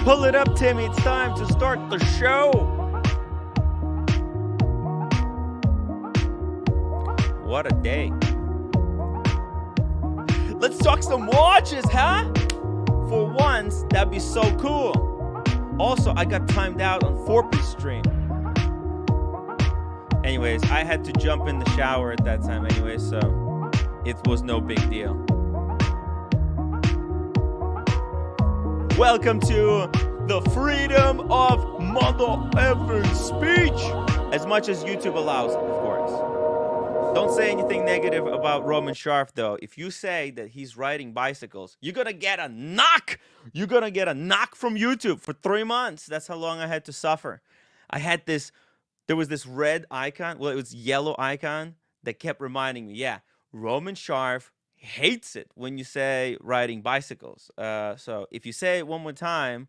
Pull it up, Timmy. It's time to start the show. What a day. Let's talk some watches, huh? For once, that'd be so cool. Also, I got timed out on 4P stream. Anyways, I had to jump in the shower at that time anyway, so it was no big deal. Welcome to the freedom of Mother effing speech. As much as YouTube allows, of course. Don't say anything negative about Roman Sharf, though. If you say that he's riding bicycles, you're going to get a knock. You're going to get a knock from YouTube for 3 months. That's how long I had to suffer. I had this, there was this red icon. Well, it was yellow icon that kept reminding me, yeah, Roman Sharf hates it when you say riding bicycles. So if you say it one more time,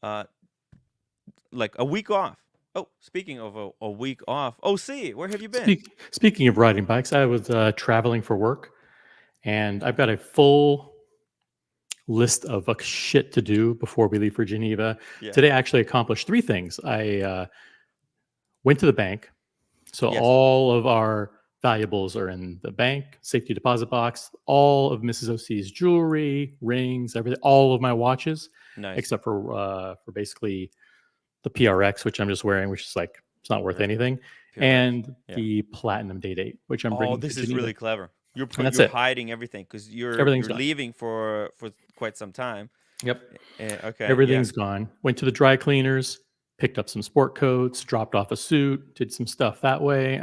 like a week off. Oh, speaking of a week off, OC, where have you been? Speaking of riding bikes, I was traveling for work, and I've got a full list of shit to do before we leave for Geneva. Yeah. Today, I actually accomplished 3 things. I went to the bank, so yes. All of our valuables are in the bank, safety deposit box, all of Mrs. OC's jewelry, rings, everything, all of my watches, nice. Except for basically the PRX, which I'm just wearing, which is like, it's not worth anything. PRX. And the Platinum Day-Date, which I'm bringing. Oh, this is really clever. You're hiding everything because you're leaving for quite some time. Yep. Okay. Everything's gone. Went to the dry cleaners, picked up some sport coats, dropped off a suit, did some stuff that way.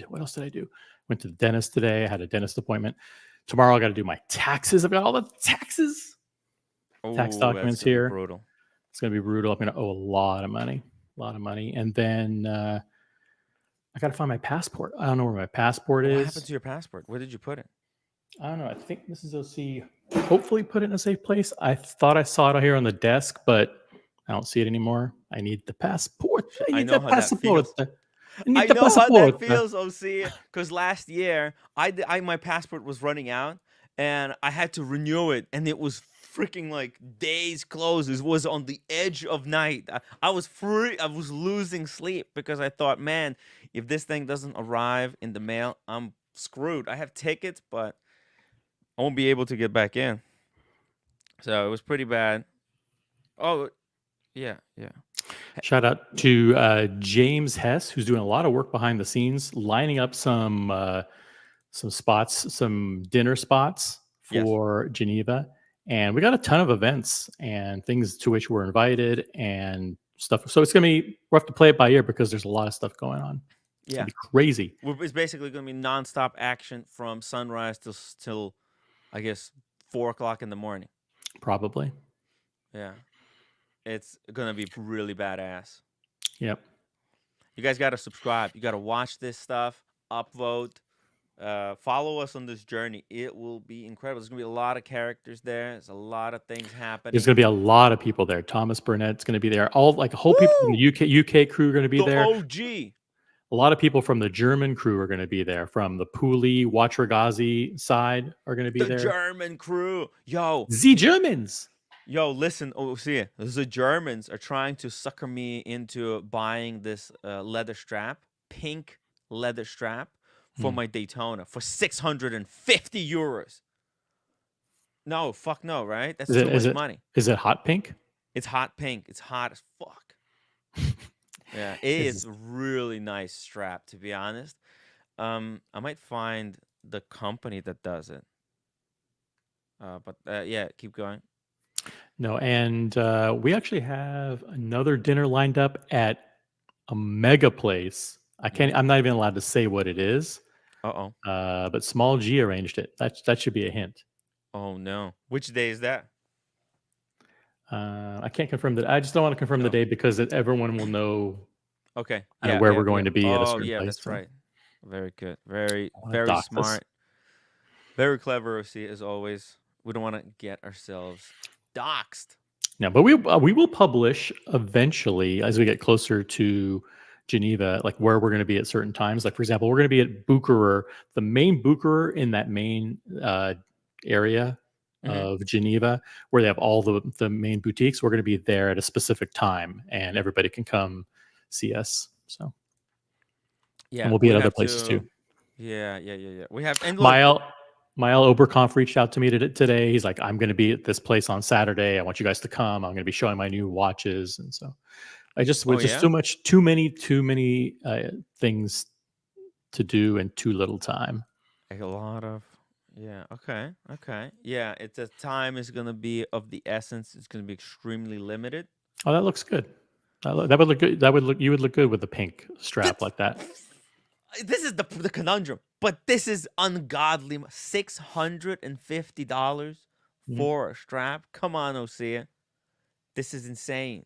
What else did I do? Went to the dentist today. I had a dentist appointment. Tomorrow I got to do my taxes. I've got all the taxes. Tax documents here. Brutal. It's going to be brutal. I'm going to owe a lot of money. And then I got to find my passport. I don't know where my passport is. What happened to your passport? Where did you put it? I don't know. I think Mrs. OC hopefully put it in a safe place. I thought I saw it here on the desk, but I don't see it anymore. I need the passport. I know how that feels. I know how that feels, OC, because last year my passport was running out and I had to renew it, and it was freaking like days closed. It was on the edge of night. I was losing sleep because I thought, man, if this thing doesn't arrive in the mail, I'm screwed. I have tickets, but I won't be able to get back in. So it was pretty bad. Oh, yeah. Shout out to James Hess, who's doing a lot of work behind the scenes, lining up some spots, some dinner spots for Geneva. And we got a ton of events and things to which we're invited and stuff. So it's going to be, we'll have to play it by ear because there's a lot of stuff going on. It's going to be crazy. It's basically going to be nonstop action from sunrise till I guess, 4 o'clock in the morning. Probably. Yeah. It's going to be really badass. Yep. You guys got to subscribe. You got to watch this stuff, upvote. Follow us on this journey. It will be incredible. There's going to be a lot of characters there. There's a lot of things happening. There's going to be a lot of people there. Thomas Burnett's going to be there. All like a whole people from the UK crew are going to be there. OG. A lot of people from the German crew are going to be there. From the Puli, Watragazi side are going to be there. The German crew. Yo. The Germans. Yo, listen. Oh, see, the Germans are trying to sucker me into buying this leather strap, pink leather strap, for my Daytona for 650 euros. No, fuck no, right? That's too much money. Is it hot pink? It's hot pink. It's hot as fuck. Yeah, it is a really nice strap, to be honest. I might find the company that does it. But yeah, keep going. No, and we actually have another dinner lined up at a mega place. I'm not even allowed to say what it is. But Small G arranged it. That should be a hint. Oh no! Which day is that? I can't confirm that. I just don't want to confirm the day because everyone will know. Okay. Where we're going to be at a certain place. That's right. Very good. Very smart. Very clever, OC, as always. We don't want to get ourselves doxed. No, but we will publish eventually as we get closer to Geneva, like where we're going to be at certain times. Like, for example, we're going to be at Bucherer, the main Bucherer in that main area of Geneva, where they have all the main boutiques. We're going to be there at a specific time, and everybody can come see us. So, and Yeah, we'll be we at other have places too. to. Yeah. We have, and look, Mael Oberkampf reached out to me today. He's like, I'm going to be at this place on Saturday. I want you guys to come. I'm going to be showing my new watches, and so I just oh was just yeah, too many things to do in too little time. like a lot of. Yeah. Okay. Yeah, it's a time is gonna be of the essence. It's gonna be extremely limited. Oh, that looks good. That would look good. You would look good with a pink strap That's like that. this is the conundrum. But this is ungodly. $650 Mhm. for a strap. Come on, Osea. This is insane.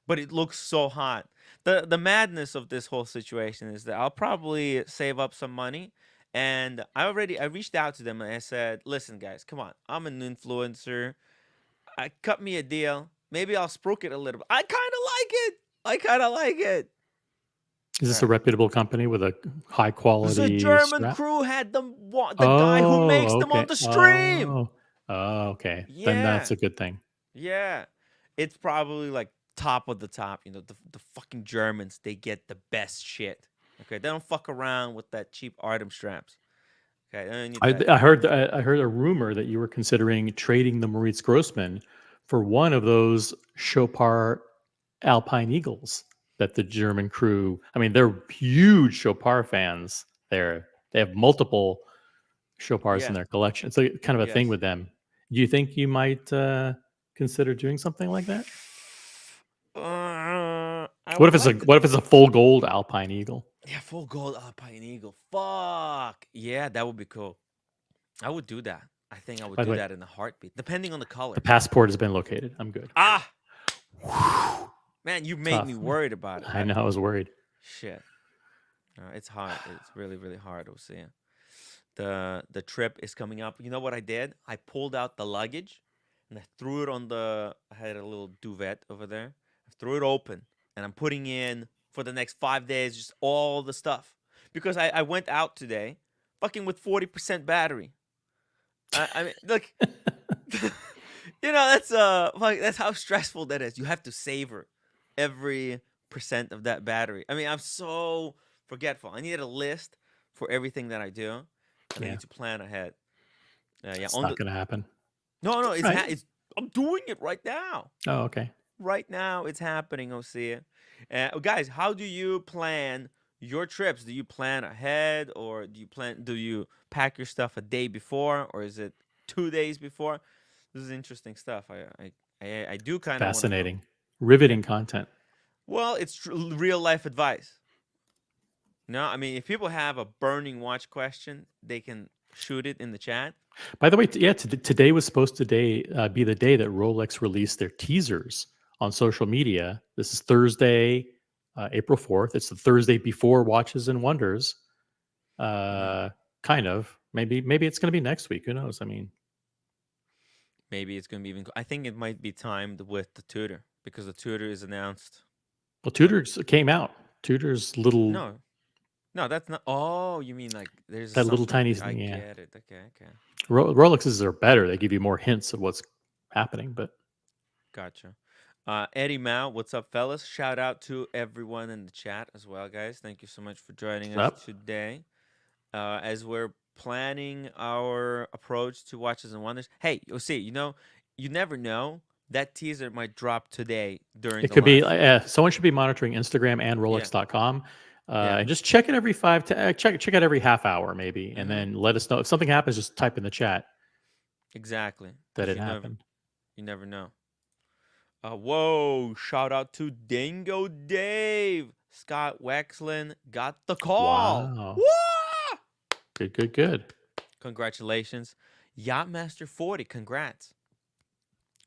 But it looks so hot. The madness of this whole situation is that I'll probably save up some money. And I reached out to them and I said, listen, guys, come on. I'm an influencer. I cut me a deal. Maybe I'll spruik it a little bit. I kind of like it. I kind of like it. Is All this a right. reputable company with a high The quality German strap? crew had them, the guy who makes Oh, them on okay. the stream. Okay. Then that's Yeah. a good thing. Yeah. It's probably like top of the top. The fucking Germans, they get the best shit. Okay. They don't fuck around with that cheap Artem straps. Okay. They don't need that. I heard a rumor that you were considering trading the Maurice Grossman for one of those Chopard Alpine Eagles that the German crew. I mean, they're huge Chopard fans. They have multiple Chopards in Yes. their collection. It's a kind of a thing Yes. with them. Do you think you might consider doing something like that? I would like to. What if it's a full gold Alpine Eagle? Yeah, full gold Alpine Eagle. Fuck. Yeah, that would be cool. I would do that. I think I would By the do way, that in a heartbeat, depending on the the color. passport has been located. I'm good. Ah, Whew. man, you made me Tough. worried about it. I know. I was worried. Shit. It's hard. It's really, really hard. We'll see. The trip is coming up. You know what I did? I pulled out the luggage and I threw it on the. I had a little duvet over there. I threw it open and I'm putting in for the next 5 days just all the stuff because I went out today, fucking with 40% battery. I mean, look, that's like that's how stressful that is. You have to savor every percent of that battery. I mean, I'm so forgetful. I need a list for everything that I do, and I Yeah, need to plan ahead. Yeah, it's on not the going to happen. no, Right. it's I'm doing it right now. Oh, okay. Right now, it's happening. Osea. Guys, how do you plan your trips? Do you plan ahead, or do you pack your stuff a day before, or is it 2 days before? This is interesting stuff. I do kind of want to know. Fascinating. Yeah. Riveting content. Well, it's real life advice. No, I mean, if people have a burning watch question, they can shoot it in the chat. By the way, today was supposed to be the day that Rolex released their teasers on social media. This is Thursday, April 4th. It's the Thursday before Watches and Wonders. Mm, Kind of. Maybe it's going to be next week. Who knows? I mean, maybe it's gonna be even. I think it might be timed with the Tudor because the Tudor is announced. well, What? Tudor's came out. Tudor's little No, no, that's not. Oh, you mean like there's that little something? tiny I thing. Yeah, get it. Okay. Rolexes are better. They give you more hints of what's happening. But Gotcha. Eddie Mao, what's up, fellas? Shout out to everyone in the chat as well, guys. Thank you so much for joining what's us up? today. As we're planning our approach to Watches and Wonders. Hey, you'll see, you never know. That teaser might drop today during It the could be. live stream. Someone should be monitoring Instagram and Yeah, Rolex.com, yeah. and just check it every check it every half hour maybe, and Mm-hmm. then let us know if something happens. Just type in the chat Exactly. that Because it happened. you never know. Whoa, shout out to Dingo Dave. Scott Wexlin got the call. Wow. Woo! Good. Congratulations. Yachtmaster 40, congrats.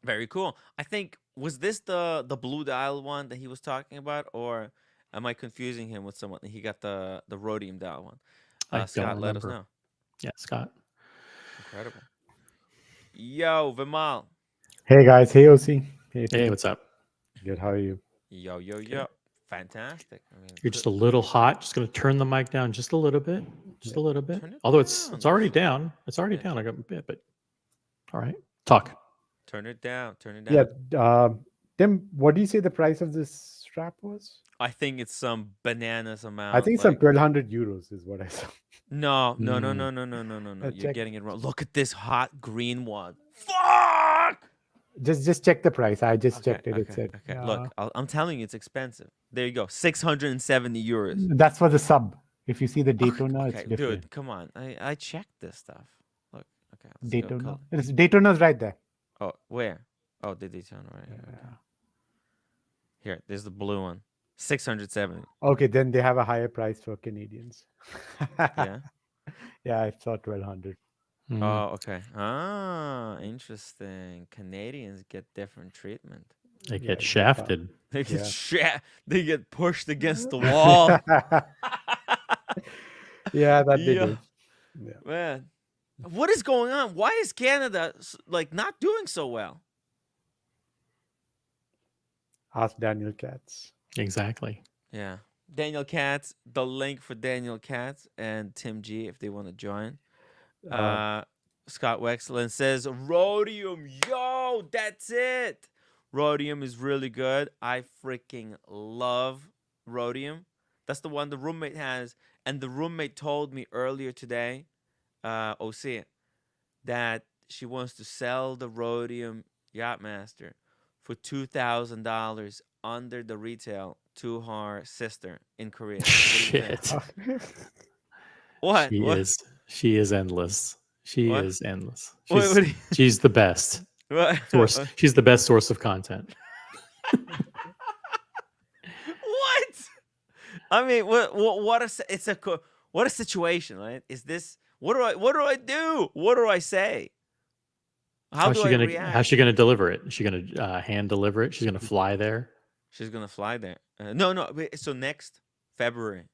Very cool. I think was this the blue dial one that he was talking about, or am I confusing him with someone? He got the rhodium dial one. I don't Scott, let us remember. know. Yeah, Scott. Incredible. Yo, Vimal. Hey guys, hey OC. Hey, Hey, what's up? good. How are you? Yo. Fantastic. I mean, You're just a little hot. Just going to turn the mic down just a little bit. Just a little bit. turn it Although it's down. already down. It's already Yeah. down. I got a bit, but All right. Talk. Turn it down. Turn it down. Yeah. Tim, what do you say the price of this strap was? I think it's some bananas amount. I think like, some 1,200 euros is what I saw. No. You're Check. getting it wrong. Look at this hot green one. Fuck! Just check the price. I just checked it. It Okay. said. Look, I'm telling you, it's expensive. There you go. 670 euros. That's for the sub. If you see the Daytona, Okay, it's different. dude, come on. I checked this stuff. Look, okay. Let's go Daytona. color. Daytona's right there. Oh, where? Oh, the Daytona, right here. Okay. Here, there's the blue one. 670. Okay, then they have a higher price for Canadians. Yeah. Yeah, I saw 1,200. Oh, okay. Ah, interesting. Canadians get different treatment. They Yeah, get shafted. They get Yeah. they get pushed against the wall. Yeah, that they Yeah. do. Yeah. Man, what is going on? Why is Canada like not doing so well? Ask Daniel Katz. Exactly. Yeah. Daniel Katz, the link for Daniel Katz and Tim G if they want to join. Scott Wexland says, Rhodium, yo, that's it. Rhodium is really good. I freaking love Rhodium. That's the one the roommate has. And the roommate told me earlier today, OC, that she wants to sell the Rhodium Yachtmaster for $2,000 under the retail to her sister in Korea. What do you think? Shit. What? What? She is endless. She What? is endless. What- She's, what do you- she's the best What? source. She's the best source of content. What? I mean, what a situation, right? Is this what do I do? What do I say? How do I react? How's she gonna deliver it? Is she gonna hand deliver it? She's gonna fly there. She's gonna fly there. No. So next February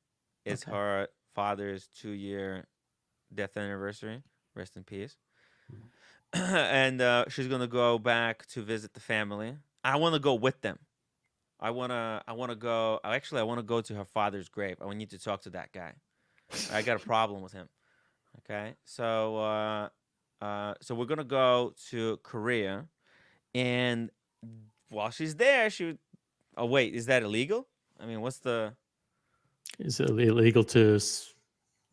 is Okay. her father's 2-year death anniversary. Rest in peace. And she's gonna go back to visit the family. I want to go with them. I wanna go. Actually, I want to go to her father's grave. I need to talk to that guy. I got a problem with him. Okay, so we're gonna go to Korea, and while she's there, oh wait, is that illegal? I mean, what's the? Is it illegal to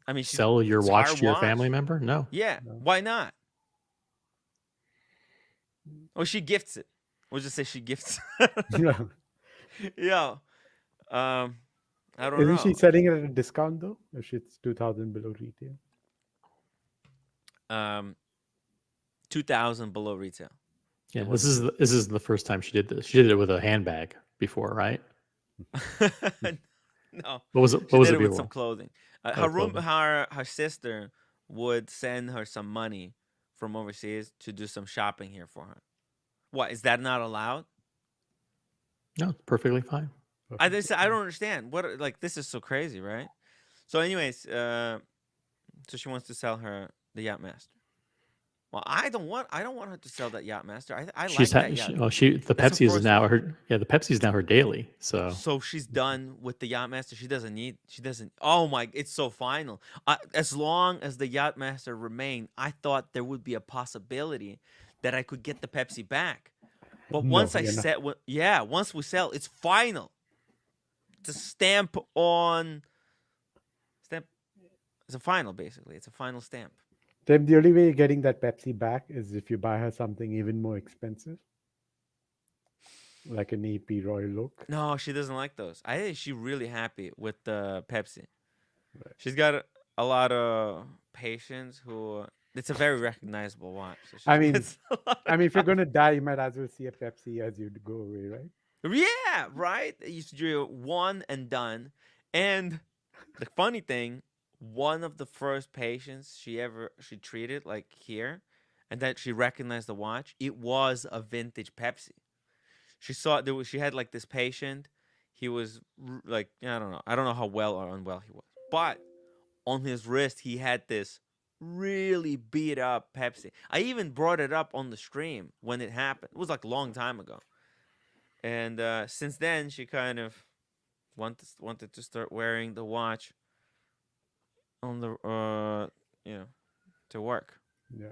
I mean, sell your it's watch our to your watch. family member? No. Yeah, No. why not? Or she gifts it. We'll just say she gifts. Yeah. I don't know. Isn't she selling it at a discount though? If it's 2,000 below retail. 2,000 below retail. Yeah, It this is the first time she did this. She did it with a handbag before, right? No. What was it? She What was did it it with before? some clothing. Oh, clothing. Her sister would send her some money from overseas to do some shopping here for her. What, is that not allowed? No, it's perfectly fine. I don't understand. What, like, this is so crazy, right? So anyways, so she wants to sell her the Yachtmaster. Well, I don't want her to sell that Yachtmaster. I like that yacht. The That's her Pepsi is first now one. the Pepsi is now her daily. So So she's done with the Yachtmaster. She doesn't. Oh my! It's so final. As long as the Yachtmaster remained, I thought there would be a possibility that I could get the Pepsi back. But No, once you're not. once we sell, it's final. It's a stamp on. It's a final, basically. It's a final stamp. Then the only way you're getting that Pepsi back is if you buy her something even more expensive, like an EP Royal Oak. No, she doesn't like those. I think she's really happy with the Pepsi. Right. She's got a lot of patients who. It's a very recognizable watch. So I mean, gets a lot of if you're gonna die, you might as well see a Pepsi as you go away, right? Yeah, right. You used to do one and done. And the funny thing, one of the first patients she treated, like here, and that she recognized the watch, it was a vintage Pepsi. She had like this patient. He was like, I don't know how well or unwell he was, but on his wrist he had this really beat up Pepsi. I even brought it up on the stream when it happened. It was like a long time ago. And since then, she kind of wanted to start wearing the watch on the to work. Yeah.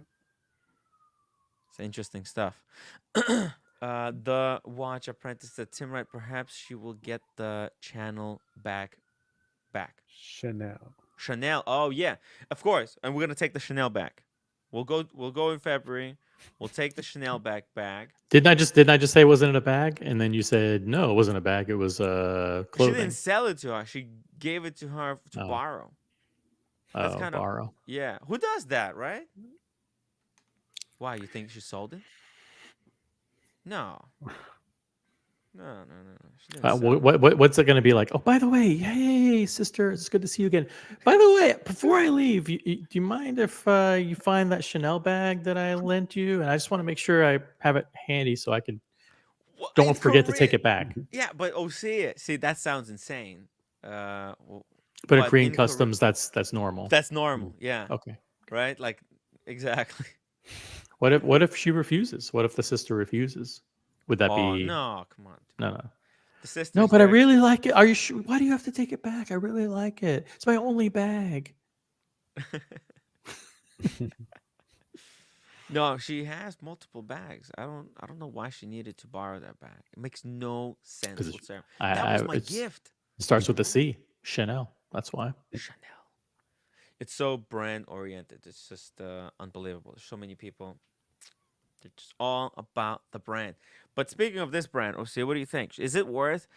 It's interesting stuff. The watch apprentice said, Tim Wright, perhaps she will get the channel back. Chanel. Chanel. Oh yeah, of course. And we're gonna take the Chanel back. We'll go in February. We'll take the Chanel bag. Didn't I just say it wasn't in a bag? And then you said no, it wasn't a bag. It was She clothing. didn't sell it to her. She gave it to her to Oh. borrow. That's kind borrow. of yeah. Who does that, right? Why, you think she sold it? No. No. She didn't sell it. What's it going to be like? Oh, by the way, hey, sister, it's good to see you again. By the way, before I leave, do you mind if you find that Chanel bag that I lent you? And I just want to make sure I have it handy so I can don't forget to take it back. Yeah, but see, that sounds insane. But in Korean customs, that's normal. That's normal. Yeah. Okay. Right? Like, exactly. What if she refuses? What if the sister refuses? Would that be? No, come on. No. The sister. No, but I really like it. Are you sure? Why do you have to take it back? I really like it. It's my only bag. No, she has multiple bags. I don't know why she needed to borrow that bag. It makes no sense whatsoever. That was my gift. It starts with a C. Chanel. That's why. Chanel. It's so brand oriented. It's just unbelievable. There's so many people. They're just all about the brand. But speaking of this brand, Osea, what do you think? Is it worth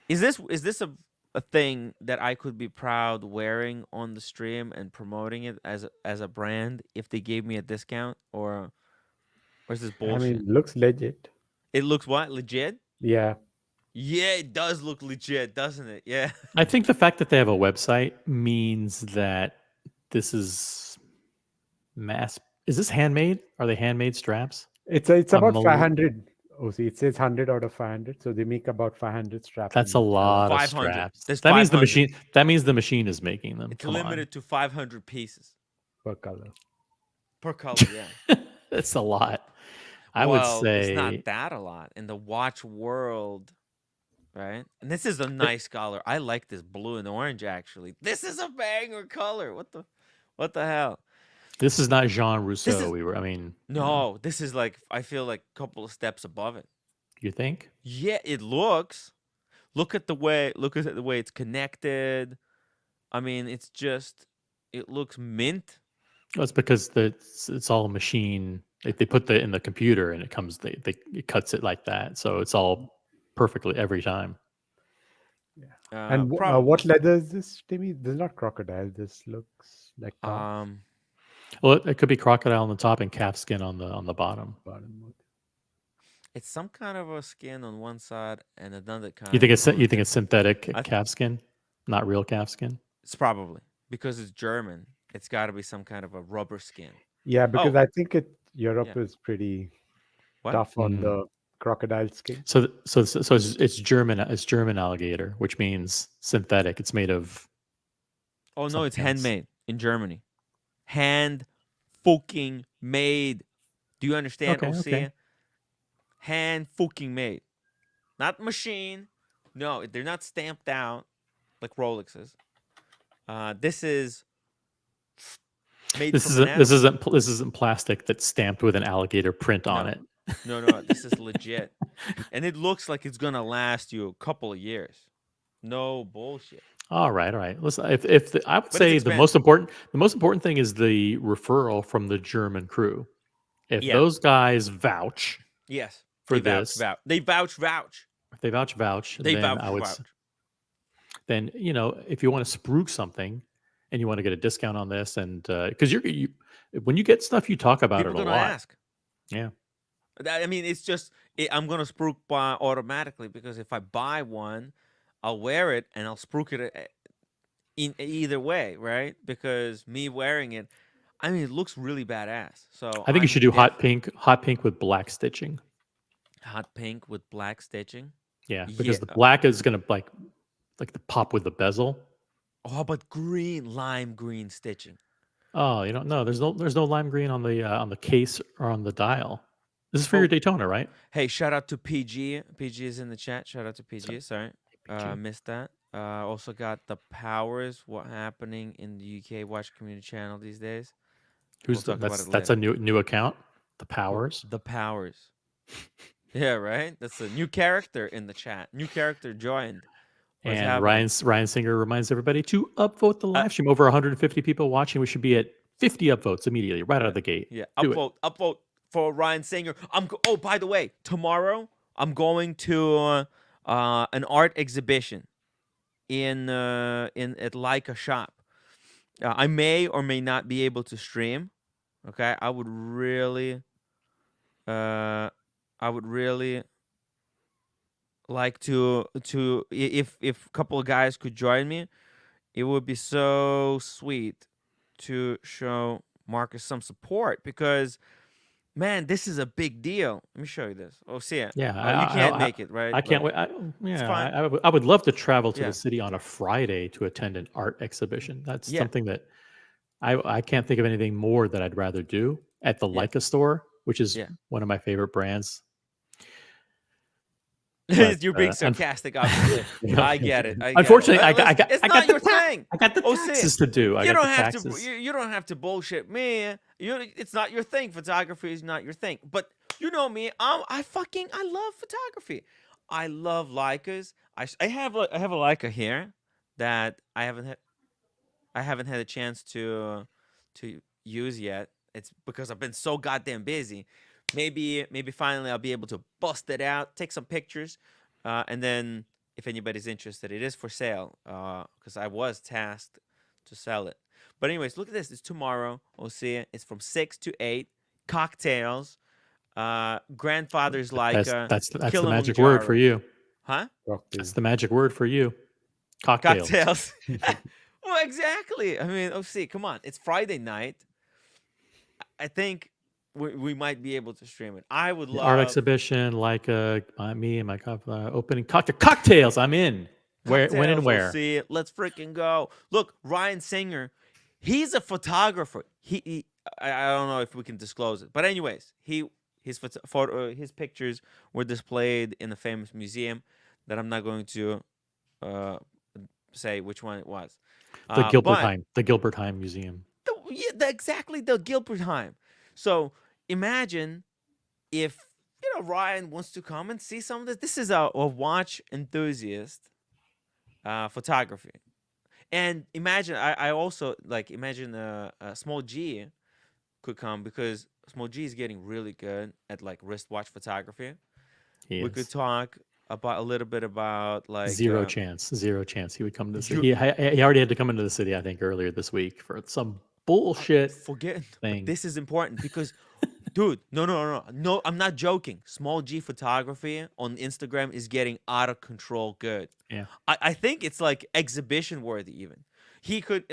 is this a thing that I could be proud wearing on the stream and promoting it as a brand if they gave me a discount, or is this bullshit? I mean, looks legit. It looks what? Legit? Yeah. Yeah, it does look legit, doesn't it? Yeah. I think the fact that they have a website means that this is mass. Is this handmade? Are they handmade straps? It's about 500. OC, it says 100 out of 500, so they make about 500 straps. That's a lot of 500. straps. There's That means 500. That means the machine is making them. It's limited to 500 pieces per color. Per color, yeah. That's a lot. I would say it's not that a lot in the watch world, right? And this is a nice color. I like this blue and orange actually. This is a banger color. What the hell? This is not Jean Rousseau. No, this is like, I feel like a couple of steps above it. You think? Yeah, it looks. Look at the way it's connected. I mean, it looks mint. Well, it's because it's all machine. They put in the computer and it comes. It cuts it like that, so it's all perfectly every time. Yeah. And what leather is this, Timmy? This is not crocodile. This looks like well, it could be crocodile on the top and calf skin on the bottom. It's some kind of a skin on one side and another kind. You think it's synthetic calf skin, not real calf skin? It's probably because it's German. It's got to be some kind of a rubber skin. Yeah, because I think Europe is pretty tough on the crocodile skin. So it's German. It's German alligator, which means synthetic. It's made of. Oh no! It's handmade in Germany. Hand fucking made. Do you understand, okay. Hand fucking made. Not machine. No, they're not stamped out like Rolexes. This is made this isn't plastic that's stamped with an alligator print on it. No, this is legit. And it looks like it's gonna last you a couple of years. No bullshit. All right. Listen, I would say the most important thing is the referral from the German crew. If those guys vouch, for this, they vouch. If they vouch, then if you want to spruik something and you want to get a discount on this, and because when you get stuff, you talk about people it a lot. Ask. Yeah. I mean, it's just I'm gonna spruik automatically because if I buy one, I'll wear it and I'll spruik it in either way, right? Because me wearing it, I mean, it looks really badass. So I think you should do hot pink with black stitching. Hot pink with black stitching. Yeah, because the black is gonna like the pop with the bezel. Oh, how about lime green stitching? Oh, you don't know. There's no lime green on the case or on the dial. This is for your Daytona, right? Hey, shout out to PG. PG is in the chat. Shout out to PG. Sorry, missed that. Also got the Powers. What happening in the UK watch community channel these days? That's a new account. The Powers. The Powers. Yeah, right? That's a new character in the chat. New character joined. What's And happening? Ryan Singer reminds everybody to upvote the live stream. Over 150 people watching. We should be at 50 upvotes immediately, right out of the gate. Yeah, Do upvote for Ryan Singer. Oh, by the way, tomorrow I'm going to an art exhibition in at Leica shop. I may or may not be able to stream. Okay, I would really like to if a couple of guys could join me, it would be so sweet to show Marcus some support, because man, this is a big deal. Let me show you this. Oh, see it. Yeah, You can't make it, right? I can't wait. I would love to travel to the city on a Friday to attend an art exhibition. That's something that I can't think of anything more that I'd rather do at the Leica store, which is one of my favorite brands. But, you're being sarcastic, obviously. I get it. Unfortunately, I got your thing. I got the taxes to do. You don't have to bullshit me. It's not your thing. Photography is not your thing. But you know me. I love photography. I love Leicas. I have a Leica here that I haven't had a chance to use yet. It's because I've been so goddamn busy. Maybe finally I'll be able to bust it out, take some pictures, and then if anybody's interested, it is for sale, because I was tasked to sell it. But anyways, look at this. It's tomorrow. We'll see it. It's from 6 to 8. Cocktails. Grandfather's like that's the magic word for you. Huh? That's the magic word for you. Cocktails. Well, exactly. I mean, see, come on. It's Friday night. I think we might be able to stream it. I would love art exhibition, like me and my opening cocktails. I'm in. When and where? We'll see it. Let's freaking go. Look, Ryan Singer, he's a photographer. I don't know if we can disclose it, but anyways, his pictures were displayed in a famous museum that I'm not going to say which one it was. The Gilbertheim Museum. Exactly, the Gilbertheim. So imagine if Ryan wants to come and see some of this. This is a watch enthusiast photography, and imagine I also imagine a Small G could come, because Small G is getting really good at wristwatch photography. We could talk about a little bit about zero chance he would come to the city. He already had to come into the city, I think, earlier this week for some bullshit thing. This is important because dude, no, I'm not joking. Small G photography on Instagram is getting out of control good. Yeah. I think it's exhibition worthy even. He could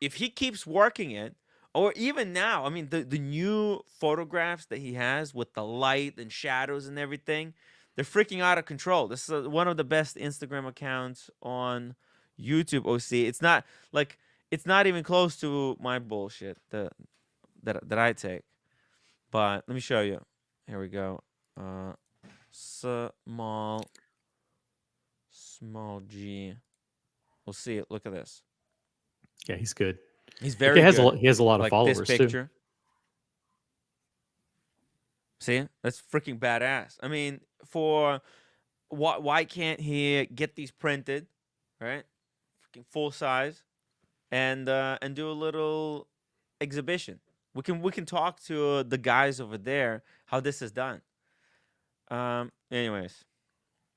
if he keeps working it, or even now, I mean the new photographs that he has with the light and shadows and everything, they're freaking out of control. This is one of the best Instagram accounts on YouTube, OC. It's not even close to my bullshit that I take. But let me show you. Here we go. Small G. We'll see it. Look at this. Yeah, he's good. He's very good. He has a lot of followers this picture. Too. See? That's freaking badass. I mean, why can't he get these printed, right? Freaking full size, and do a little exhibition. We can talk to the guys over there how this is done. Anyways,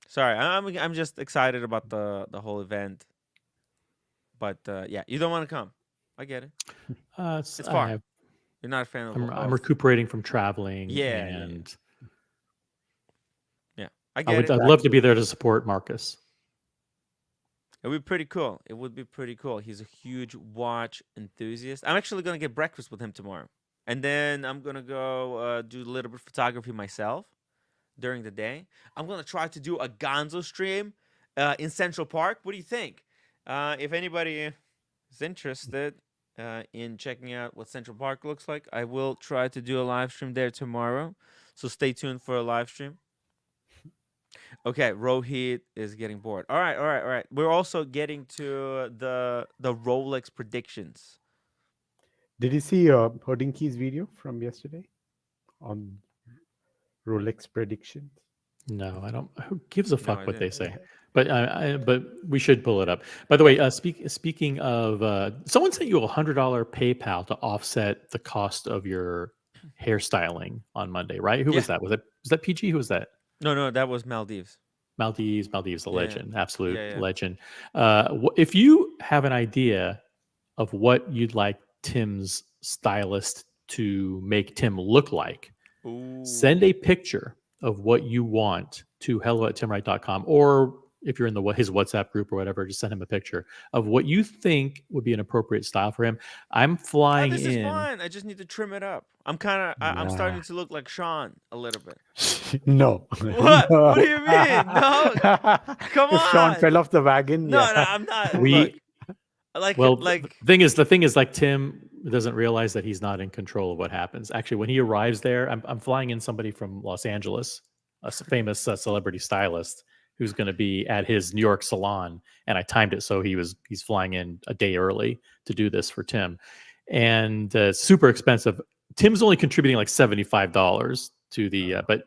sorry, I'm just excited about the whole event. But yeah, you don't want to come. I get it. It's far. You're not a fan of. I'm recuperating from traveling. Yeah. I get it. I'd love to be there to support Marcus. It would be pretty cool. He's a huge watch enthusiast. I'm actually going to get breakfast with him tomorrow. And then I'm going to go do a little bit of photography myself during the day. I'm going to try to do a Gonzo stream in Central Park. What do you think? If anybody is interested in checking out what Central Park looks like, I will try to do a live stream there tomorrow. So stay tuned for a live stream. Okay, Rohit is getting bored. All right. We're also getting to the Rolex predictions. Did you see Hodinky's video from yesterday on Rolex predictions? No, I don't. Who gives a fuck what they say? Yeah. But we should pull it up. By the way, speaking of, someone sent you $100 PayPal to offset the cost of your hairstyling on Monday, right? Who was that? Was that PG? Who was that? No, that was Maldives. Maldives, the legend, absolute Yeah. legend. If you have an idea of what you'd like Tim's stylist to make Tim look like, send a picture of what you want to hello@timwright.com, or if you're in his WhatsApp group or whatever, just send him a picture of what you think would be an appropriate style for him. I'm flying this is in. fine. I just need to trim it up. I'm starting to look like Sean a little bit. No. What? No. What do you mean? No. Come If on. Sean fell off the wagon. No, Yeah. I'm not. The thing is, like, Tim doesn't realize that he's not in control of what happens. Actually, when he arrives there, I'm flying in somebody from Los Angeles, a famous celebrity stylist who's going to be at his New York salon, and I timed it so he's flying in a day early to do this for Tim, and super expensive. Tim's only contributing like $75 to the, but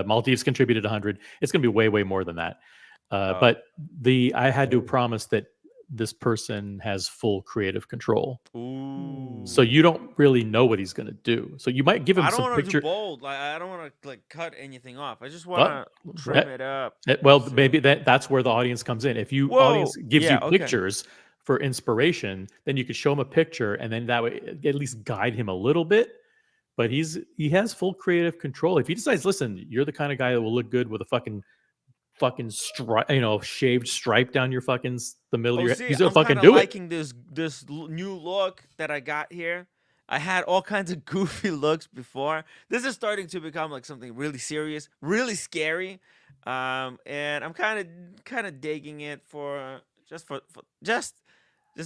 Maldives contributed 100. It's going to be way more than that. But I had to promise that this person has full creative control. Ooh. So you don't really know what he's going to do. So you might give him some picture. I don't want to do bold. Like, I don't want to cut anything off. I just want to trim it up. Maybe that's where the audience comes in. If audience gives you pictures for inspiration, then you could show him a picture, and then that way at least guide him a little bit. But he has full creative control. If he decides, listen, you're the kind of guy that will look good with a fucking stripe, shaved stripe down your the middle of your head. He's gonna fucking do liking this new look that I got here. I had all kinds of goofy looks before. This is starting to become like something really serious, really scary, and I'm kind of digging it just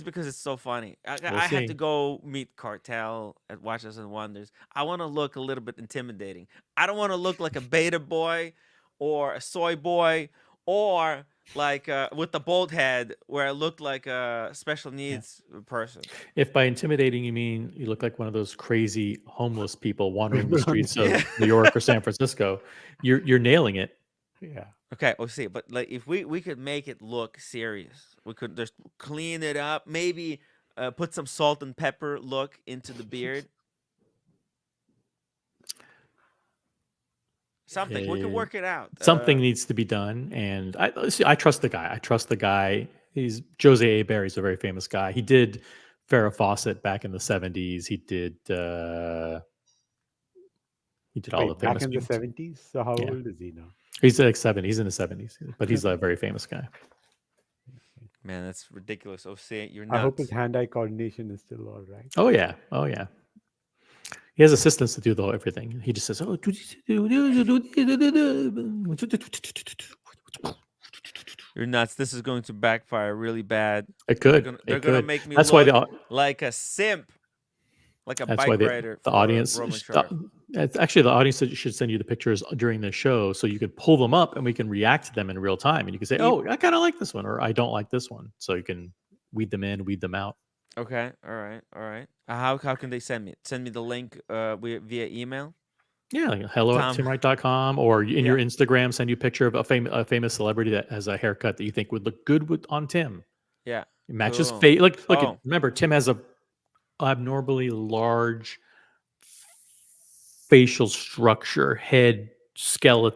because it's so funny. I have to go meet Cartel at Watches and Wonders. I want to look a little bit intimidating. I don't want to look like a beta boy or a soy boy, or like with the bald head where I look like a special needs person. If by intimidating you mean you look like one of those crazy homeless people wandering the streets of New York or San Francisco, you're nailing it. Yeah. Okay, we'll see. But like, if we could make it look serious, we could just clean it up. Maybe put some salt and pepper look into the beard. Something we can work it out. Something needs to be done, and I trust the guy. He's Jose A. Barry's a very famous guy. He did Farrah Fawcett back in the 70s. He did all the famous back in the 70s. So how old is he now? He's like 70. He's in the 70s, but he's a very famous guy. Man, that's ridiculous. Oh, say you're nuts. I hope his hand-eye coordination is still all right. Oh yeah. He has assistants to do everything. He just says, "Oh, you're nuts. This is going to backfire really bad." It could. They're gonna make me look like a simp, like a bike rider. The audience, actually, the audience should send you the pictures during the show, so you can pull them up and we can react to them in real time, and you can say, "Oh, I kind of like this one," or "I don't like this one," so you can weed them in, weed them out. Okay. All right. How can they send me? Send me the link via email? Yeah, like hello@timwright.com, or in your Instagram, send you a picture of a famous celebrity that has a haircut that you think would look good on Tim. Yeah. It matches face. Look, remember, Tim has a abnormally large facial structure, head, skull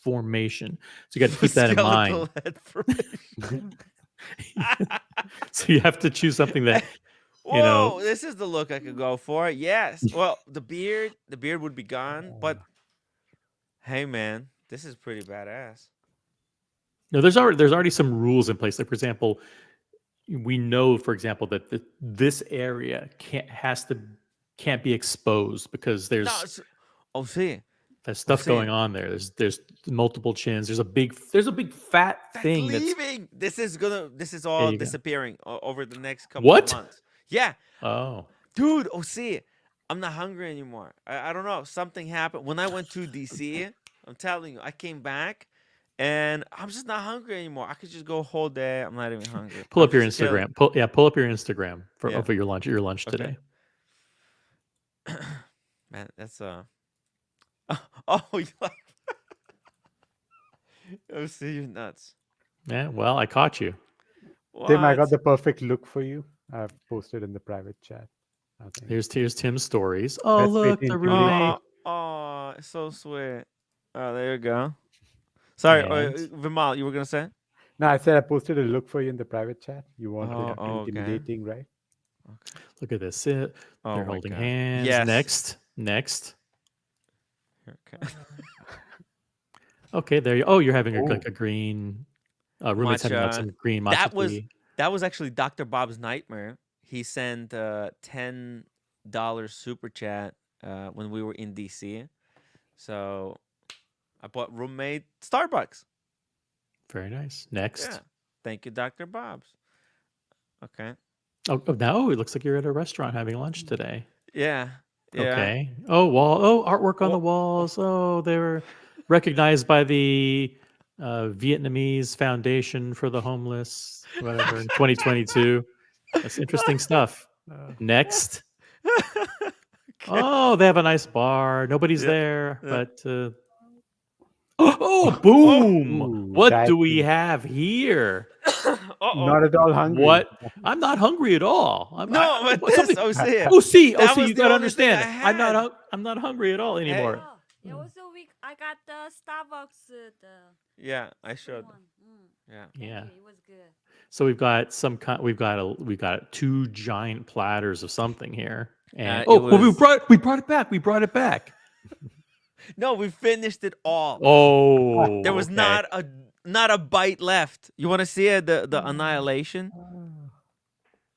formation. So you got to keep that in mind. Head formation. So you have to choose something that this is the look I could go for. Yes. Well, the beard would be gone, but hey, man, this is pretty badass. No, there's already some rules in place. Like, for example, we know, for example, that this area can't be exposed because there's there's stuff going on there. There's multiple chins. There's a big fat thing that's leaving. This is all disappearing over the next couple of months. Yeah. Oh, dude. I'm not hungry anymore. I don't know. Something happened when I went to DC. I'm telling you, I came back and I'm just not hungry anymore. I could just go a whole day. I'm not even hungry. Pull up your Instagram. Pull up your Instagram for your lunch. Today. Man, that's oh, you like oh, see, you're nuts. Yeah, well, I caught you. Tim, I got What? the perfect look for you. I've posted in the private chat. I think Here's Tim's stories. Oh, best way look, to the intimidate. roommate. Oh, it's so sweet. Oh, there you go. Sorry, And Vimal, you were gonna say? No, I said I posted a look for you in the private chat. You wanted it to be Okay. intimidating, right? Okay. look at this. Oh They're my holding God. hands. Yes. Next. Okay. Okay, there you. Oh, you're having Oh, like a green. Roommate's having out Matcha. some green matcha That was tea. that was actually Dr. Bob's nightmare. He sent $10 super chat when we were in DC. So I bought roommate Starbucks. Very nice. Yeah. Next. Thank you, Dr. Bob's. Okay. Oh, now it looks like you're at a restaurant having lunch today. Yeah. Yeah. Okay. Oh, wall. Oh, artwork on the Oh. walls. Oh, they were recognized by the Vietnamese Foundation for the Homeless, whatever, in 2022. That's interesting stuff. Next. Okay. Oh, they have a nice bar. Nobody's Yeah. there, Yeah. but oh, Oh. boom! ooh, What do we diabetes. have here? Uh-oh. Not at all hungry. What? I'm not hungry at all. No, but this, Something. oh, see it. Oh, see, That was you the got to only thing I understand. had. I'm not hungry at all anymore. Oh, yeah, also I got the Starbucks Yeah, I showed. one. Yeah. Yeah. Thank you, it was good. So we've got some kind. We've got two giant platters of something here. And It well, was. we brought it back. We brought it back. No, we finished it all. Oh, There was okay. not a bite left. You want to see it? The annihilation.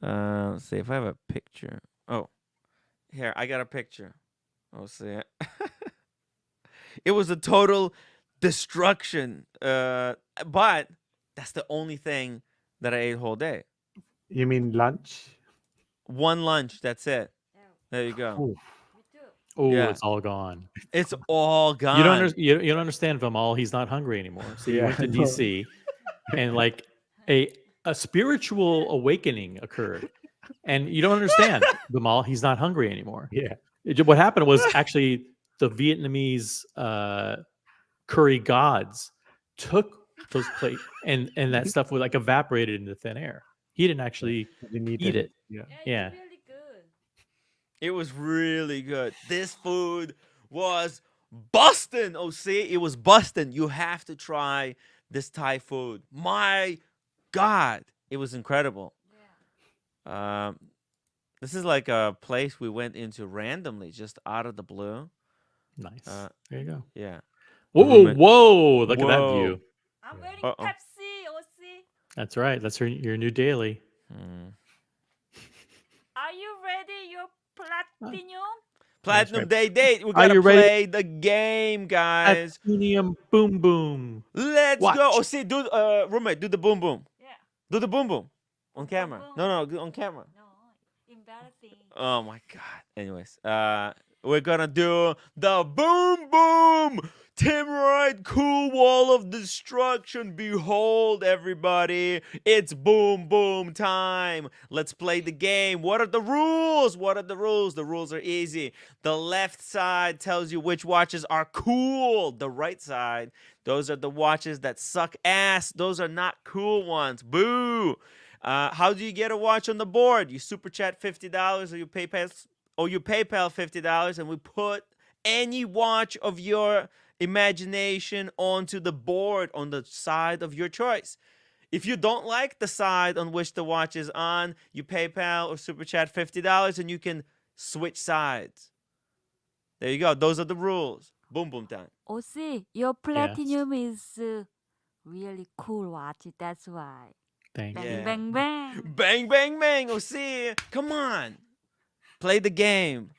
Let's see if I have a picture. Oh, here I got a picture. I'll see it. It was a total destruction. But that's the only thing that I ate whole day. You mean lunch? One lunch. That's it. Yeah, There you go. Ooh. me too. Oh, Yeah. it's all gone. It's all gone. You don't understand, Vimal. He's not hungry anymore. So you Yeah, went to no. DC, and like a spiritual awakening occurred, and you don't understand, Vimal. He's not hungry anymore. Yeah. What happened was actually the Vietnamese curry gods took those plates and that stuff was like evaporated into thin air. He didn't actually Didn't eat it. Yeah. Yeah. It's really good. It was really good. This food was busting. Oh, see, it was busting. You have to try this Thai food. My God, it was incredible. Yeah. This is like a place we went into randomly, just out of the blue. Nice. Uh, There you go. Yeah. Whoa, roommate- whoa! Look at that Whoa. view. I'm wearing Uh-oh. Pepsi, OC. That's right. That's your new daily. Hmm. Are you ready? Your platinum? Platinum Day date. We Are gotta you ready? play the game, guys. Platinum boom boom. Let's Watch. go. Oh, see, roommate, do the boom boom. Yeah. Do the boom boom on Boom, camera. boom. No, on camera. No, embarrassing. Oh my God. Anyways, we're gonna do the boom boom. Tim Wright, cool wall of destruction. Behold, everybody, it's boom boom time. Let's play the game. What are the rules? What are the rules? The rules are easy. The left side tells you which watches are cool. The right side, those are the watches that suck ass. Those are not cool ones. Boo. How do you get a watch on the board? You super chat $50 or you PayPal $50, and we put any watch of your imagination onto the board on the side of your choice. If you don't like the side on which the watch is on, you PayPal or super chat $50 and you can switch sides. There you go. Those are the rules. Boom boom time. OC, your platinum is really cool watch. That's why. Thank Bang, you. Yeah. bang, bang. Bang bang bang. Oh, see. Come on. Play the game.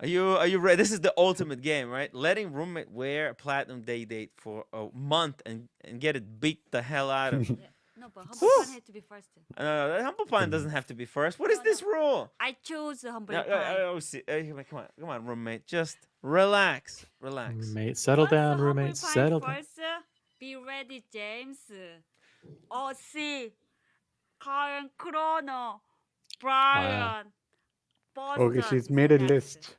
Are you ready? This is the ultimate game, right? Letting roommate wear a platinum day date for a month and get it beat the hell out of. Yeah. No, but humble pie had to be first. Humble pie doesn't have to be first. What is No, this no. rule? I choose humble No, pie. oh, see, come on, roommate. Just relax. Roommate, settle What's down. the Roommate, humble pie settle down. first? Be ready, James. OC, Karen, Chrono, Brian, Boston. Okay, she's made a That's list.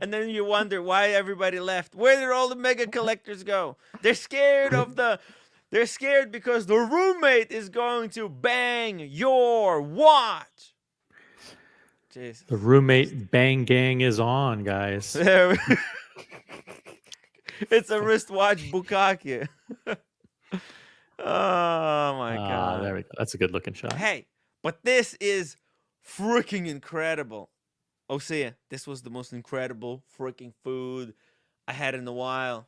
And then you wonder why everybody left. Where did all the mega collectors go? They're scared because the roommate is going to bang your watch. Jesus. The roommate bang gang is on, guys. It's a wristwatch bukkake. Oh my God. There we go. That's a good looking shot. Hey, but this is freaking incredible. Osea, this was the most incredible freaking food I had in a while.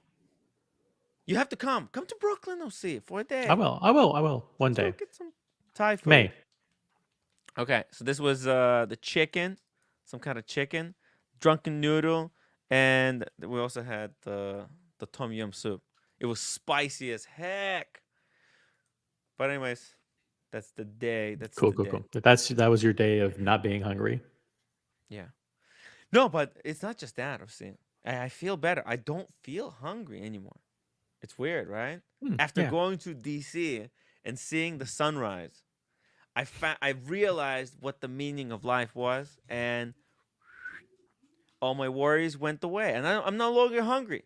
You have to come. Come to Brooklyn, Osea, for a day. I will. One day. Get some Thai food. May. Okay, so this was the chicken, some kind of chicken, drunken noodle, and we also had the tom yum soup. It was spicy as heck. But anyways, that's the day. That's cool. Day. That was your day of not being hungry. Yeah. No, but it's not just that. I feel better. I don't feel hungry anymore. It's weird, right? After going to DC and seeing the sunrise, I realized what the meaning of life was, and all my worries went away, and I'm no longer hungry.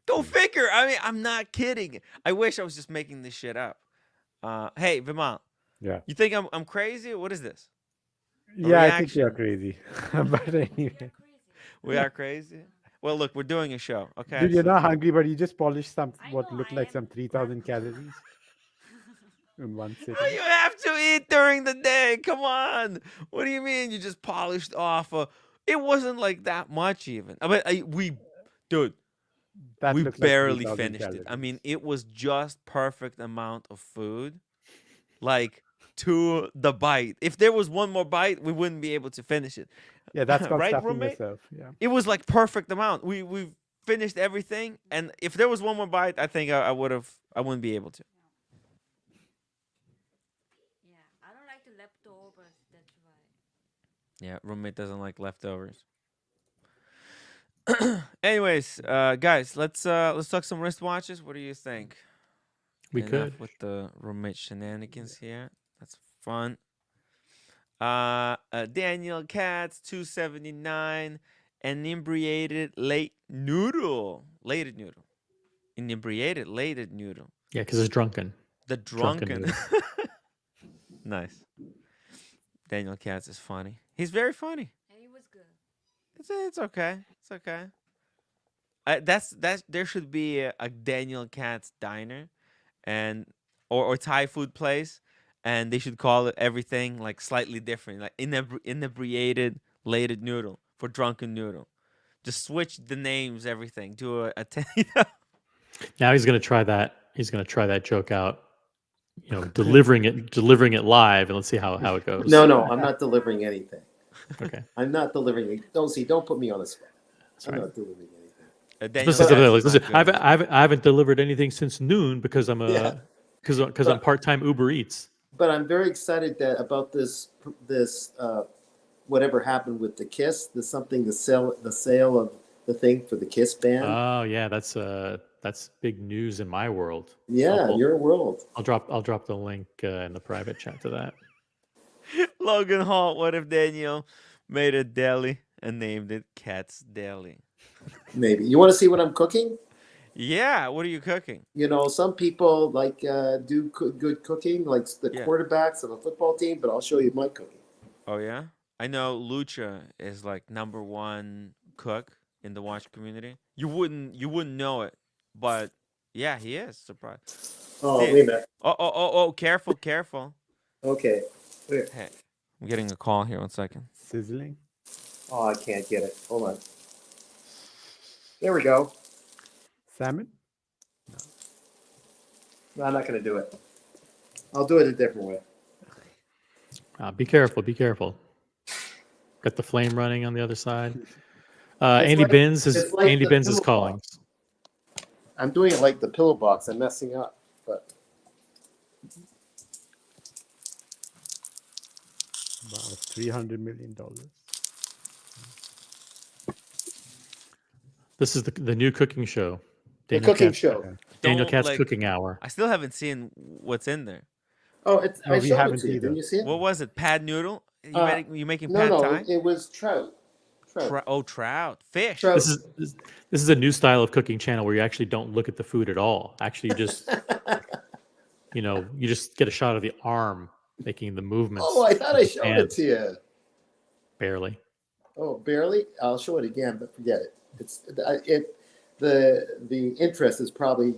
Go figure. I mean, I'm not kidding. I wish I was just making this shit up. Hey, Vimal. Yeah. You think I'm crazy? What is this? I think you're crazy. But anyway. We are crazy? Well, look, we're doing a show, okay? Dude, you're not hungry, but you just polished what looked like some 3,000 calories in one sitting. You have to eat during the day. Come on. What do you mean you just polished off it wasn't like that much even. I mean, we barely finished it. I mean, it was just perfect amount of food. Like to the bite. If there was one more bite, we wouldn't be able to finish it. Yeah, that's called right, stuffing roommate? yourself. Yeah. It was like perfect amount. We finished everything, and if there was one more bite, I think I wouldn't be able to. Yeah, I don't like the leftovers. That's why. Yeah, roommate doesn't like leftovers. Anyways, guys, let's talk some wristwatches. What do you think? We Enough could with the roommate shenanigans here. That's fun. Daniel Katz 279, inebriated lated noodle. Inebriated lated noodle. Yeah, because it's drunken. The drunken. Nice. Daniel Katz is funny. He's very funny. And it was good. It's okay. It's okay. There should be a Daniel Katz diner, or Thai food place, and they should call it everything like slightly different, like inebriated lated noodle for drunken noodle. Just switch the names, everything. Do a Now he's gonna try that. He's gonna try that joke out. Delivering it live, and let's see how it goes. No, I'm not delivering anything. Okay. I'm not delivering it. Don't put me on the spot. I'm not delivering anything. Listen, I haven't delivered anything since noon because I'm I'm part-time Uber Eats. But I'm very excited about this whatever happened with the Kiss. There's something the sale of the thing for the Kiss band. Oh yeah, that's big news in my world. Yeah, your world. I'll drop the link in the private chat to that. Logan Hall, what if Daniel made a deli and named it Cat's Deli? Maybe. You want to see what I'm cooking? Yeah, what are you cooking? Some people do good cooking, like the quarterbacks of a football team, but I'll show you my cooking. Oh yeah? I know Lucha is like #1 cook in the watch community. You wouldn't know it, but yeah, he is. Surprise. Oh, wait a minute. Oh, careful. Okay. Hey, I'm getting a call here. 1 second. Sizzling. Oh, I can't get it. Hold on. There we go. Salmon? No, I'm not going to do it. I'll do it a different way. Be careful. Got the flame running on the other side. Andy Binns is calling. I'm doing it like the pillow box. I'm messing up, but Wow, $300 million. This is the new cooking show. Daniel Katz Cooking Hour. I still haven't seen what's in there. Oh, I showed it to you. Didn't you see it? What was it? Pad noodle? You making no, pad thai? it was trout. Trout, fish. Trout. This is a new style of cooking channel where you actually don't look at the food at all. Actually, you just you just get a shot of the arm making the movements. Oh, I thought I showed pan. it to you. Barely. Oh, barely. I'll show it again, but forget it. The interest is probably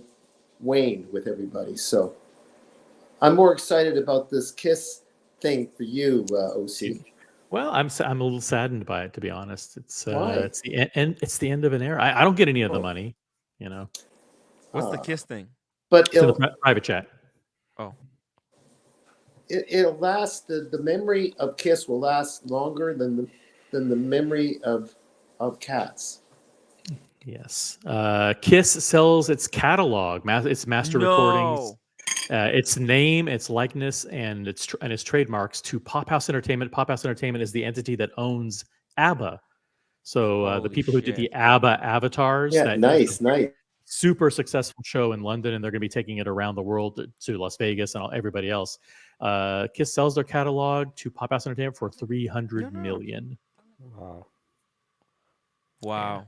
waned with everybody. So I'm more excited about this Kiss thing for you, OC. Well, I'm a little saddened by it, to be honest. It's Why? it's the end. It's the end of an era. I don't get any of the money. What's the Kiss thing? But it's in the private chat. Oh, it'll last. The memory of Kiss will last longer than the memory of Cats. Yes. Kiss sells its catalog, its master recordings, its name, its likeness, and its trademarks to Pop House Entertainment. Pop House Entertainment is the entity that owns ABBA. So the people who did the ABBA avatars. Yeah, nice. Super successful show in London, and they're going to be taking it around the world to Las Vegas and everybody else. Kiss sells their catalog to Pop House Entertainment for $300 million. Wow.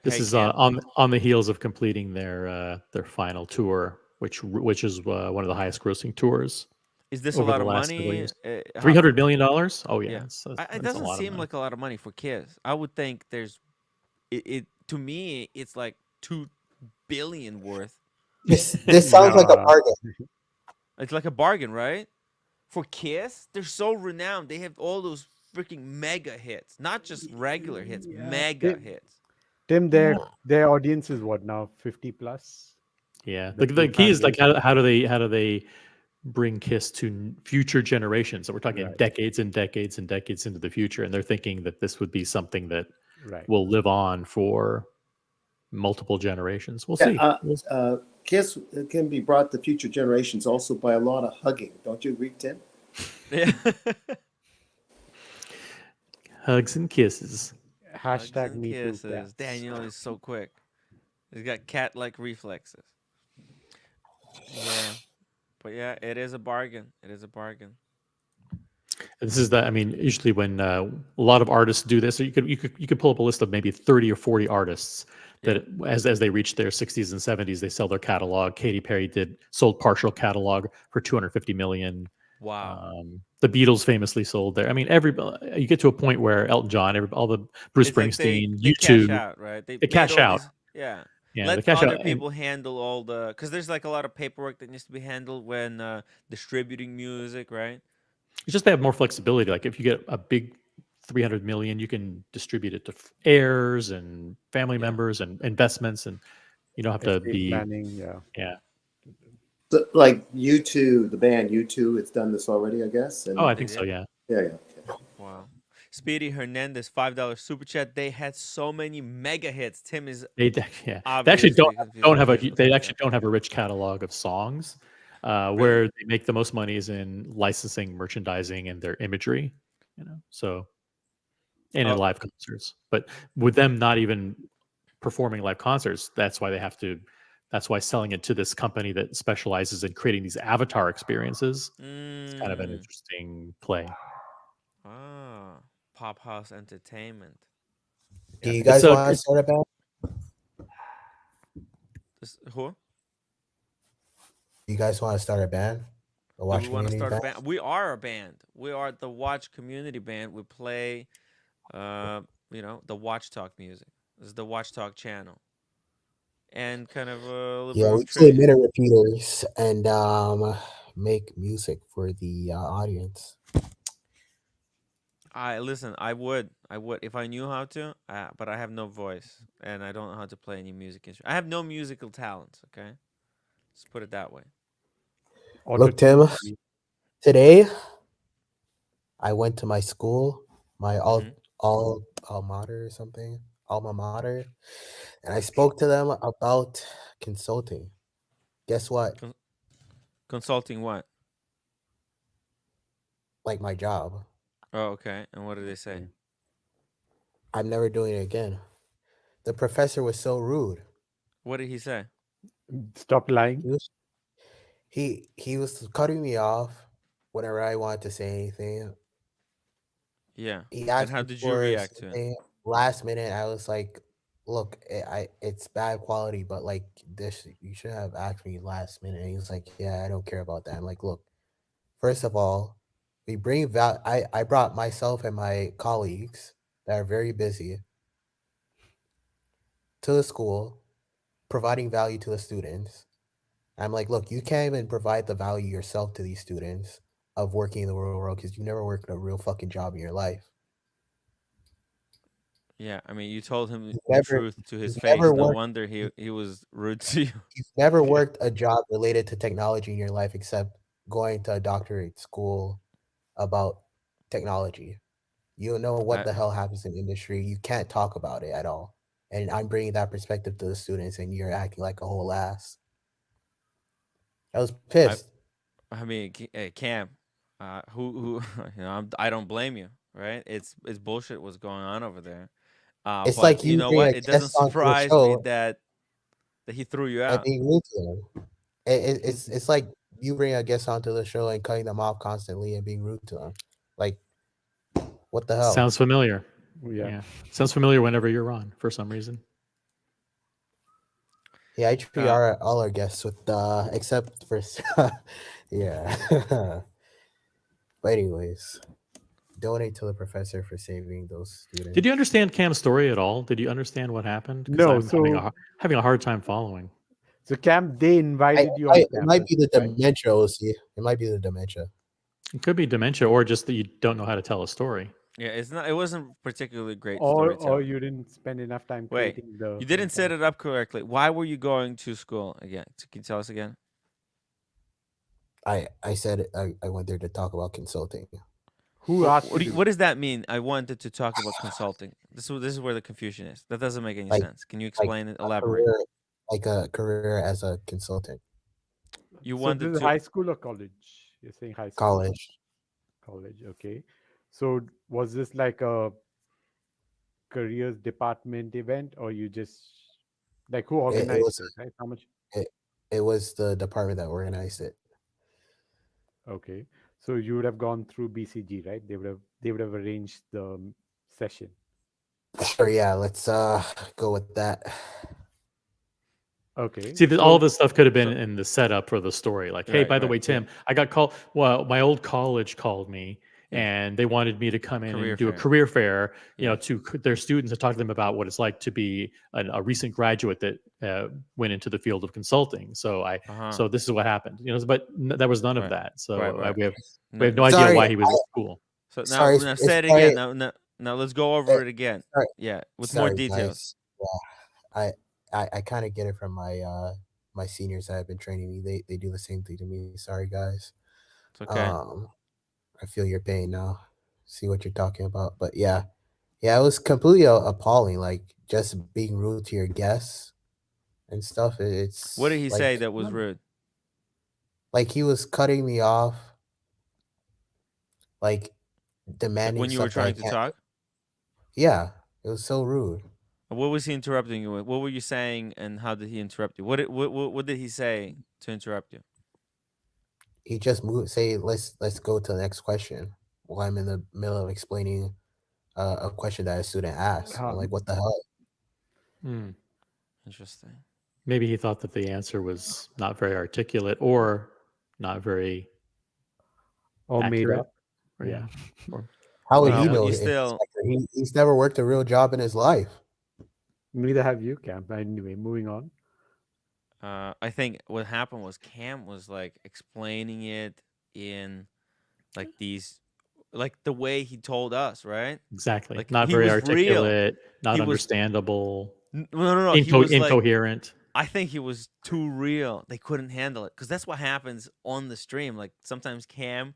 This is on the heels of completing their final tour, which is one of the highest grossing tours. Is this a lot of money? $300 million? Oh yeah. It doesn't seem like a lot of money for Kiss. I would think there's it to me it's like $2 billion worth. This sounds like a bargain. It's like a bargain, right? For Kiss, they're so renowned. They have all those freaking mega hits, not just regular hits, mega hits. Tim, their audience is what now? 50 plus. Yeah, the key is like how do they bring Kiss to future generations? So we're talking decades and decades and decades into the future, and they're thinking that this would be something that will live on for multiple generations. We'll see. Kiss can be brought to future generations also by a lot of hugging. Don't you agree, Tim? Yeah. Hugs and kisses. Hashtag me too. Daniel is so quick. He's got cat-like reflexes. Yeah. But yeah, it is a bargain. It is a bargain. This is usually when a lot of artists do this, so you could pull up a list of maybe 30 or 40 artists that as they reach their 60s and 70s, they sell their catalog. Katy Perry sold partial catalog for $250 million. Wow. The Beatles famously sold there. You get to a point where Elton John, all the Bruce Springsteen, they U2, cash out, right? They cash out. Yeah. Let other people handle all because there's like a lot of paperwork that needs to be handled when distributing music, right? It's just they have more flexibility. Like if you get a big $300 million, you can distribute it to heirs and family members and investments, and you don't have to be planning. Yeah. So, like U2, the band U2, it's done this already, I guess. And I think so. Yeah. Yeah. Okay. Wow. Speedy Hernandez, $5 super chat. They had so many mega hits. Tim is they actually don't have a rich catalog of songs. Where they make the most money is in licensing, merchandising, and their imagery. So and in live concerts. But with them not even performing live concerts, that's why selling it to this company that specializes in creating these avatar experiences. It's kind of an interesting play. Pop House Entertainment. Do you guys want to start a band? Who? You guys want to start a band? We want to start a band. We are a band. We are the Watch community band. We play, the Watch Talk music. This is the Watch Talk channel. And kind of a little bit we play minute repeaters and make music for the audience. Listen, I would if I knew how to, but I have no voice and I don't know how to play any music instrument. I have no musical talents. Okay, let's put it that way. Look, Tim. Today, I went to my school, my alma mater or something, alma mater, and I spoke to them about consulting. Guess what? Consulting what? Like my job. Oh, okay. And what did they say? I'm never doing it again. The professor was so rude. What did he say? Stop lying. He was cutting me off whenever I wanted to say anything. Yeah. He And asked how me did you for react to it? something last minute. I was like, "Look, it's bad quality, but like this, you should have asked me last minute." And he was like, "Yeah, I don't care about that." I'm like, "Look, first of all, we bring I brought myself and my colleagues that are very busy to the school, providing value to the students. I'm like, look, you can't even provide the value yourself to these students of working in the real world because you never worked a real fucking job in your life. Yeah, I mean, you told him You've the never, truth to his you've face. never No worked, wonder he was rude to you. you've never Yeah. worked a job related to technology in your life except going to a doctorate school about technology. You don't know what I the hell happens in industry. You can't talk about it at all. And I'm bringing that perspective to the students, and you're acting like a whole ass. I was I pissed. I mean, Cam, who I don't blame you, right? It's bullshit what's going on over there. It's But like you you know bring what? a It doesn't guest onto the surprise me show that he threw you and out. being rude to them. It's like you bring a guest onto the show and cutting them off constantly and being rude to them. Like, what the hell? Sounds familiar. Yeah. Yeah. Sounds familiar whenever you're on for some reason. Yeah, I treat all our guests with except for yeah. But anyways, donate to the professor for saving those students. Did you understand Cam's story at all? Did you understand what happened? Because No, I'm having a hard time following. So Cam, they invited you on it might campus, be the right? dementia, OC. It might be the dementia. It could be dementia or just that you don't know how to tell a story. Yeah, it's not. It wasn't particularly great Or storytelling. you didn't spend enough time Wait, creating the. you didn't set it up correctly. Why were you going to school again? Can you tell us again? I said I went there to talk about consulting. Who asked you? What does that mean? I wanted to talk about consulting. This is where the confusion is. That doesn't make any sense. Can you explain it? Elaborate. Like a career as a consultant. You So wanted this is to high school or college? You're saying high school. College, okay. So was this like a careers department event, or you just like who organized it? Right? How much? It was the department that organized it. Okay, so you would have gone through BCG, right? They would have arranged the session. Sure, yeah. Let's go with that. Okay. See, all this stuff could have been in the setup for the story. Like, hey, by the way, Tim, I got called. Well, my old college called me, and they wanted me to come in and do a career fair, you know, to their students and talk to them about what it's like to be a recent graduate that went into the field of consulting. So so this is what happened, you know. But there was none of that. So we have no idea why he was at school. So now say it again. Now let's go over it again. Yeah, with more details. Yeah, I kind of get it from my my seniors that have been training me. They do the same thing to me. Sorry, guys. It's okay. I feel your pain now. See what you're talking about, but yeah, it was completely appalling. Like just being rude to your guests and stuff. It's what did he say that was rude? Like he was cutting me off, like demanding when you were trying to talk. Yeah, it was so rude. What was he interrupting you with? What were you saying, and how did he interrupt you? What did he say to interrupt you? He just say let's go to the next question while I'm in the middle of explaining a question that a student asked. I'm like, what the hell? Interesting. Maybe he thought that the answer was not very articulate or not very made up. Or, yeah. How would he know? He's never worked a real job in his life. Neither have you, Cam. Anyway, moving on. I think what happened was Cam was like explaining it in like the way he told us, right? Exactly. Like, not very articulate, not understandable. No. He was incoherent. I think he was too real. They couldn't handle it because that's what happens on the stream. Like sometimes Cam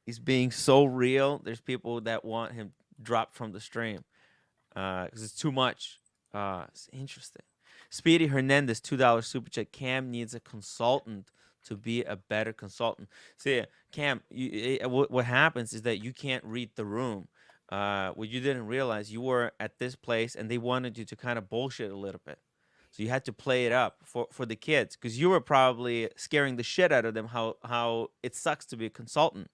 is being so real. There's people that want him dropped from the stream because it's too much. It's interesting. Speedy Hernandez, $2 super chat. Cam needs a consultant to be a better consultant. See, Cam, what happens is that you can't read the room. What you didn't realize, you were at this place and they wanted you to kind of bullshit a little bit. So you had to play it up for the kids because you were probably scaring the shit out of them how it sucks to be a consultant.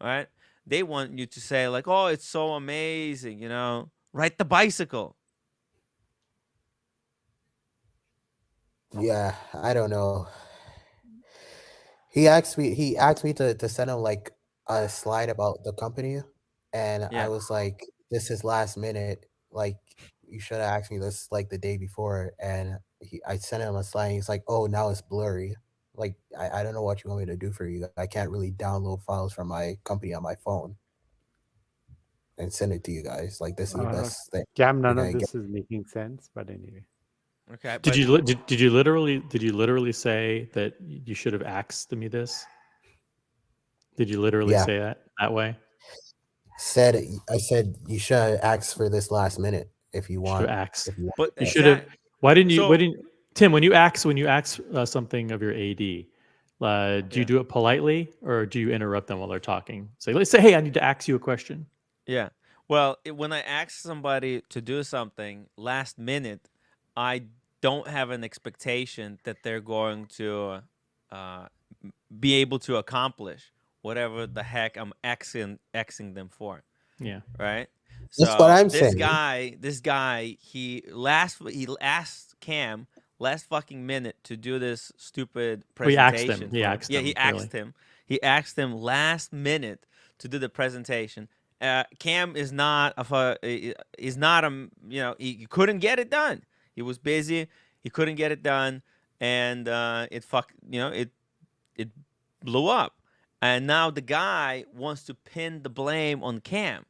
right? They want you to say like, "Oh, it's so amazing," Ride the bicycle. Yeah, I don't know. He asked me to send him like a slide about the company, and I Yeah. was like, "This is last minute. Like, you should have asked me this like the day before." And I sent him a slide. And he's like, "Oh, now it's blurry. Like, I don't know what you want me to do for you. I can't really download files from my company on my phone and send it to you guys. Like, this is the best Cam, none thing of I get." this is making sense, but anyway. Okay. Did But you did you literally say that you should have asked me this? Did you literally Yeah, say that way? I said you should have asked for this last minute if you Should want. have asked. If you want but You that. should have. exact. Why didn't you? So Tim? When you ask something of your AD, do you yeah. do it politely or do you interrupt them while they're talking? Let's say, hey, I need to ask you a question. Yeah. Well, when I ask somebody to do something last minute, I don't have an expectation that they're going to uh, be able to accomplish whatever the heck I'm Xing them for. Yeah. Right. That's what So I'm this saying. guy, he asked Cam last fucking minute to do this stupid Well, he asked him. presentation He for him. asked Yeah, him. he asked Really. him. He asked him last minute to do the presentation. Cam is not is not he couldn't get it done. He was busy. He couldn't get it done, and it blew up. And now the guy wants to pin the blame on Cam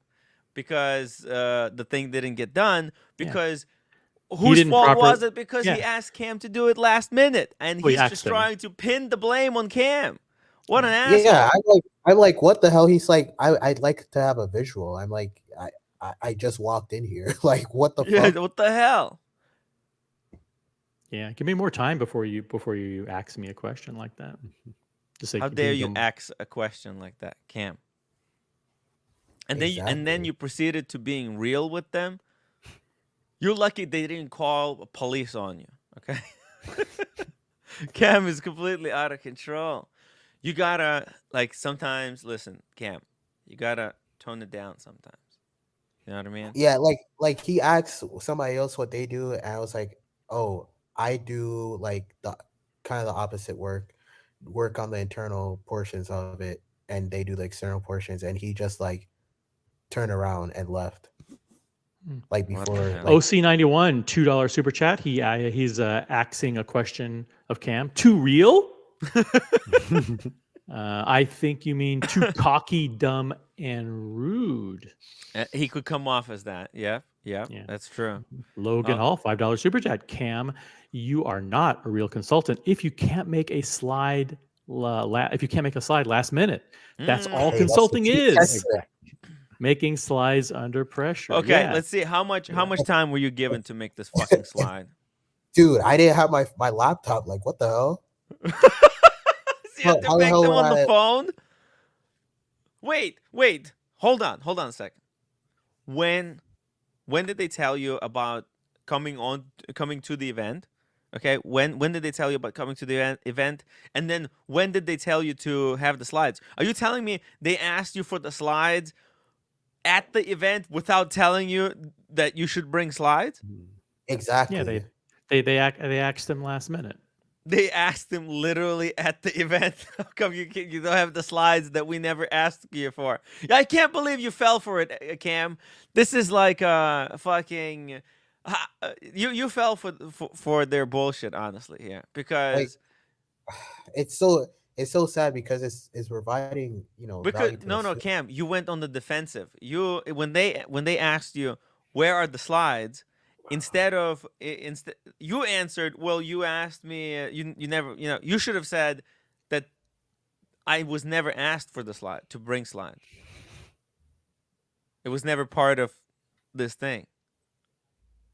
because the thing didn't get done. Because whose didn't fault was it? Because he Yeah. asked Cam to do it last minute, and Well, he he's just asked him. trying to pin the blame on Cam. What an asshole! Yeah, I'm like, what the hell? He's like, I'd like to have a visual. I'm like, I just walked in here. Like, what the Yeah, fuck? what the hell? Yeah. Give me more time before you ask me a question like that. Just say, How dare you ask a question like that, Cam? And then you proceeded to being real with them. You're lucky they didn't call police on you. Okay. Cam is completely out of control. You gotta sometimes listen, Cam. You gotta tone it down sometimes. You know what I mean? Yeah, like he asked somebody else what they do, and I was like, oh, I do like the kind of the opposite work on the internal portions of it, and they do the external portions, and he just like turned around and left. Like before, like OC91 $2 super chat. He's axing a question of Cam. Too real? I think you mean too cocky, dumb, and rude. He could come off as that. Yeah, that's true. Logan Hall, $5 super chat. Cam, you are not a real consultant if you can't make a slide. If you can't make a slide last minute, that's all consulting is. Making slides under pressure. Okay, let's see how much time were you given to make this fucking slide? Dude, I didn't have my laptop. Like, what the hell? So you have to make them on the phone? Wait. Hold on a second. When did they tell you about coming to the event? Okay, when did they tell you about coming to the event? And then when did they tell you to have the slides? Are you telling me they asked you for the slides at the event without telling you that you should bring slides? Exactly. Yeah, they asked him last minute. They asked him literally at the event. How come you don't have the slides that we never asked you for? I can't believe you fell for it, Cam. This is like fucking. You fell for their bullshit, honestly, here, because it's so sad because it's providing because value to no, Cam, you went on the defensive. You when they asked you where are the slides, instead you answered, well, you asked me, you never, you should have said that I was never asked for to bring slides. It was never part of this thing.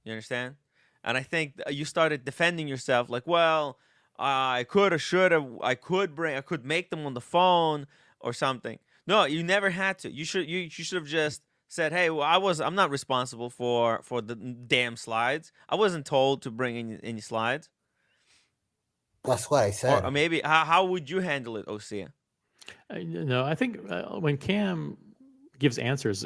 You understand? And I think you started defending yourself like, well, I could have, should have, I could make them on the phone or something. No, you never had to. You should have just said, hey, well, I'm not responsible for the damn slides. I wasn't told to bring any slides. That's what I said. Or maybe how would you handle it, Osea? No, I think when Cam gives answers,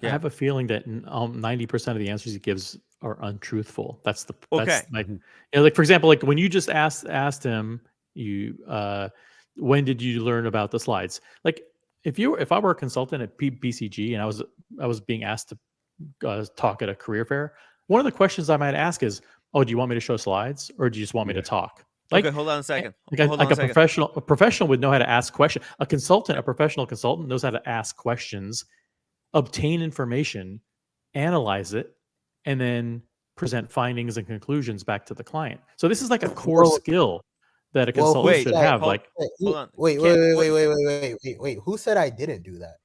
I have a feeling that 90% of the answers he gives are untruthful. That's Okay. like, like for example, like when you just asked him, when did you learn about the slides? Like if I were a consultant at BCG and I was being asked to talk at a career fair, one of the questions I might ask is, "Oh, do you want me to show slides, or do you just want me to talk?" Like, okay, hold on a second. like a professional would know how to ask questions. A professional consultant knows how to ask questions, obtain information, analyze it, and then present findings and conclusions back to the client. So this is like a core skill that a consultant should have. Hold on. Wait. Who said I didn't do that?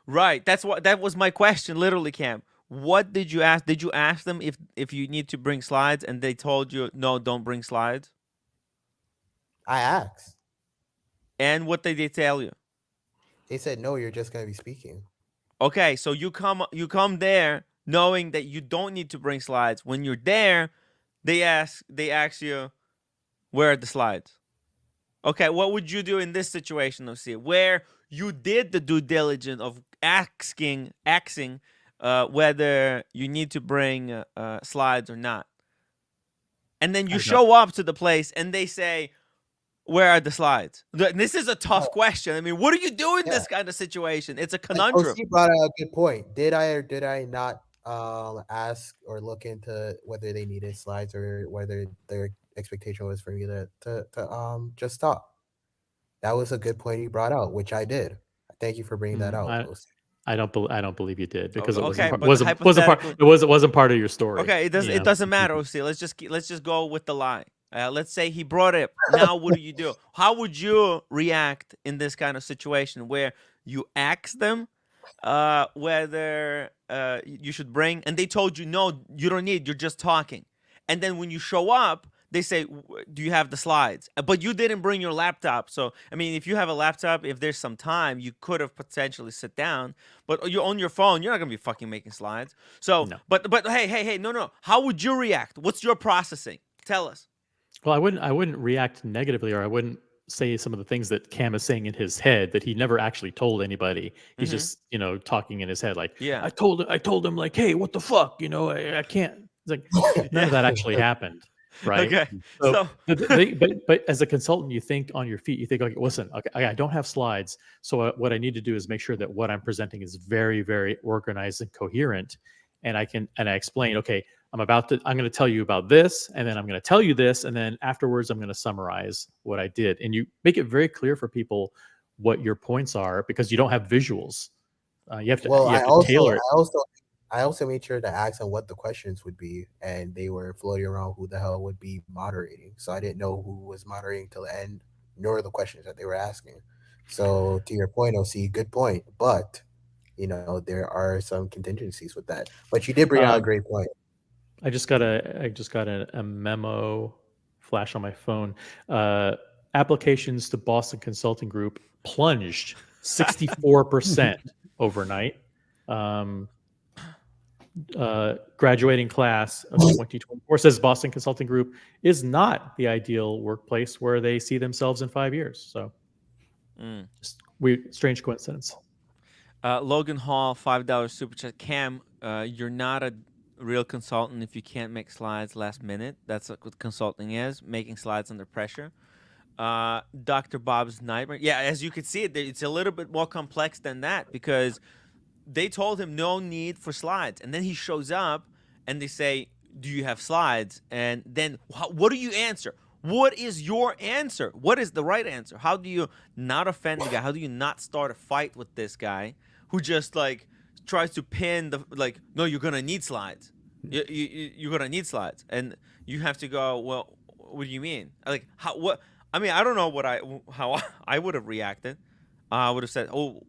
Right. That was my question, literally, Cam. What did you ask? Did you ask them if you need to bring slides, and they told you no, don't bring slides? I asked. And what did they tell you? They said no, you're just gonna be speaking. Okay, so you come there knowing that you don't need to bring slides. When you're there, they ask you, where are the slides? Okay, what would you do in this situation, OC, where you did the due diligence of asking whether you need to bring slides or not, and then you show up to the place and they say, where are the slides? This is a tough question. I mean, what do you do in this kind of situation? It's a conundrum. OC brought out a good point. Did I or did I not ask or look into whether they needed slides or whether their expectation was for me to just talk? That was a good point he brought out, which I did. Thank you for bringing that out. I don't believe you did, because it wasn't part of your story. Okay, it doesn't matter, OC. Let's just go with the lie. Let's say he brought it. Now, what do you do? How would you react in this kind of situation where you ask them whether you should bring, and they told you no, you don't need, you're just talking, and then when you show up, they say, do you have the slides? But you didn't bring your laptop. So, I mean, if you have a laptop, if there's some time, you could have potentially sit down. But you're on your phone. You're not going to be fucking making slides. So, no. But hey, no. How would you react? What's your processing? Tell us. Well, I wouldn't react negatively, or I wouldn't say some of the things that Cam is saying in his head that he never actually told anybody. He's just, talking in his head. Like, I told him, like, hey, what the fuck? I can't. It's like, none of that actually happened. Right. Okay. So but as a consultant, you think on your feet. You think, okay, listen, okay, I don't have slides, so what I need to do is make sure that what I'm presenting is very, very organized and coherent, and I explain, okay, I'm going to tell you about this, and then I'm going to tell you this, and then afterwards I'm going to summarize what I did, and you make it very clear for people what your points are, because you don't have visuals. You have to tailor it. I also made sure to ask them what the questions would be, and they were floating around who the hell would be moderating. So I didn't know who was moderating till the end, nor the questions that they were asking. So to your point, OC, good point. But, there are some contingencies with that. But you did bring out a great point. I just got a memo flash on my phone. Applications to Boston Consulting Group plunged 64% overnight. Graduating class of 2024 says Boston Consulting Group is not the ideal workplace where they see themselves in 5 years. So, just weird, strange coincidence. Logan Hall, $5 super chat. Cam, you're not a real consultant if you can't make slides last minute. That's what consulting is, making slides under pressure. Dr. Bob's nightmare. Yeah, as you can see, it's a little bit more complex than that, because they told him no need for slides, and then he shows up and they say, do you have slides? And then what do you answer? What is your answer? What is the right answer? How do you not offend the guy? How do you not start a fight with this guy who just tries to pin no, you're gonna need slides. You're gonna need slides, and you have to go, well, what do you mean? I don't know how I would have reacted. I would have said, oh,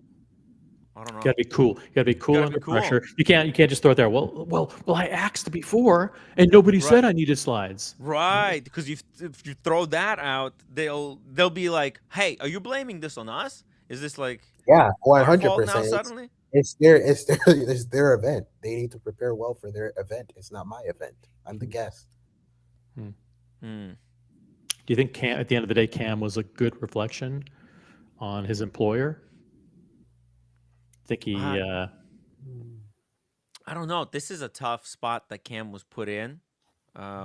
I don't know. You gotta be cool. You gotta be cool under pressure. You can't just throw it there. Well, I asked before, and nobody said I needed slides. Right, because if you throw that out, they'll be like, "Hey, are you blaming this on us? Is this 100%? Now suddenly, it's their event. They need to prepare well for their event. It's not my event. I'm the guest. Do you think Cam, at the end of the day, Cam was a good reflection on his employer. I think he. I don't know. This is a tough spot that Cam was put in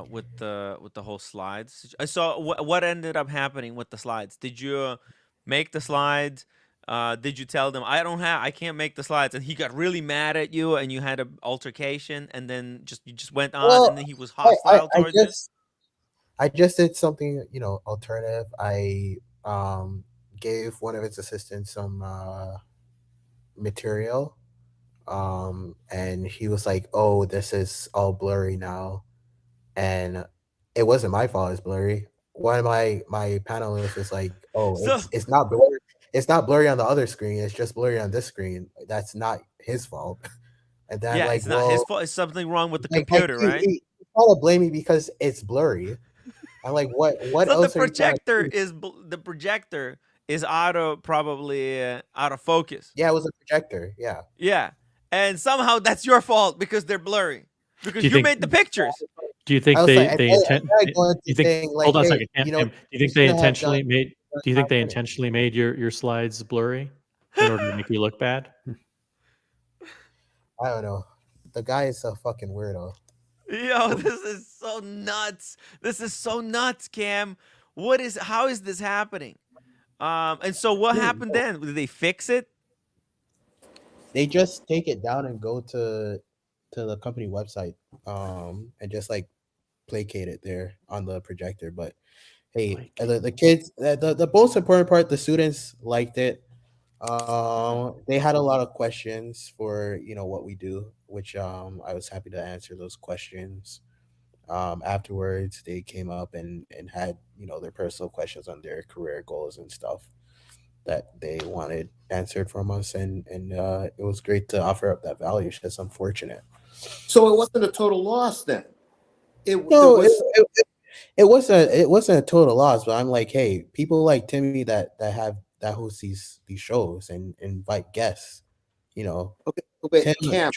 with the whole slides. So what ended up happening with the slides? Did you make the slides? Did you tell them I can't make the slides, and he got really mad at you, and you had an altercation, and then you just went on, and then he was hostile towards you? I just did something, alternative. I gave one of his assistants some material, and he was like, "Oh, this is all blurry now," and it wasn't my fault. It's blurry. One of my panelists was like, "Oh, So- it's not blurry. It's not blurry on the other screen. It's just blurry on this screen. That's not his fault." And then Yeah, like, it's not his fault. It's something wrong with the like, computer, right? He's trying to blame me because it's blurry. I'm like, what So else the are you trying to do? projector is out of focus. Yeah, it was a projector. Yeah. Yeah, and somehow that's your fault because they're blurry because Do you you think- made the pictures. Do you think I was they like, they I intent? tried going Do you to think? saying, like, Hold on a hey, second. Cam, you know, Cam, do you think you they should have intentionally done- made? Do you think they intentionally made your slides blurry in order to make you look bad? I don't know. The guy is a fucking weirdo. Yo, this is so nuts. This is so nuts, Cam. How is this happening? And so what happened then? Did they fix it? They just take it down and go to the company website, and just like placate it there on the projector. But hey, the kids, the most important part, the students liked it. They had a lot of questions for what we do, which I was happy to answer those questions. Afterwards, they came up and had their personal questions on their career goals and stuff that they wanted answered from us, and it was great to offer up that value. It's just unfortunate. So it wasn't a total loss then. It wasn't a total loss, but I'm like, hey, people like Timmy that host these shows and invite guests, Okay, Cam,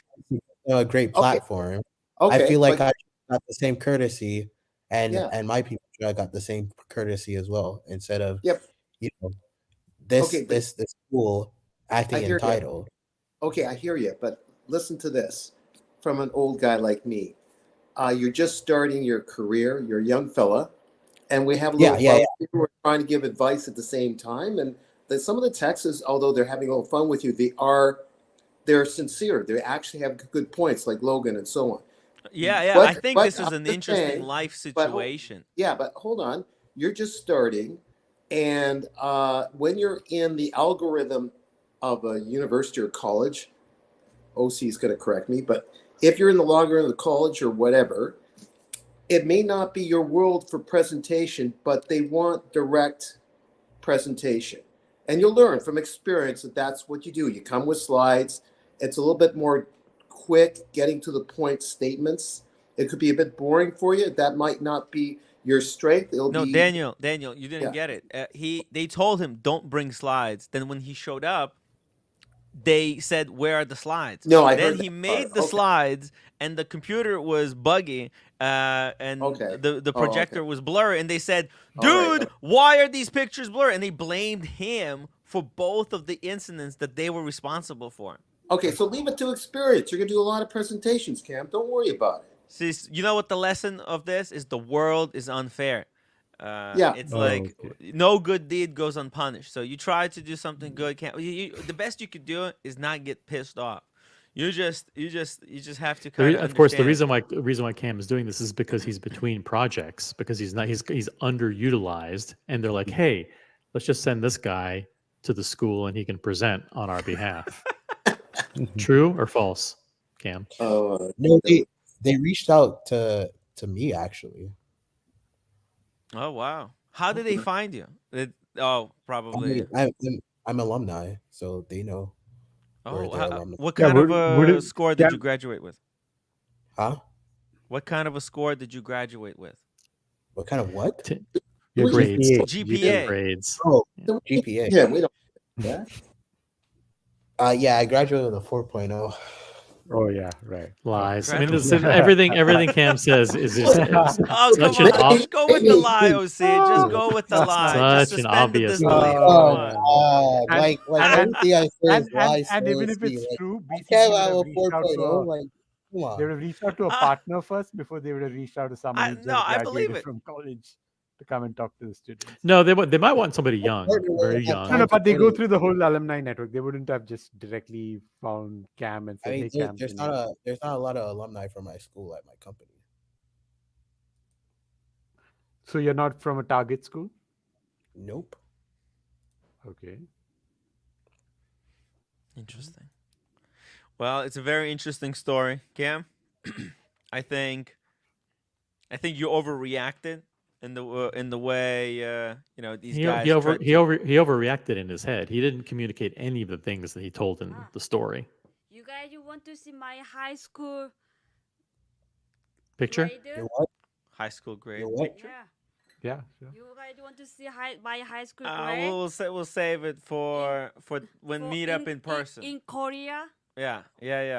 a great platform. Okay, I feel like I got the same courtesy, and Yeah. and my people got the same courtesy as well, instead of Yep. this school acting hear you. entitled. Okay, I hear you, but listen to this from an old guy like me. You're just starting your career. You're a young fella, and we have a little people who are trying to give advice at the same time. And some of the texts, although they're having a little fun with you, they're sincere. They actually have good points, like Logan and so on. Yeah. I think this is an interesting life situation. But hold on. You're just starting. And when you're in the algorithm of a university or college, OC is going to correct me, but if you're in the algorithm of the college or whatever, it may not be your world for presentation, but they want direct presentation. And you'll learn from experience that that's what you do. You come with slides. It's a little bit more quick, getting to the point statements. It could be a bit boring for you. That might not be your strength. Daniel, you didn't get it. They told him don't bring slides. Then when he showed up, they said, "Where are the slides?" Then he made the slides, and the computer was buggy, and the projector was blurry. And they said, "Dude, why are these pictures blurry?" And they blamed him for both of the incidents that they were responsible for. Okay, so leave it to experience. You're gonna do a lot of presentations, Cam. Don't worry about it. See, you know what the lesson of this is? The world is unfair. It's no good deed goes unpunished. So you try to do something good, the best you could do is not get pissed off. You just have to kind of. Of course, the reason why Cam is doing this is because he's between projects, because he's underutilized, and they're like, hey, let's just send this guy to the school and he can present on our behalf. True or false, Cam? No, they reached out to me actually. Oh wow! How did they find you? Probably. I'm alumni, so they know. What kind of a score did you graduate with? Huh? What kind of a score did you graduate with? What kind of what? Your grades. GPA. Grades. Oh, GPA. Yeah, we don't. Yeah. Yeah, I graduated with a 4.0. Oh yeah, right. Lies. I mean, Incredible. everything Cam says is just Oh, come such an on. Just go with the lie, OC. Just go with the lie. Just Such an suspend the obvious disbelief. lie. Come yeah. on. like and- everything I say is lies. And so even if see, it's like, true, I BCG can't would have have a reached out to 4.0. a, Like, come they on. would have reached out to a Ah. partner first before they would have reached out to someone who just No, I believe graduated it. from college to come and talk to the students. No, they might want somebody young, partner wouldn't very have young. No, time but they to go edit. through the whole alumni network. They wouldn't have just directly found Cam and I said, mean, "Hey, there- Cam, there's can you-" not a lot of alumni from my school at my company. So you're not from a target school? Nope. Okay. Interesting. Well, it's a very interesting story, Cam. I think you overreacted in the way these guys. He overreacted in his head. He didn't communicate any of the things that he told in the story. You guys, you want to see my high school Picture? grade? Your what? High school grade. Your what? Yeah. Yeah. Sure. You guys want to see my high school grade? We'll save it for when For meet up in person. In Korea? Yeah.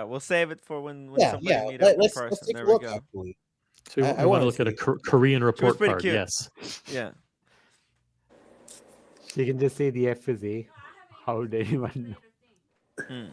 We'll save it for when Yeah, somebody yeah. meet up in Let's person. take There a we look. go. Actually, So I I want wanna to look at a see Korean report pretty card. cute. Yes. Yeah. You can just say the F is A. How would anyone know?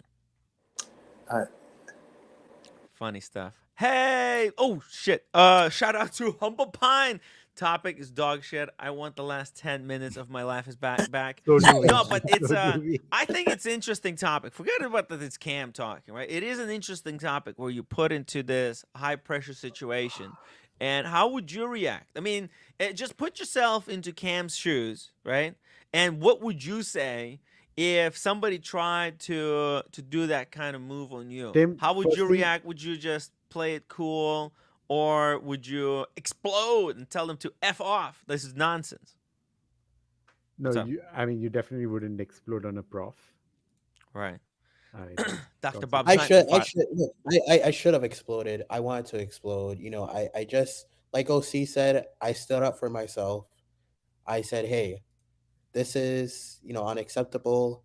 Funny stuff. Hey! Oh shit! Shout out to Humble Pine. Topic is dog shit. I want the last 10 minutes of my life is back. So do we. No, but it's So do we. I think it's an interesting topic. Forget about that it's Cam talking, right? It is an interesting topic where you put into this high pressure situation. And how would you react? I mean, just put yourself into Cam's shoes, right? And what would you say if somebody tried to do that kind of move on you? Tim, How would you firstly- react? Would you just play it cool? Or would you explode and tell them to F off? This is nonsense. No, What's up? you definitely wouldn't explode on a prof. Right. I mean, Dr. don't Bob I Science should. Five. Look, I should have exploded. I wanted to explode. I just, like OC said, I stood up for myself. I said, hey, this is unacceptable.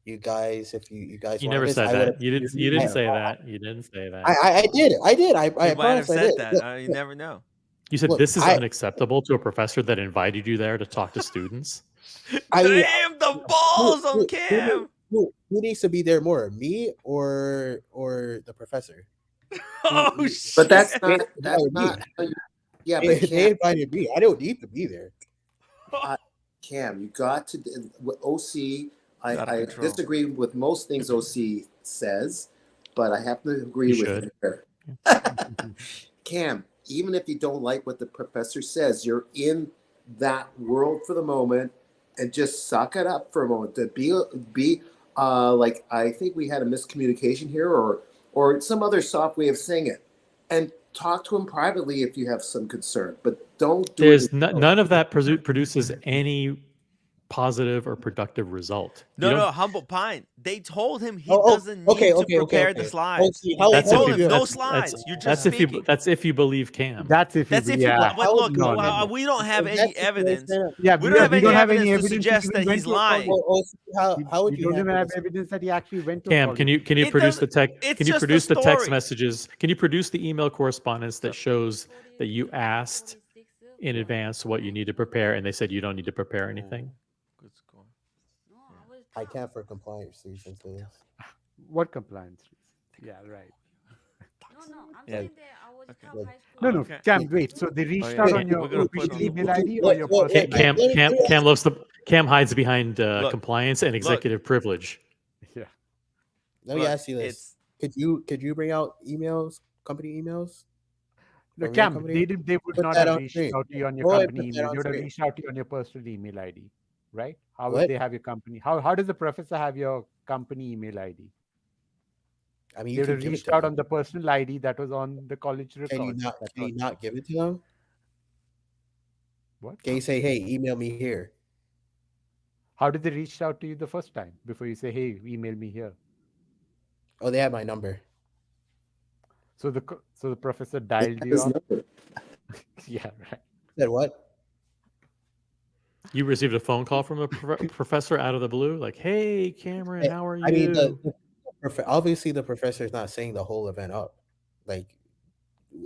You guys, if you guys You want never this, said I that. would've- You didn't I- say that. You didn't say that. I did. I You might have promise I said did. that. Look, You never know. You said Look, this is I- unacceptable to a professor that invited you there to talk to students. I mean, Damn, the balls on Cam. Who needs to be there more, me or the professor? Oh shit. But that's not. They That's invited not. me. How you, yeah, They, but they invited me. I don't need to be there. Cam, you got to with OC. Out of I control. disagree with most things OC says, but I have to agree You with should. him here. Cam, even if you don't like what the professor says, you're in that world for the moment, and just suck it up for a moment. To be like, I think we had a miscommunication here, or some other soft way of saying it, and talk to him privately if you have some concern, but don't do There's it. none of that produces any positive or productive result. You No, don't- Humble Pine. They told him he Oh, doesn't need okay, to okay, prepare okay. the slides. OC, how- They That's how told would him you- no that's- slides. You're That's just speaking. if you believe Cam. That's if That's you, if you. yeah. But look, No, no. we don't have That's any the evidence. situation. Yeah, We don't have any don't have evidence any to evidence suggest he that even he's went to lying. college. Oh, OC, how would We you don't even handle have this? evidence that he actually went to Cam, college. can you It produce the doesn't- text? it's Can you just a produce the text story. messages? Can you produce the email correspondence that shows that you asked in advance what you need to prepare, and they said you don't need to prepare anything? Good score. No, I was I can't for compliance reasons for this. What compliance reasons? Yeah, right. No, I'm Yeah. saying that I was Okay. top high school. No, Okay. Cam, wait. So they reached yeah, out yeah, on your we're gonna put official them- email ID or your Look, personal? Cam Cam hides behind Look, compliance and executive privilege. Yeah. Let me Look, ask you this: it's Could you bring out emails, company emails? No, From your Cam, company? they would Put not that have on reached screen. out to you on your Go ahead, company put that email. on They would have screen. reached out to you on your personal email ID, right? How would What? they have your company? How does the professor have your company email ID? I mean, They you would can have give it reached to out them. on the personal ID that was on the college record. Can you not give it to them? What? Can you say, hey, email me here? How did they reach out to you the first time before you say, hey, email me here? Oh, they have my number. So the professor dialed you His up. number. Yeah, right. Said what? You received a phone call from a professor out of the blue, like, "Hey, Cameron, how are you?" I mean, the obviously the professor is not saying the whole event up. Like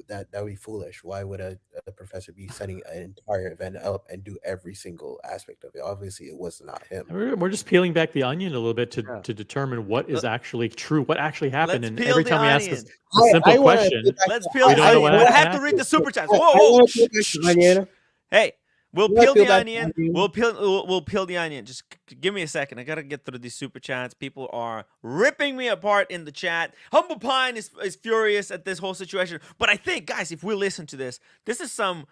that would be foolish. Why would a professor be setting an entire event up and do every single aspect of it? Obviously, it was not him. We're just peeling back the onion a little bit to determine what is actually true, what actually happened. Let's And peel every the time we ask onion. a simple question, Let's peel we the don't know onion. what I have to happened. read the super chats. I Whoa, wanna whoa. peel the onion. Hey, we'll You wanna peel peel the that onion. onion? We'll peel the onion. Just give me a second. I gotta get through these super chats. People are ripping me apart in the chat. Humble Pine is furious at this whole situation. But I think, guys, if we listen to this is some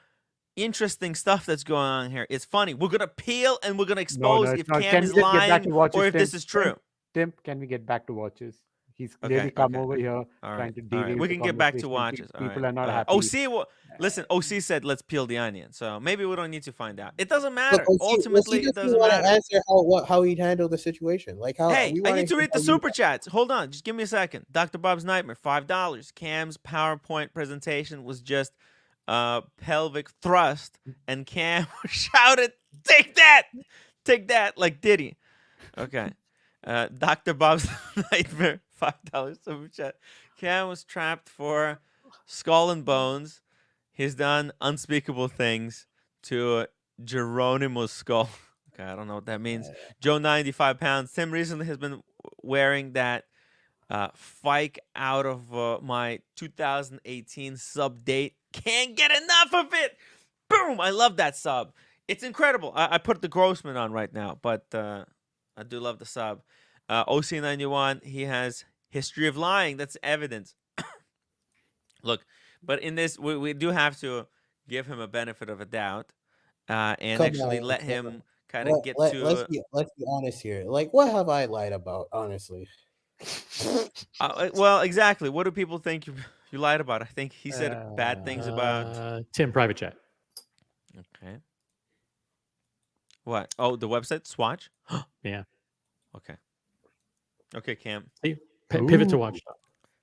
interesting stuff that's going on here. It's funny. We're gonna peel and we're gonna expose if Cam Can is we just get back lying to watches, or if Tim? this is true. Tim, can we get back to watches? He's Okay, clearly come okay. over here All trying right, to all derail right. We the can get back to conversation. watches. All People right. are not all right. happy. Listen, OC said let's peel the onion. So maybe we don't need to find out. It doesn't But matter. Ultimately, it doesn't want matter. to answer how he'd handle the situation. Like how Hey, we I wanna need to hear read the how you- super chats. Hold on, just give me a second. Dr. Bob's Nightmare, $5. Cam's PowerPoint presentation was just pelvic thrust, and Cam shouted, "Take that!" like Diddy. Okay. Dr. Bob's Nightmare, $5 super chat. Cam was trapped for skull and bones. He's done unspeakable things to Geronimo's skull. Okay, I don't know what that means. Joe, 95 pounds. Tim recently has been wearing that Fike out of my 2018 sub date. Can't get enough of it. Boom! I love that sub. It's incredible. I put the Grossman on right now, but I do love the sub. OC91, he has history of lying. That's evidence. Look, but in this, we do have to give him a benefit of a doubt and Come actually on, let come him on. kind of get to. Let's be honest here. Like, what have I lied about? Honestly, Well, exactly. What do people think you lied about? I think he said bad things about. Tim, private chat. Okay. What? Oh, the website Swatch. Yeah. Okay. Okay, Cam. See, pivot to watch.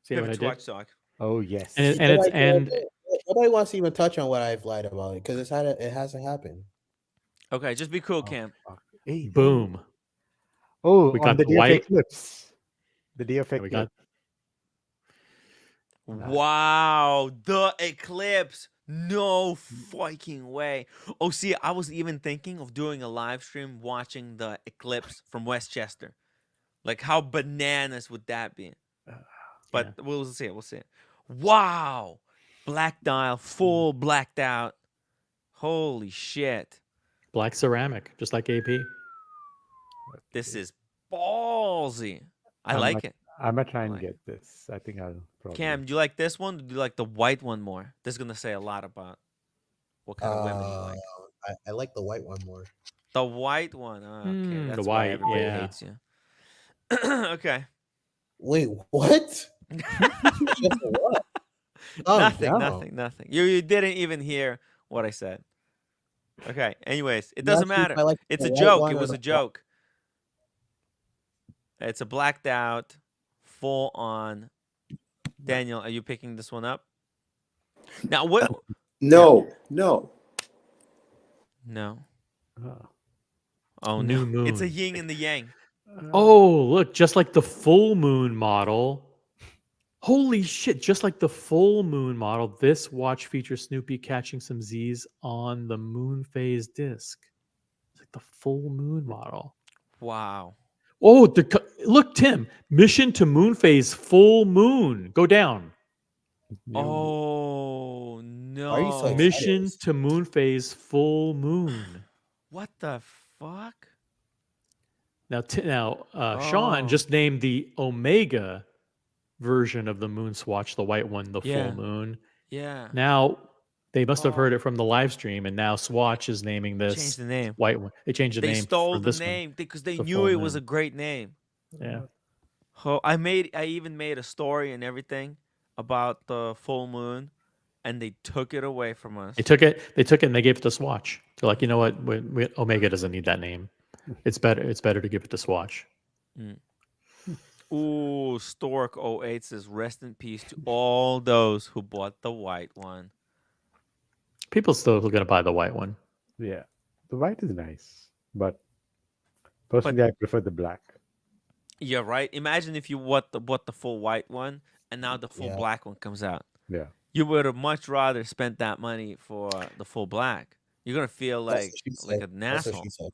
See Pivot what I to did? Watch Talk. Oh yes. And nobody wants to even touch on what I've lied about because it hasn't happened. Okay, just be cool, Cam. Hey, boom. Oh, We on got the the day white. of Eclipse. The day of We got Eclipse. Wow, the Eclipse. No fucking way. Oh, see, I was even thinking of doing a live stream watching the Eclipse from Westchester. Like, how bananas would that be? But we'll see it. We'll see it. Wow. Black dial, full blacked out. Holy shit. black ceramic, just like AP. This is ballsy. I like it. I'm gonna try and like get this. I think I'll probably. Cam, do you like this one? Or do you like the white one more? This is gonna say a lot about what kind of women you like. I like the white one more. The white one. Okay, that's the why white, everybody yeah. hates you. Okay. Wait, what? What? Nothing. You didn't even hear what I said. Okay. Anyways, it doesn't matter. It's a joke. It was a joke. It's a blacked out, full on. Daniel, are you picking this one up? Now what? No. No. Oh New no! moon. It's a yin and the yang. Oh, look, just like the full moon model. Holy shit, just like the full moon model, this watch features Snoopy catching some Z's on the moon phase disc. It's like the full moon model. Wow. Oh, look, Tim, mission to moon phase full moon. Go down. Oh no! Are you so excited? Mission to moon phase full moon. What the fuck? Now, Sean just named the Omega version of the MoonSwatch, the white one, the full moon. Yeah. Now they must have heard it from the live stream, and now Swatch is naming this Changed the name. white one. They changed the They name. stole for the this name because they the knew full it was a moon. great name. Yeah. Oh, I even made a story and everything about the full moon, and they took it away from us. They took it, and they gave it to Swatch. They're like, you know what? Omega doesn't need that name. It's better to give it to Swatch. Ooh, Stork 08 says, rest in peace to all those who bought the white one. People still going to buy the white one. Yeah, the white is nice, but personally, I prefer the black. Yeah, right. Imagine if you bought the full white one, and now the full Yeah. black one comes out. Yeah. You would have much rather spent that money for the full black. You're gonna feel That's like what she like said. an That's what she asshole. said.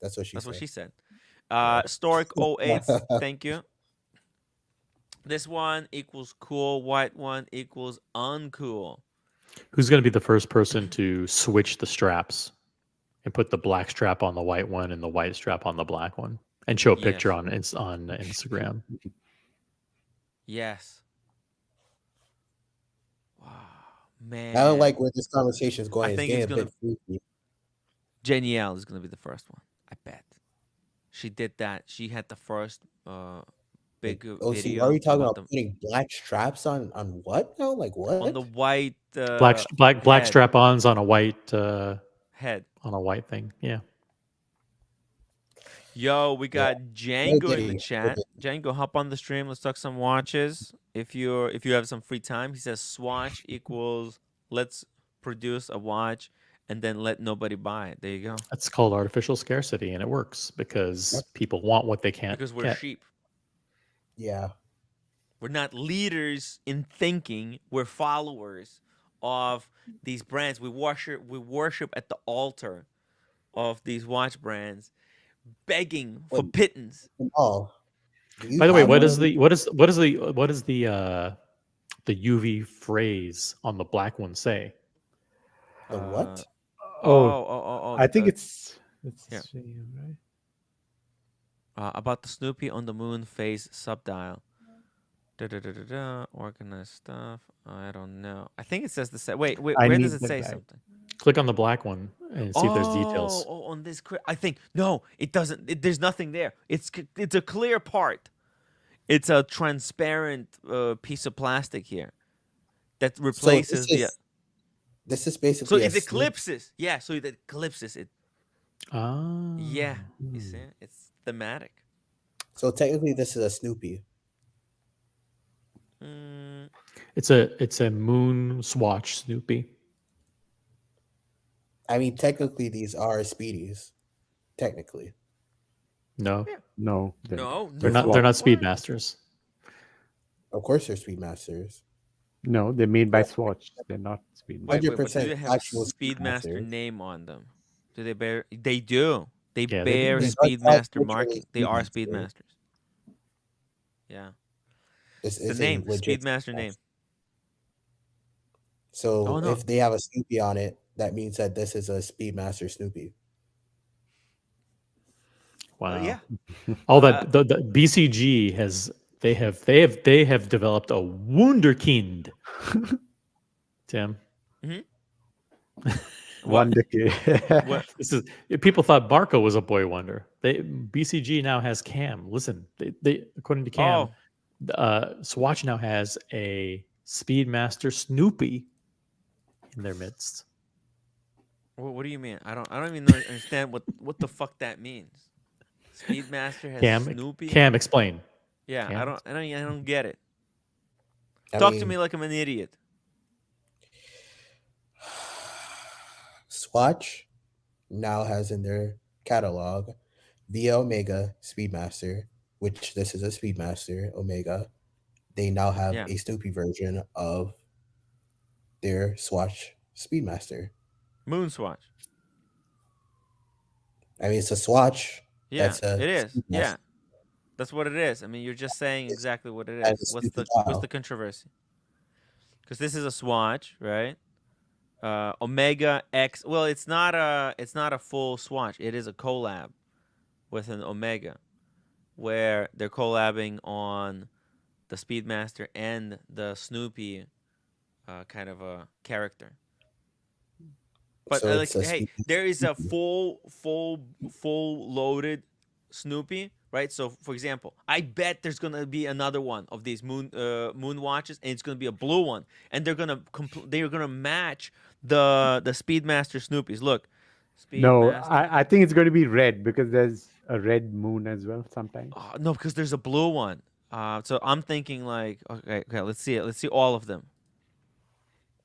That's what she That's what said. she said. Stork 08, thank you. This one equals cool. White one equals uncool. Who's going to be the first person to switch the straps and put the black strap on the white one and the white strap on the black one and show a picture Yes. on Instagram? Yes. Wow, man. I don't like where this conversation is going. I It's think getting it's a bit freaky. Danielle is gonna be the first one. I bet. She did that. She had the first big Oh, so video. are we talking about the, putting black straps on what now? Like what? on the white Black head. strap-ons on a white head. on a white thing. Yeah. Yo, we Yeah. got Django Go in the Diddy. chat. Django, hop on the stream. Let's talk some watches. If you have some free time, he says Swatch equals let's produce a watch and then let nobody buy it. There you go. That's called artificial scarcity, and it works because people want what they can't Because we're get. sheep. Yeah. We're not leaders in thinking. We're followers of these brands. We worship at the altar of these watch brands, begging for Wait. pittance. Oh. By the way, what is the UV phrase on the black one say? The what? I think it's yeah. right? About the Snoopy on the moon phase subdial. Organized stuff. I don't know. I think it says the same. Wait, where does it say something? Click on the black one and see if there's details. Oh, on this. I think no, it doesn't. There's nothing there. It's a clear part. It's a transparent piece of plastic here that replaces This is basically. So it eclipses. Yeah, so it eclipses it. Ah. Yeah, you see, it's thematic. So technically, this is a Snoopy. It's a MoonSwatch Snoopy. I mean, technically, these are Speedies. Technically. No. Yeah. No. They're not Speedmasters. Of course, they're Speedmasters. No, they're made by Swatch. They're not Speedmaster. 100% do they have actual Speedmaster Speedmasters. name on them? Do they bear? They do. They Yeah, bear they do. Speedmaster Literally marking. They are Speedmaster. Speedmasters. Yeah. This The is name, a legit Speedmaster name. So Oh, no. if they have a Snoopy on it, that means that this is a Speedmaster Snoopy. Wow. Yeah. All that the BCG they have developed a wunderkind. Tim. Wonderkind. What? This is people thought Barco was a boy wonder. BCG now has Cam. Listen, they according to Cam, Swatch now has a Speedmaster Snoopy in their midst. What do you mean? I don't even understand what the fuck that means. Speedmaster has Snoopy. Cam, explain. Yeah, Cam? I don't get it. I Talk mean, to me like I'm an idiot. Swatch now has in their catalog the Omega Speedmaster, which this is a Speedmaster Omega. They now have a Snoopy version of their Swatch Speedmaster. MoonSwatch. I mean, it's a Swatch. Yeah, it is. Speedmaster. Yeah, that's what it is. I mean, you're just saying exactly what it is. What's the controversy? Because this is a Swatch, right? Omega X. Well, it's not a full Swatch. It is a collab with an Omega, where they're collabing on the Speedmaster and the Snoopy kind of a character. But So hey, there is a full loaded Snoopy, right? So, for example, I bet there's gonna be another one of these moon watches, and it's gonna be a blue one, and they're gonna match the Speedmaster Snoopies. Look, No, I think it's going to be red because there's a red moon as well sometimes. No, because there's a blue one. So I'm thinking like, okay, let's see it. Let's see all of them.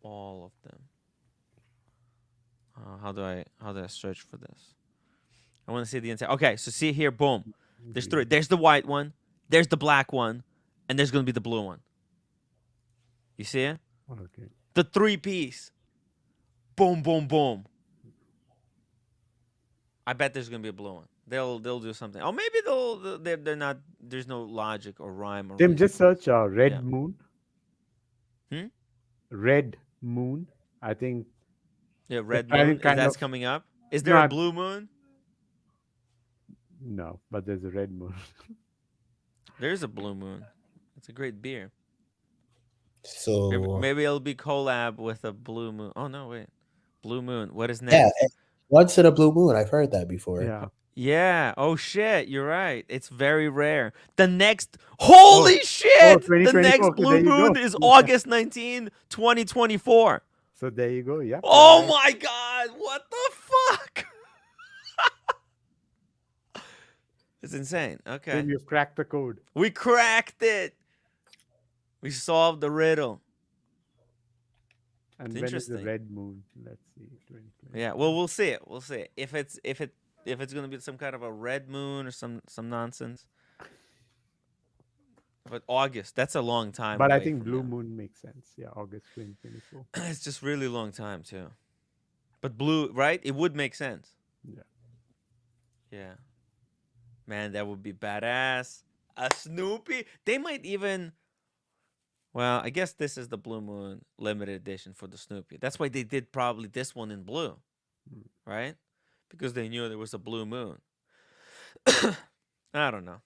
All of them. How do I search for this? I want to see the entire. Okay, so see here, boom. There's three. There's the white one. There's the black one, and there's going to be the blue one. You see it? Okay. The 3-piece. Boom, boom, boom. I bet there's going to be a blue one. They'll do something. Oh, maybe they're not. There's no logic or rhyme or Tim, reason. just search Red Yeah. Moon. Hmm? Red Moon. I think. Yeah, red trying moon. kind That's of- coming up. Is there No, a I'm- blue moon? No, but there's a Red Moon. There's a blue moon. It's a great beer. So Maybe it'll be collab with a blue moon. Oh no, wait. Blue moon. What is yeah, next? once in a blue moon. I've heard that before. Yeah. Yeah. Oh shit. You're right. It's very rare. The next. Holy shit! The 2024. next Okay, blue there you moon go. is August 19, 2024. So there you go. Yeah. Oh my god! What the fuck? It's insane. Okay. Tim, you've cracked the code. We cracked it. We solved the riddle. And It's when is the interesting. Red Moon? Let's see. 2020. Yeah. Well, we'll see it. We'll see it. If it's gonna be some kind of a red moon or some nonsense. But August, that's a long time. But I away think from Blue now. Moon makes sense. Yeah, August 2024. It's just really long time too. But blue, right? It would make sense. Yeah. Yeah. Man, that would be badass. A Snoopy. They might even. Well, I guess this is the Blue Moon limited edition for the Snoopy. That's why they did probably this one in blue, right? Because they knew there was a blue moon. I don't know.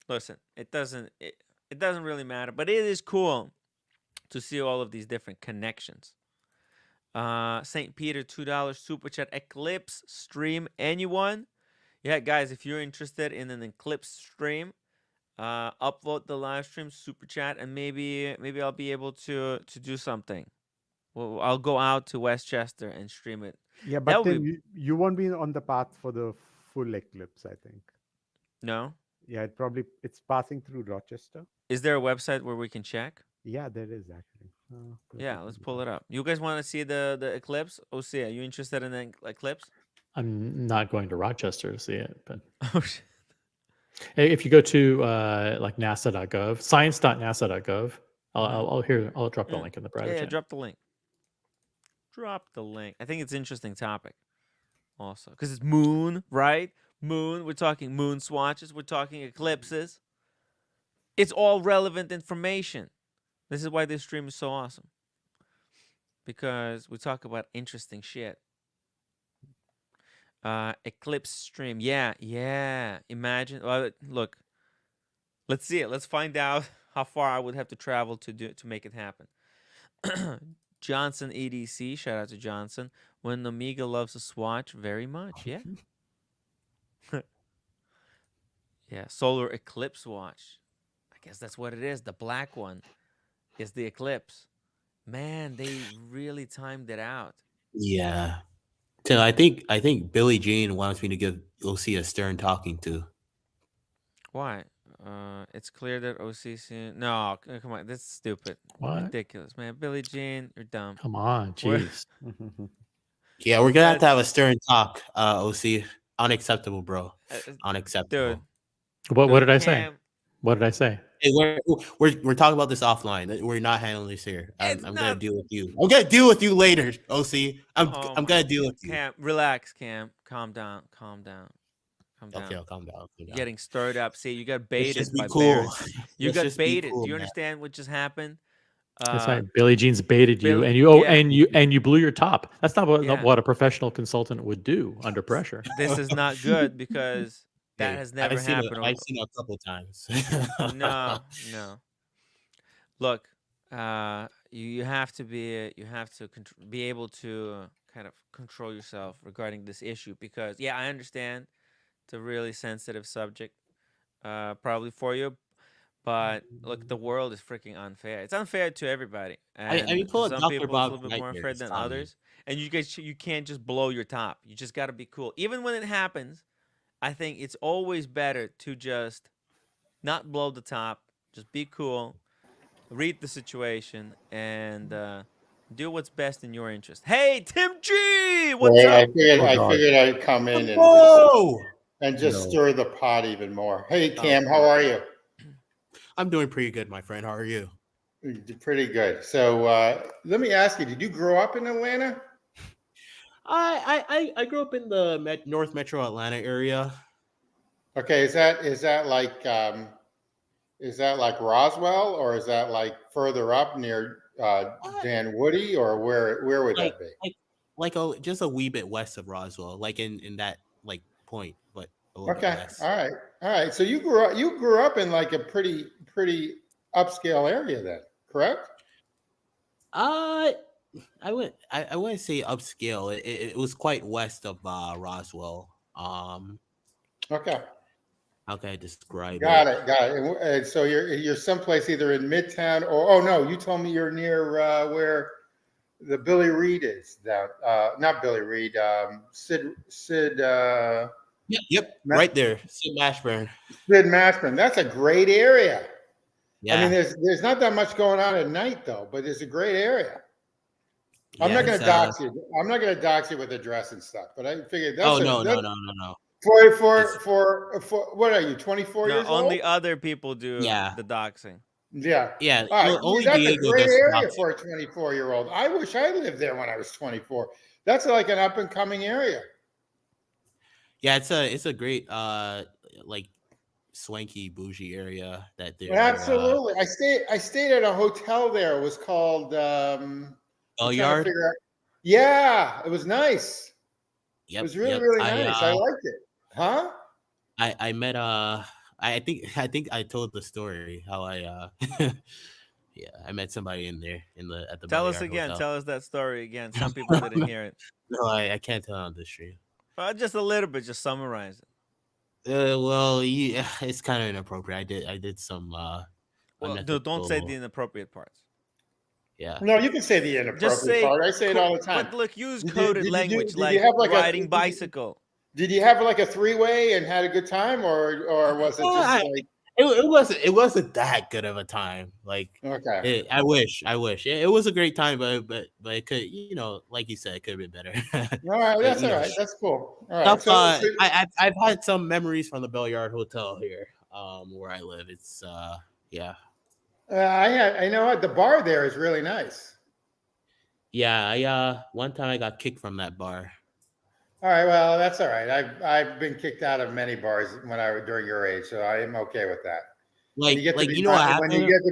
Listen, it doesn't really matter, but it is cool to see all of these different connections. St. Peter, $2 super chat. Eclipse stream. Anyone? Yeah, guys, if you're interested in an Eclipse stream, upload the live stream, super chat, and maybe I'll be able to do something. Well, I'll go out to Westchester and stream it. Yeah, That but would then you won't be on the path for the full eclipse, I think. No? Yeah, it's passing through Rochester. Is there a website where we can check? Yeah, there is actually. Yeah, let's pull it up. You guys want to see the eclipse? OC, are you interested in the eclipse? I'm not going to Rochester to see it, but Oh shit. if you go to like nasa.gov, science.nasa.gov, I'll drop the link in the private Yeah, chat. drop the link. Drop the link. I think it's an interesting topic also. Because it's moon, right? Moon. We're talking MoonSwatches. We're talking eclipses. It's all relevant information. This is why this stream is so awesome. Because we talk about interesting shit. Eclipse stream. Yeah. Imagine. Well, look. Let's see it. Let's find out how far I would have to travel to make it happen. Johnson EDC. Shout out to Johnson. When Amiga loves a Swatch very much. Yeah. Yeah. Solar Eclipse watch. I guess that's what it is. The black one is the Eclipse. Man, they really timed it out. Yeah. So I think Billie Jean wants me to give OC a stern talking to. Why? It's clear that OCC. No, come on, that's stupid. What? Ridiculous, man. Billie Jean, you're dumb. Come on, We're- jeez. Yeah, we're gonna have a stern talk, OC. Unacceptable, bro. Unacceptable. Dude, What did I say? Cam, What did I say? Hey, we're talking about this offline. We're not handling this here. It's I'm gonna not- deal with you. I'm gonna deal with you later, OC. I'm Oh I'm my gonna deal with you. Cam, relax, Cam. Calm down. Calm down. Okay, I'll calm down. You're getting stirred up. See, you got Let's baited just be by cool. Barrett. You Let's got just be baited. cool, Do you man. understand what just happened? That's right. Billie Jean's baited you, Bill- and you yeah. and you blew your top. That's not what, Yeah. what a professional consultant would do under pressure. This is not good because that Hey, has never I've seen happened. I've seen it a couple times. No. Look, you have to be be able to kind of control yourself regarding this issue because I understand it's a really sensitive subject, probably for you, but look, the world is freaking unfair. It's unfair to everybody. And I mean, pull to a some Dr. people, it's a Bob little bit more Nightmare, unfair it's than fine. others. And you guys, you can't just blow your top. You just got to be cool, even when it happens. I think it's always better to just not blow the top, just be cool, read the situation, and do what's best in your interest. Hey, Tim G, what's Hey, up? I figured I'd come in Whoa! and just No. stir the pot even more. Hey, Cam, how are you? I'm doing pretty good, my friend. How are you? Pretty good. So let me ask you: did you grow up in Atlanta? I grew up in the North Metro Atlanta area. Okay, is that like Roswell, or is that like further up near Dan Woody, or where would Like that be? just a wee bit west of Roswell, like in that like point, but a little bit Okay, west. all right. So you grew up in like a pretty upscale area, then, correct? I wouldn't say upscale. It was quite west of Roswell. Okay. How can I describe Got it? it. And so you're someplace either in Midtown or no, you told me you're near where the Billy Reed is down. Not Billy Reed. Sid. Yep, right there, Sid Mashburn. Sid Mashburn. That's a great area. Yeah. I mean, there's not that much going on at night though, but it's a great area. I'm not going to dox you. I'm not going to dox you with address and stuff, but I figured that's. No. For what are you, 24 years old? Only other people do the doxing. Yeah. Yeah. All right. Only That's Diego a great does area doxing. for a 24-year-old. I wish I lived there when I was 24. That's like an up and coming area. Yeah, it's a great like swanky bougie area that they're Absolutely. I stayed at a hotel there. It was called Yard. Yeah, it was nice. Yep, it was really nice. I liked it. Huh? I met I think I told the story how I I met somebody in there at the Tell us Bellyaard again. Hotel. Tell us that story again. Some people didn't hear it. No, I can't tell on the stream. Just a little bit. Just summarize it. Well, yeah, it's kind of inappropriate. I did some don't say the inappropriate parts. Yeah. No, you can say the inappropriate part. I say it all the time. But look, use coded language did like you have like riding bicycle. Did you have like a three-way and had a good time, or was it just like? It wasn't that good of a time. Like, okay, I wish it was a great time, but it could, like you said, it could have been better. All right, that's all right. That's cool. All right. I've had some memories from the Bellyaard Hotel here, where I live. It's yeah. I know what the bar there is really nice. Yeah, one time I got kicked from that bar. All right, well, that's all right. I've been kicked out of many bars during your age, so I am okay with that. When you get to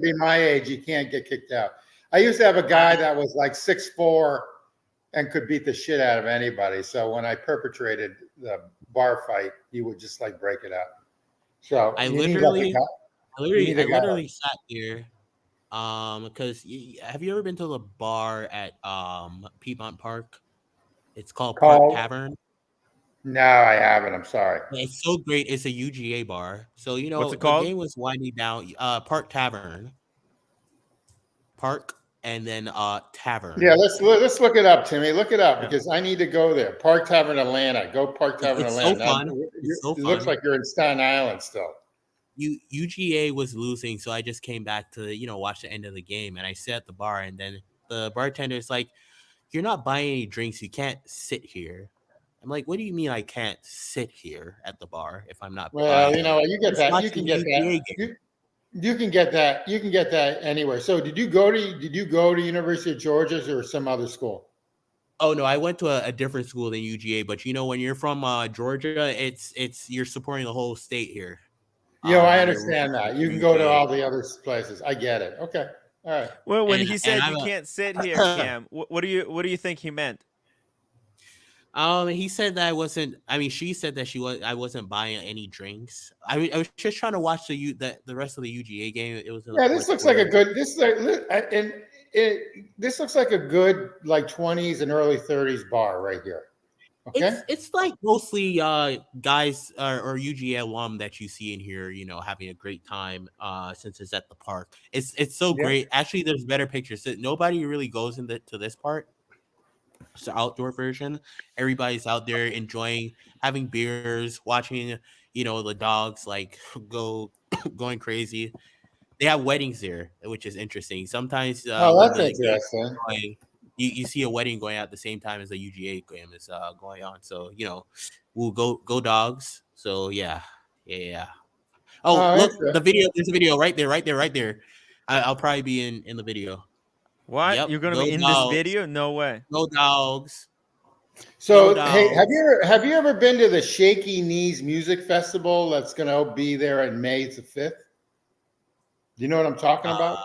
be my age, you can't get kicked out. I used to have a guy that was like 6'4" and could beat the shit out of anybody. So when I perpetrated the bar fight, he would just like break it out. So I literally sat there. Because have you ever been to the bar at Piedmont Park? It's called Park Tavern. No, I haven't. I'm sorry. It's so great. It's a UGA bar. So what's it called? The game was winding down. Park Tavern. Park and then Tavern. Yeah, let's look it up, Timmy. Look it up because I need to go there. Park Tavern Atlanta. Go Park Tavern Atlanta. So fun. It looks like you're in Staten Island still. UGA was losing, so I just came back to watch the end of the game, and I sat at the bar, and then the bartender is like, "You're not buying any drinks. You can't sit here." I'm like, "What do you mean I can't sit here at the bar if I'm not?" Well, you get that. You can get that. You can get that. You can get that anywhere. So, did you go to University of Georgia or some other school? Oh no, I went to a different school than UGA. But when you're from Georgia, it's you're supporting the whole state here. I understand that. You can go to all the other places. I get it. Okay. All right. Well, when he said you can't sit here, Cam, what do you think he meant? He said that I wasn't. I mean, she said that I wasn't buying any drinks. I was just trying to watch the rest of the UGA game. It was. This looks like a good. This looks like a good like 20s and early 30s bar right here. Okay. It's like mostly guys or UGA alum that you see in here, having a great time since it's at the park. It's so great. Actually, there's better pictures. Nobody really goes to this part. It's the outdoor version. Everybody's out there enjoying, having beers, watching, the dogs like going crazy. They have weddings there, which is interesting. Sometimes that's interesting. You see a wedding going on at the same time as the UGA game is going on. So, we'll go dogs. So, yeah. Oh, look, the video. There's a video right there, right there, right there. I'll probably be in the video. What? Yep. You're gonna Go be in dogs. this video? No way. Go dogs. So, Go hey, dogs. have you ever been to the Shaky Knees Music Festival that's going to be there on May the 5th? Do you know what I'm talking about?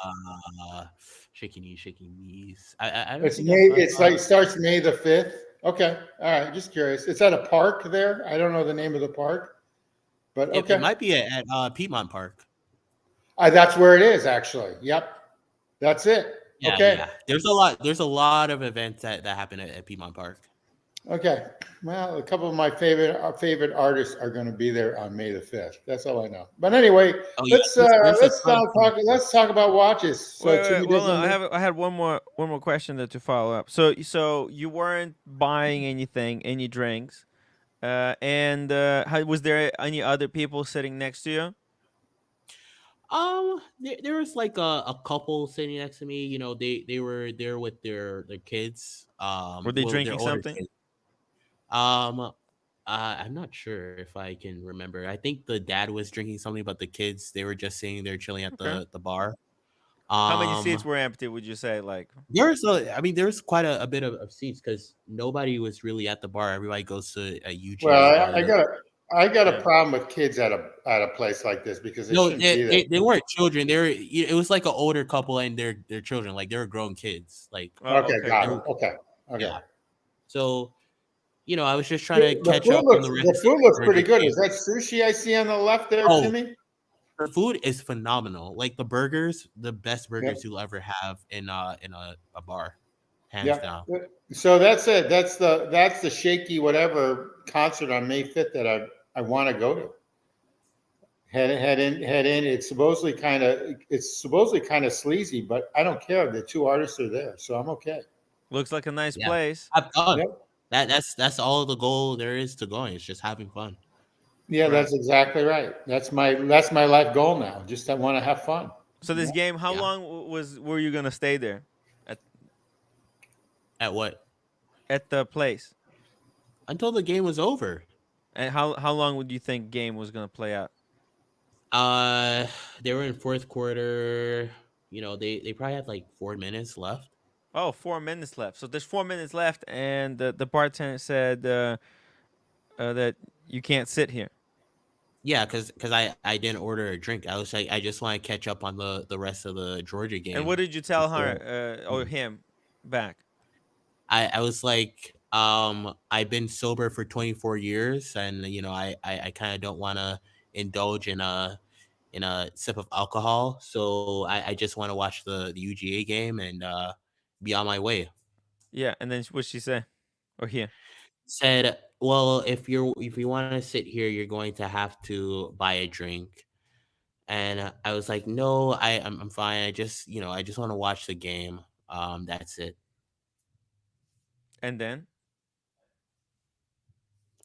Shaky knees. I don't It's think May. It's like I've starts May the 5th. Okay, all right. Just curious. It's at a park there. I don't know the name of the park, but okay. It might be at Piedmont Park. That's where it is, actually. Yep, that's it. Yeah, okay. yeah. There's a lot of events that happen at Piedmont Park. Okay. Well, a couple of my favorite artists are going to be there on May the 5th. That's all I know. But anyway, let's talk about watches. So wait, hold on. I had one more question to follow up. So you weren't buying any drinks, and was there any other people sitting next to you? There was like a couple sitting next to me. You know, they were there with their kids. Were they drinking something? Kids. I'm not sure if I can remember. I think the dad was drinking something, but the kids, they were just sitting there chilling at the bar. How many seats were empty, would you say? Like there was quite a bit of seats because nobody was really at the bar. Everybody goes to a UGA. Well, I got a problem with kids at a place like this because they weren't children. It was like an older couple and their children, like they were grown kids. Like got it. Okay. Yeah. So, you know, I was just trying to catch up on the rest. The food looks pretty good. Is that sushi I see on the left there, Timmy? The food is phenomenal. Like the burgers, the best burgers you'll ever have in a bar, hands down. So that's it. That's the Shaky whatever concert on May 5th that I want to go to. Head in. It's supposedly kind of sleazy, but I don't care. The two artists are there, so I'm okay. Looks like a nice place. Have fun. That's all the goal there is to going. It's just having fun. Yeah, that's exactly right. That's my life goal now. Just I want to have fun. So this game, how long were you gonna stay there? At what? At the place. Until the game was over. And how long would you think game was gonna play out? They were in fourth quarter. You know, they probably had like 4 minutes left. Oh, 4 minutes left. So there's 4 minutes left, and the bartender said that you can't sit here. Yeah, because I didn't order a drink. I was like, I just want to catch up on the rest of the Georgia game. And what did you tell her or him back? I was like, I've been sober for 24 years, and you know, I kind of don't want to indulge in a sip of alcohol, so I just want to watch the UGA game and be on my way. Yeah, and then what'd she say? Or here? Said, well, if you want to sit here, you're going to have to buy a drink. And I was like, no, I'm fine. I just want to watch the game. That's it. And then?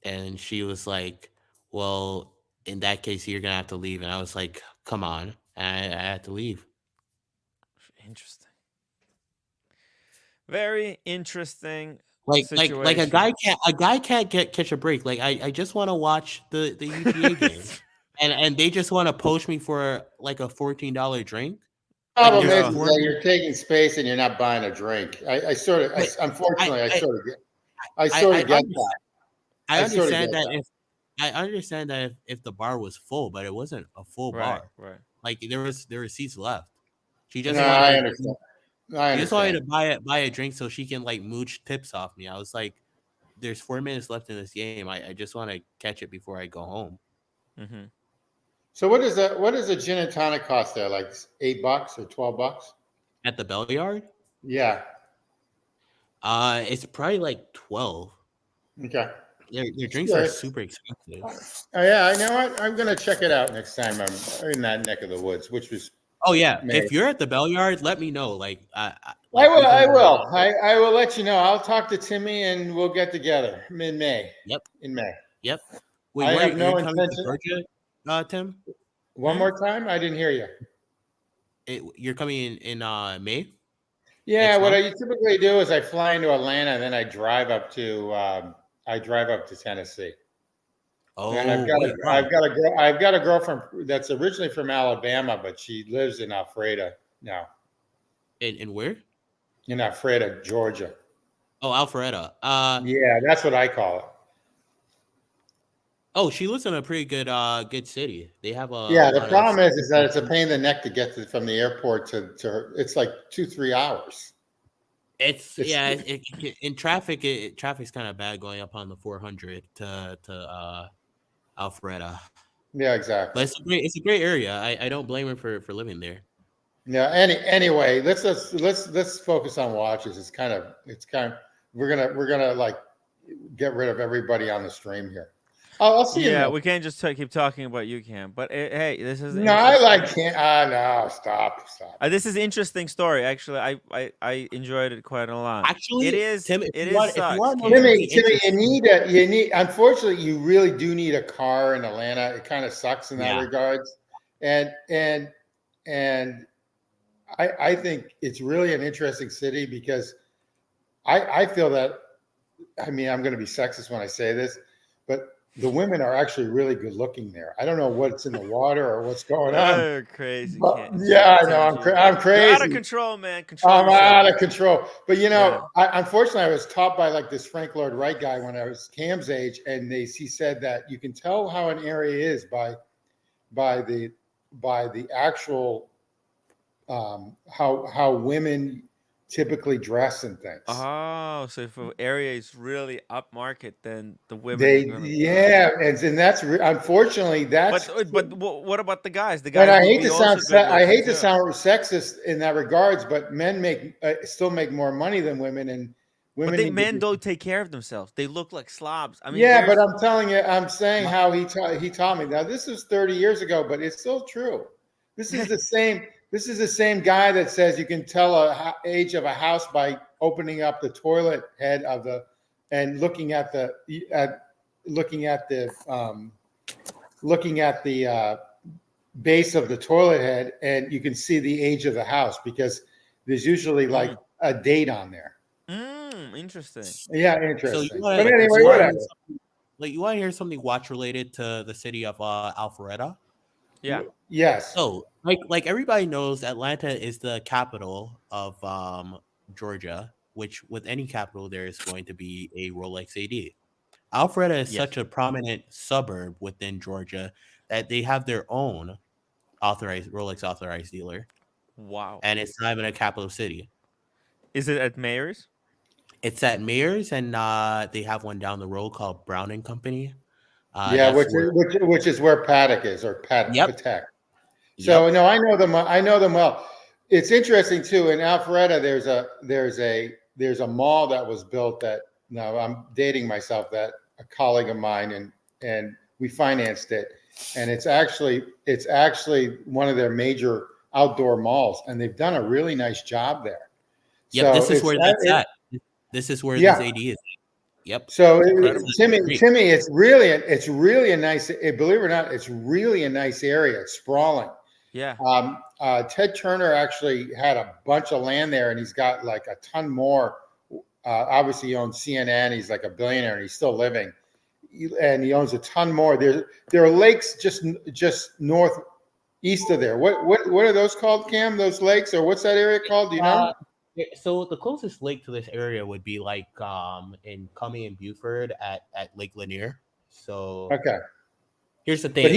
And she was like, well, in that case, you're going to have to leave. And I was like, come on. And I had to leave. Interesting. Very interesting. Like a guy can't catch a break. Like I just want to watch the UGA game. And they just want to poach me for like a $14 drink. Problem is that you're taking space and you're not buying a drink. I sort of get that. I understand that if the bar was full, but it wasn't a full bar. Right. Like there were seats left. She just wanted to buy a drink so she can like mooch tips off me. I was like, there's 4 minutes left in this game. I just want to catch it before I go home. Mm-hmm. So what does a gin and tonic cost there? Like $8 or $12? At the Bell Yard? Yeah. It's probably like 12. Okay. Their drinks are super expensive. Oh yeah, you know what? I'm gonna check it out next time I'm in that neck of the woods, which was. Oh yeah, if you're at the Bell Yard, let me know. I will. I will let you know. I'll talk to Timmy and we'll get together in May. Yep. In May. Yep. Wait, I have no intention. Georgia, Tim? One more time? I didn't hear you. You're coming in May? Yeah. What I typically do is I fly into Atlanta and then I drive up to Tennessee. And I've got a girlfriend that's originally from Alabama, but she lives in Alpharetta now. In where? In Alpharetta, Georgia. Oh, Alpharetta. Yeah, that's what I call it. Oh, she lives in a pretty good good city. They have a The problem is that it's a pain in the neck to get from the airport to her. It's like 2-3 hours. In traffic. Traffic's kind of bad going up on the 400 to Alpharetta. Yeah, exactly. But it's a great area. I don't blame her for living there. Yeah. Anyway, let's focus on watches. It's kind of we're gonna like get rid of everybody on the stream here. I'll see you. Yeah, we can't just keep talking about you, Cam. But hey, this is no. I like Cam. No, stop. This is an interesting story. Actually, I enjoyed it quite a lot. Actually, it is. Tim, Timmy, you need. Unfortunately, you really do need a car in Atlanta. It kind of sucks in that regards, and I think it's really an interesting city because I feel that. I mean, I'm going to be sexist when I say this, but the women are actually really good looking there. I don't know what's in the water or what's going on. You're crazy. Yeah, I know. I'm crazy. You're out of control, man. I'm out of control. But unfortunately, I was taught by like this Frank Lloyd Wright guy when I was Cam's age, and he said that you can tell how an area is by the actual how women typically dress and things. Oh, so if an area is really upmarket, then the women. And that's unfortunately that's. But what about the guys? The guys. But I hate to sound sexist in that regards, but men still make more money than women, and women. But men don't take care of themselves. They look like slobs. I mean, but I'm telling you, I'm saying how he taught me. Now this was 30 years ago, but it's still true. This is the same. This is the same guy that says you can tell a age of a house by opening up the toilet head and looking at the base of the toilet head, and you can see the age of the house because there's usually like a date on there. Interesting. Yeah, interesting. So but anyway, whatever. Like, you want to hear something watch related to the city of Alpharetta? Yeah. Yes. So, like everybody knows, Atlanta is the capital of Georgia, which with any capital there is going to be a Rolex AD. Alpharetta is such a prominent suburb within Georgia that they have their own Rolex authorized dealer. Wow. And it's not even a capital city. Is it at Mayors? It's at Mayors, and they have one down the road called Brown and Company. Which is where Patek is, or Patek. So no, I know them. I know them well. It's interesting too. In Alpharetta, there's a mall that was built that. Now I'm dating myself. That a colleague of mine and we financed it, and it's actually one of their major outdoor malls, and they've done a really nice job there. Yep, so this is where that's at. This is where this AD is. Yep. So Timmy, it's really a nice. Believe it or not, it's really a nice area. It's sprawling. Yeah. Ted Turner actually had a bunch of land there, and he's got like a ton more. Obviously, he owns CNN. He's like a billionaire, and he's still living. And he owns a ton more. There are lakes just northeast of there. What are those called, Cam? Those lakes, or what's that area called? Do you know? So the closest lake to this area would be like in Cumming and Buford at Lake Lanier. So here's the thing: if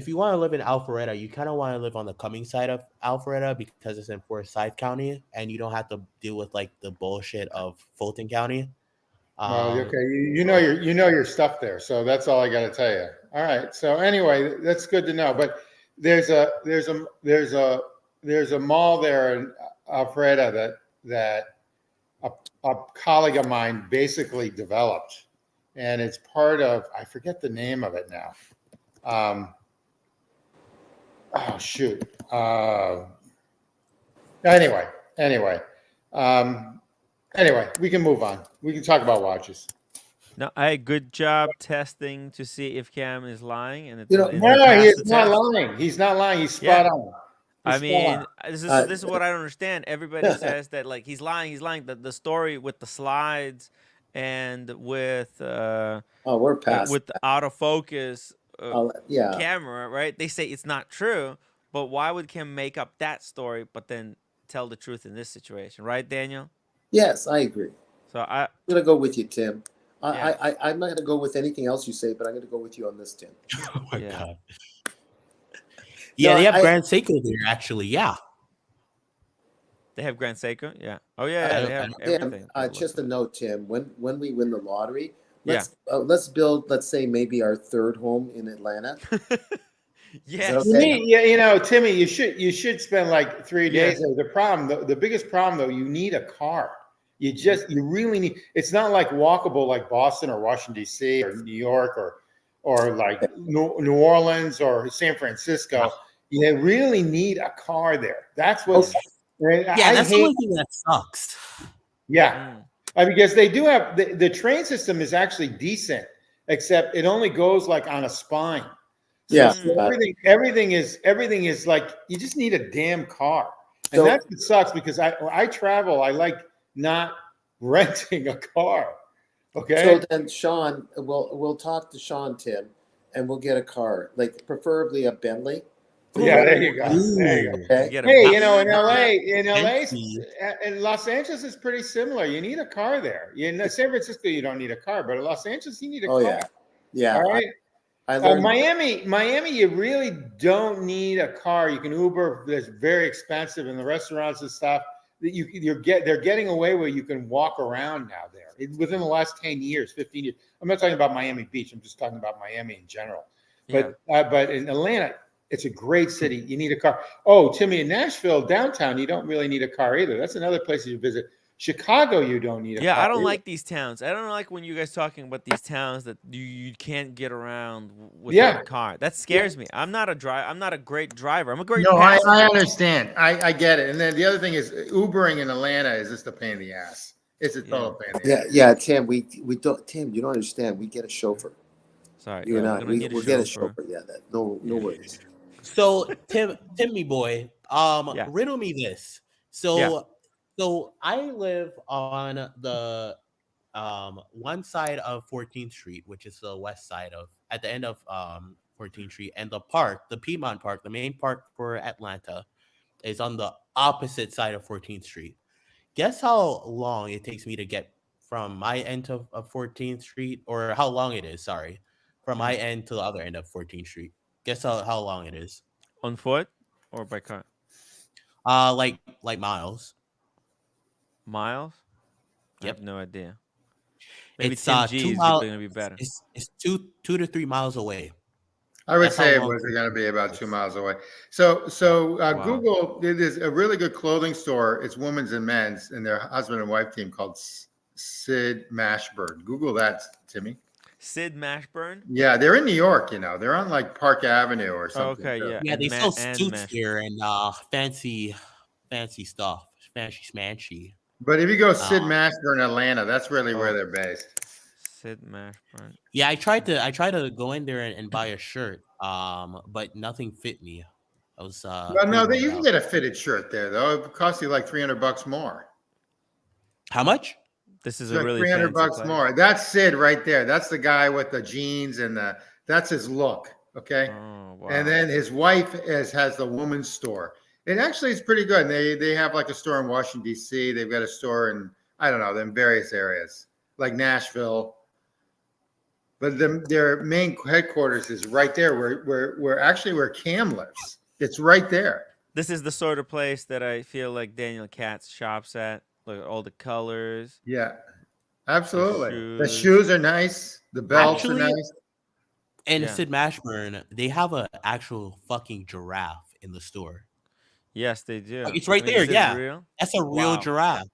you want to live in Alpharetta, you kind of want to live on the Cumming side of Alpharetta because it's in Forsyth County, and you don't have to deal with like the bullshit of Fulton County. You know your stuff there, so that's all I got to tell you. All right. So anyway, that's good to know. But there's a mall there in Alpharetta that a colleague of mine basically developed, and it's part of, I forget the name of it now. Anyway, we can move on. We can talk about watches. No, good job testing to see if Cam is lying, and he is not lying. He's not lying. He's spot on. This is what I don't understand. Everybody says that like he's lying. The story with the slides and with we're past with the autofocus yeah. camera, right? They say it's not true, but why would Kim make up that story but then tell the truth in this situation, right, Daniel? Yes, I agree. So I'm gonna go with you, Tim. Yeah. I'm not gonna go with anything else you say, but I'm gonna go with you on this, Tim. Oh my Yeah. god. Yeah, No, they have Grand Seiko there, actually. Yeah. They have Grand Seiko? Yeah. Oh yeah, they have everything. Tim, just a note, Tim. When we win the lottery, Yeah. let's build, let's say, maybe our third home in Atlanta. Yes. Is that okay? Yeah, you know, Timmy, you should spend like 3 days there. The problem, the biggest problem though, you need a car. You really need. It's not like walkable like Boston or Washington D.C. or New York or like New Orleans or San Francisco. You really need a car there. That's what's. Yeah, that's the only thing that sucks. Yeah, because they do have the train system is actually decent, except it only goes like on a spine. So everything is like you just need a damn car, and that's what sucks because I travel. I like not renting a car. Okay. So then, Sean, we'll talk to Sean, Tim, and we'll get a car, like preferably a Bentley. Yeah, there you go. There you go. Okay. Hey, you know, in LA, and Los Angeles is pretty similar. You need a car there. In San Francisco, you don't need a car, but in Los Angeles, you need a car. Yeah. All right. Miami, you really don't need a car. You can Uber. That's very expensive, and the restaurants and stuff that they're getting away where you can walk around now there. Within the last 10 years, 15 years. I'm not talking about Miami Beach. I'm just talking about Miami in general. But in Atlanta, it's a great city. You need a car. Oh, Timmy, in Nashville, downtown, you don't really need a car either. That's another place you visit. Chicago, you don't need a car. Yeah, I don't either. like these towns. I don't like when you guys talking about these towns that you can't get around without a car. That scares me. I'm not a great driver. I'm a great passenger. I understand. I get it. And then the other thing is Ubering in Atlanta is just a pain in the ass. It's a total pain in the ass. Yeah, Tim, we don't. Tim, you don't understand. We get a chauffeur. Sorry, you and I. We'll get a chauffeur. Yeah, no worries. So Timmy boy, riddle me this. So I live on the one side of 14th Street, which is the west side at the end of 14th Street, and the Piedmont Park, the main park for Atlanta, is on the opposite side of 14th Street. Guess how long it takes me to get from my end of 14th Street, or how long it is, from my end to the other end of 14th Street. Guess how long it is. On foot or by car? Like miles. Miles? Yep. I have no idea. Maybe It's 10 G's 2 is miles. going to be better. It's 2 to 3 miles away. I would say it was going to be about 2 miles away. So Google, there's a really good clothing store. It's women's and men's, and their husband and wife team called Sid Mashburn. Google that, Timmy. Sid Mashburn? Yeah, they're in New York. You know, they're on like Park Avenue or something. Okay, yeah. Yeah, they sell suits here and fancy stuff, smanchy. But if you go Sid Mashburn, Atlanta, that's really where they're based. Sid Mashburn. Yeah, I tried to go in there and buy a shirt, but nothing fit me. I was well, no, you can get a fitted shirt there though. It costs you like $300 more. How much? This is it's a really $300 more. That's Sid right there. That's the guy with the jeans and that's his look. Okay. Oh, wow. And then his wife has the woman's store. It actually is pretty good. They have like a store in Washington D.C. They've got a store in in various areas like Nashville. But their main headquarters is right there where Cam lives. It's right there. This is the sort of place that I feel like Daniel Katz shops at. Look at all the colors. Yeah, absolutely. The shoes are nice. The belts are nice. And Sid Mashburn, they have an actual fucking giraffe in the store. Yes, they do. It's right there. Yeah, real? That's a real giraffe.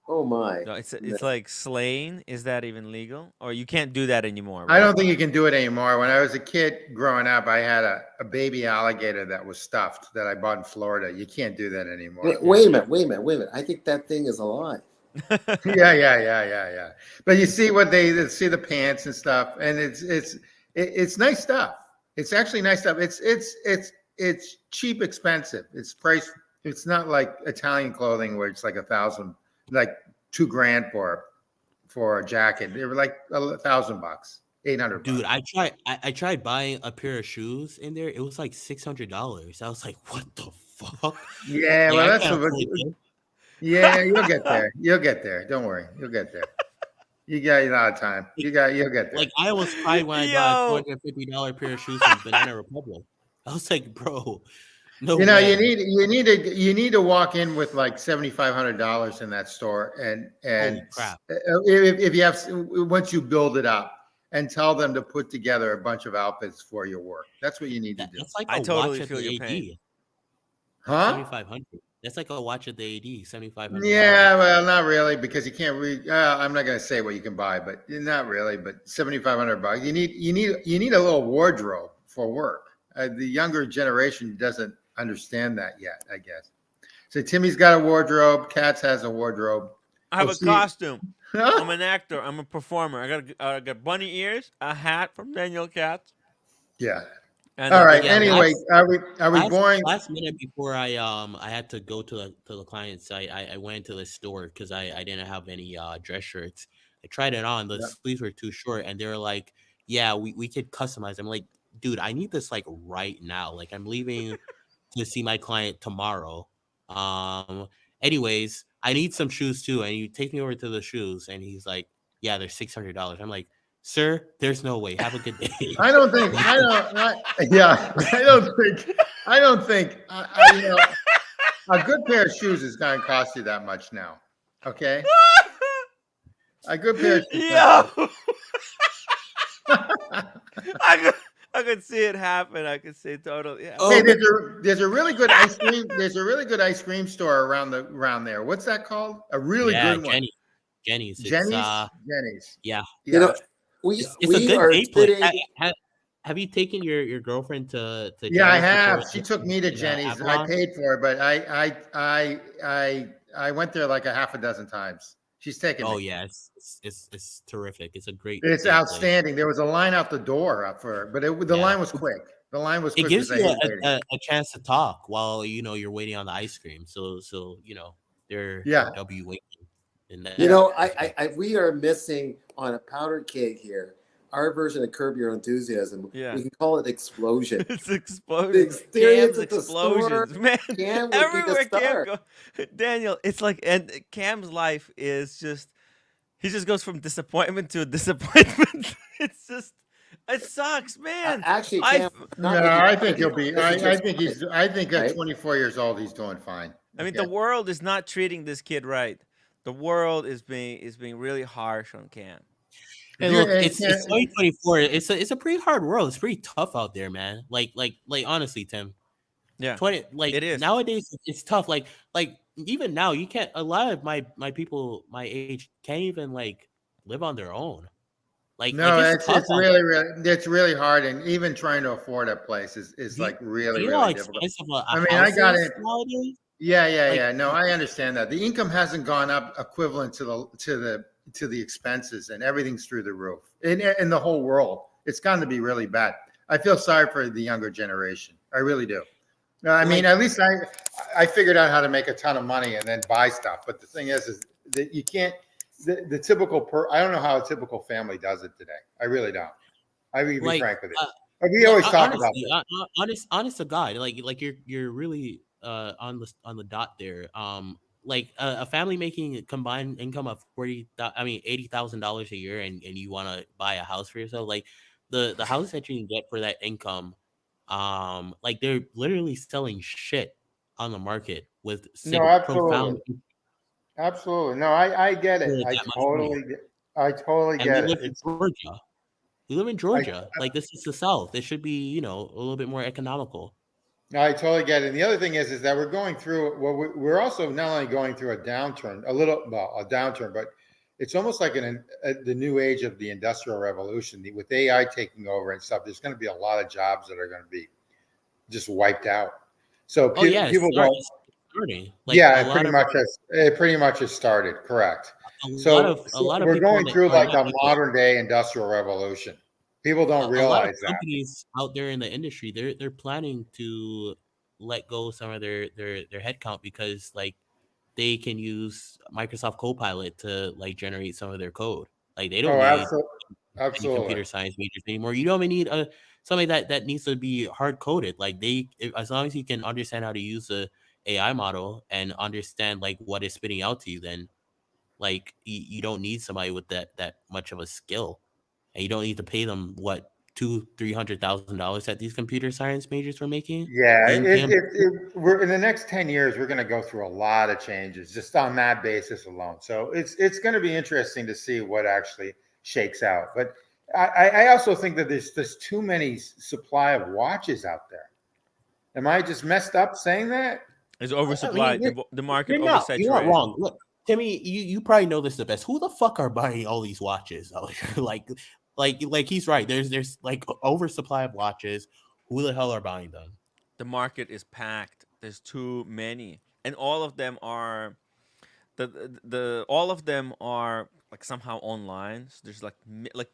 Oh my! No, it's like slaying. Is that even legal? Or you can't do that anymore? Right? I don't think you can do it anymore. When I was a kid growing up, I had a baby alligator that was stuffed that I bought in Florida. You can't do that anymore. Wait a minute. I think that thing is alive. Yeah. But you see they see the pants and stuff, and it's nice stuff. It's actually nice stuff. It's cheap, expensive. It's priced. It's not like Italian clothing where it's like $1,000, like $2,000 for a jacket. They were like $1,000, $800. Dude, I tried buying a pair of shoes in there. It was like $600. I was like, what the fuck? Yeah, Like, well, I that's can't what. afford this. Yeah, you'll get there. You'll get there. Don't worry, you'll get there. You got a lot of time. You'll get there. Like, I almost cried when I bought a $250 pair of shoes from Banana Republic. I was like, bro, no You know, way. you need to walk in with like $7,500 in that store, and Holy crap. if you have, once you build it up, and tell them to put together a bunch of outfits for your work. That's what you need to do. That's like I a totally watch at feel the your pain. Huh? 7,500. That's like a watch at the AD, 7,500. Yeah, well, not really, because you can't read. I'm not going to say what you can buy, but not really. But $7,500. You need a little wardrobe for work. The younger generation doesn't understand that yet, I guess. So Timmy's got a wardrobe. Katz has a wardrobe. I have a costume. I'm an actor. I'm a performer. I got bunny ears, a hat from Daniel Katz. Yeah. And all right. Yeah, anyway, are we going? Last minute before I had to go to the client site, I went to the store because I didn't have any dress shirts. I tried it on. The sleeves were too short, and they were like, "Yeah, we could customize." I'm like, dude, I need this like right now. Like, I'm leaving to see my client tomorrow. Anyways, I need some shoes too, and you take me over to the shoes, and he's like, "Yeah, they're $600." I'm like, "Sir, there's no way. Have a good day." I don't think. You know, a good pair of shoes is going to cost you that much now. Okay. A good pair of shoes. Yo. I could see it happen. I could see totally. Yeah. Hey, there's a really good ice cream. There's a really good ice cream store around there. What's that called? A really good one. Jenny's. Jenny's. Yeah. You know, it's a good date place. Have you taken your girlfriend to Yeah, I Jenny's have. before? She took me to Jenny's. I paid for it, but I went there like a half a dozen times. She's taken me. Oh yeah, it's terrific. It's a great. It's outstanding. Place. There was a line out the door up for, but the line was quick. The line was quick. It gives you a chance to talk while you're waiting on the ice cream. So they're W waiting. We are missing on a powder keg here. Our version of Curb Your Enthusiasm. Yeah. We can call it Explosion. It's Explosion. The experience at the explosions, store, man. Cam everywhere Cam goes. Daniel, it's like, and Cam's life is just, he just goes from disappointment to disappointment. It's just, it sucks, man. Actually, Cam, I think he'll be. I think at 24 years old, he's doing fine. I mean, the world is not treating this kid right. The world is being really harsh on Cam. Hey, look, it's 2024. It's a pretty hard world. It's pretty tough out there, man. Like honestly, Tim. Yeah. It is. Nowadays it's tough. Like even now, you can't. A lot of my people my age can't even like live on their own. It's really hard, and even trying to afford a place is like really difficult. I mean, I got it. Nowadays? Yeah. No, I understand that the income hasn't gone up equivalent to the expenses, and everything's through the roof in the whole world. It's going to be really bad. I feel sorry for the younger generation. I really do. I mean, at least I figured out how to make a ton of money and then buy stuff. But the thing is that you can't. The typical I don't know how a typical family does it today. I really don't. I will be frank with you. We always talk about this. Honest to God, like you're really on the dot there. Like a family making a combined income of $80,000 a year, and you want to buy a house for yourself, like the house that you can get for that income, like they're literally selling shit on the market with profound. Absolutely. No, I get it. I totally get it. We live in Georgia. Like, this is the South. It should be, a little bit more economical. No, I totally get it. And the other thing is that we're going through, we're also not only going through a downturn, but it's almost like the new age of the Industrial Revolution. With AI taking over and stuff, there's going to be a lot of jobs that are going to be just wiped out. So people go. Like, it pretty much has started. Correct. We're going through like a modern day industrial revolution. People don't realize that. Companies out there in the industry, they're planning to let go some of their headcount because like they can use Microsoft Copilot to like generate some of their code. Like they don't need any absolutely computer science majors anymore. You don't even need somebody that needs to be hard coded. Like as long as you can understand how to use the AI model and understand like what it's spitting out to you, then like you don't need somebody with that much of a skill, and you don't need to pay them what $200,000-$300,000 that these computer science majors were making. Yeah, we're in the next 10 years, we're going to go through a lot of changes just on that basis alone. So it's going to be interesting to see what actually shakes out. But I also think that there's too many supply of watches out there. Am I just messed up saying that? It's oversupplied. I mean, the market you're not oversaturated. wrong. Look, Timmy, you probably know this the best. Who the fuck are buying all these watches? like he's right. There's like oversupply of watches. Who the hell are buying them? The market is packed. There's too many, and all of them are all of them are like somehow online. So there's like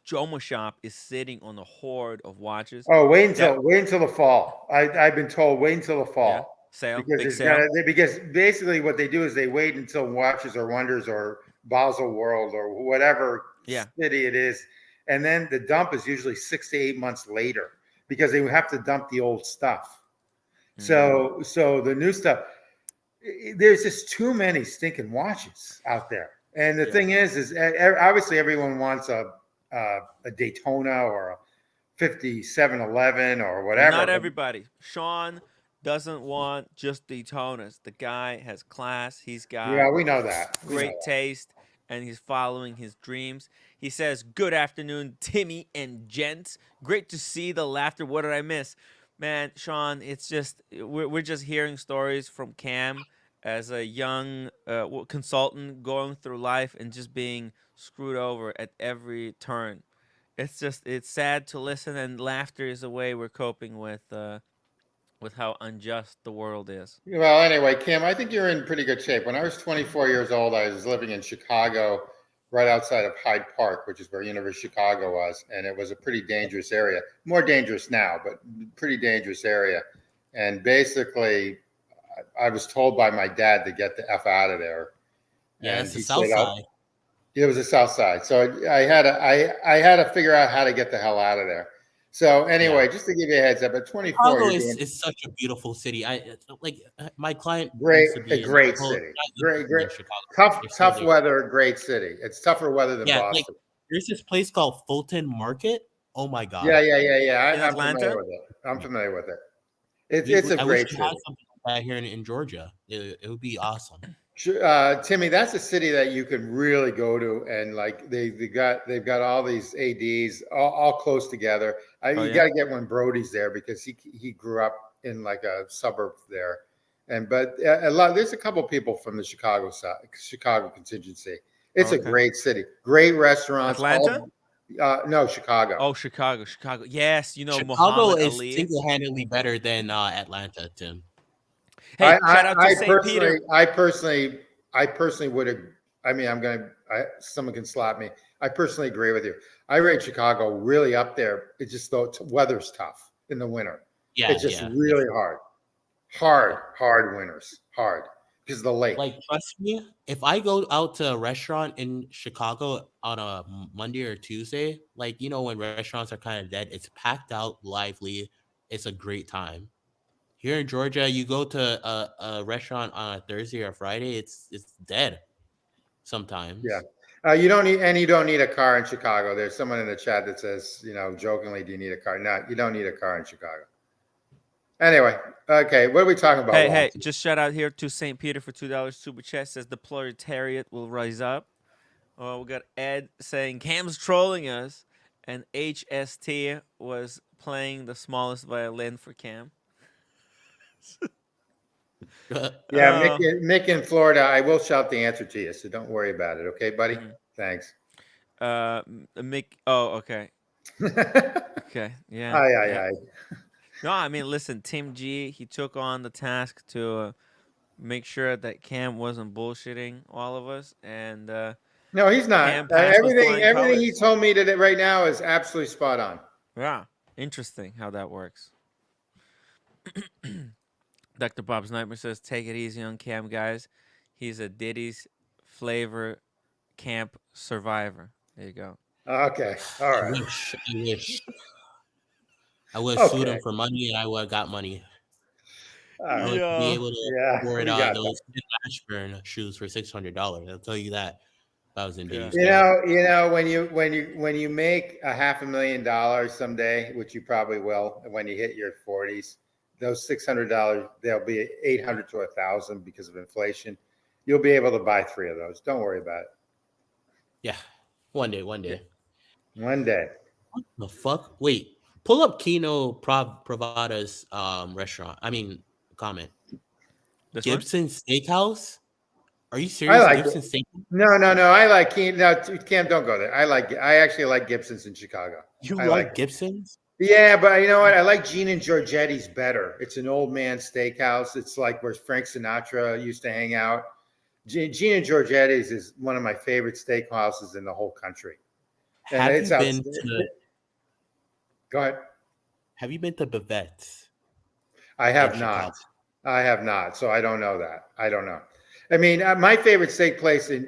Jomo Shop is sitting on a hoard of watches. Oh, wait until the fall. I've been told wait until the fall. Yeah. Sale, because big sale. Because basically what they do is they wait until Watches or Wonders or Basel World or whatever city it is, and then the dump is usually 6 to 8 months later because they have to dump the old stuff. So the new stuff, there's just too many stinking watches out there. And the thing is obviously everyone wants a Daytona or a 5711 or whatever. Not everybody. Sean doesn't want just Daytonas. The guy has class. He's got we know that. Great taste, and he's following his dreams. He says, "Good afternoon, Timmy and gents. Great to see the laughter. What did I miss?" Man, Sean, it's just we're just hearing stories from Cam as a young consultant going through life and just being screwed over at every turn. It's sad to listen, and laughter is a way we're coping with how unjust the world is. Well, anyway, Kim, I think you're in pretty good shape. When I was 24 years old, I was living in Chicago, right outside of Hyde Park, which is where University of Chicago was, and it was a pretty dangerous area. More dangerous now, but pretty dangerous area. And basically, I was told by my dad to get the F out of there. Yeah, and it's the South Side. It was the South Side, so I had to figure out how to get the hell out of there. So anyway, just to give you a heads up, at 24, Chicago is such a beautiful city. I like my client. Great city, great. Tough weather, great city. It's tougher weather than Boston. Like, there's this place called Fulton Market. Oh my god. Yeah. I'm familiar with it. I'm familiar with it. It's a great city. Something like that here in Georgia. It would be awesome. Timmy, that's a city that you can really go to, and like they've got all these ADs all close together. You got to get when Brody's there because he grew up in like a suburb there, but there's a couple people from the Chicago contingency. It's a great city, great restaurants. Atlanta? No, Chicago. Oh, Chicago. Yes, Chicago Muhammad is Ali. single-handedly better than Atlanta, Tim. Hey, shout out to St. Peter. I personally would. I mean, someone can slap me. I personally agree with you. I rate Chicago really up there. It's just the weather's tough in the winter. Yeah, it's just really hard winters, because of the lake. Like, trust me, if I go out to a restaurant in Chicago on a Monday or Tuesday, like when restaurants are kind of dead, it's packed out, lively. It's a great time. Here in Georgia, you go to a restaurant on a Thursday or Friday, it's dead sometimes. Yeah. You don't need a car in Chicago. There's someone in the chat that says, jokingly, do you need a car? No, you don't need a car in Chicago. Anyway, okay, what are we talking about? Hey, just shout out here to St. Peter for $2 super chat. Says the proletariat will rise up. Oh, we got Ed saying Cam's trolling us, and HST was playing the smallest violin for Cam. Yeah, Mick in Florida. I will shout the answer to you, so don't worry about it. Okay, buddy. Thanks. Mick. Oh, okay. Okay. Yeah. Aye. No, I mean, listen, Tim G. He took on the task to make sure that Cam wasn't bullshitting all of us, and no, he's not. Everything he told me today right now is absolutely spot on. Yeah, interesting how that works. Dr. Bob's Nightmare says, take it easy on Cam, guys. He's a Diddy's flavor camp survivor. There you go. Okay. All I right. wish. I would have sued him for money, and I would have got money. I would be able to afford those Ashburn shoes for $600. I'll tell you that. If I was in Diddy's. You know, when you make $500,000 someday, which you probably will, when you hit your 40s, those $600 they'll be $800 to $1,000 because of inflation. You'll be able to buy 3 of those. Don't worry about it. Yeah, one day. One day. What the fuck? Wait, pull up Kino Pravada's restaurant. I mean, comment. This Gibson Steakhouse. Are you serious? I like Gibson Steakhouse? No. I like Cam. No, Cam, don't go there. I actually like Gibson's in Chicago. You like Gibson's? Yeah, but you know what? I like Gene and Giorgetti's better. It's an old man steakhouse. It's like where Frank Sinatra used to hang out. Gene and Giorgetti's is one of my favorite steakhouses in the whole country. Have you been to? Go ahead. Have you been to Bavette's? I have not. So I don't know that. I don't know. I mean, my favorite steak place is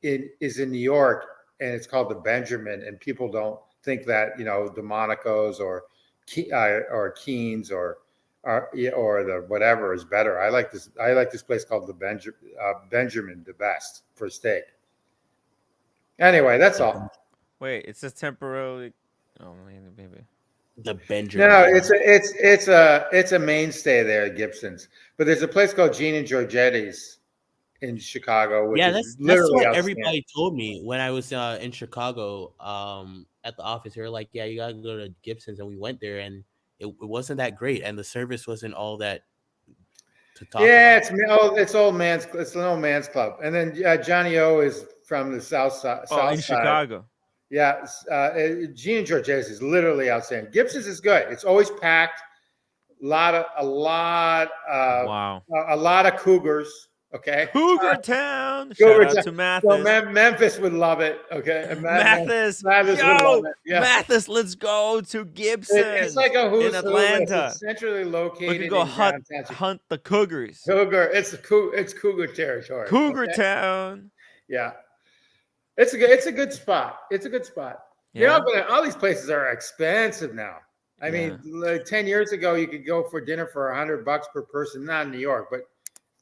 in New York, and it's called the Benjamin. And people don't think that Delmonico's or Keen's or the whatever is better. I like this place called the Benjamin the best for steak. Anyway, that's all. Wait, it's a temporarily. Oh, maybe. The Benjamin. No, it's a mainstay there at Gibson's. But there's a place called Gene and Giorgetti's in Chicago, which is literally that's what everybody told me when I was in Chicago at the office. They were like, "Yeah, you gotta go to Gibson's," and we went there, and it wasn't that great, and the service wasn't all that to talk about. It's an old man's club. And then Johnny O is from the south side. In Chicago. Yeah, Gene and Giorgetti's is literally outstanding. Gibson's is good. It's always packed. A lot of Cougars. Okay. Cougar Town. Shout out to Mathis. So Memphis would love it. Okay. Mathis. Would love it. Yeah. Mathis, let's go to Gibson. It's like a who's in Atlanta. It's centrally located. We can go hunt the Cougars. It's Cougar territory. Cougar Town. Yeah. It's a good spot. Yeah. All these places are expensive now. I mean, like 10 years ago, you could go for dinner for $100 per person, not in New York, but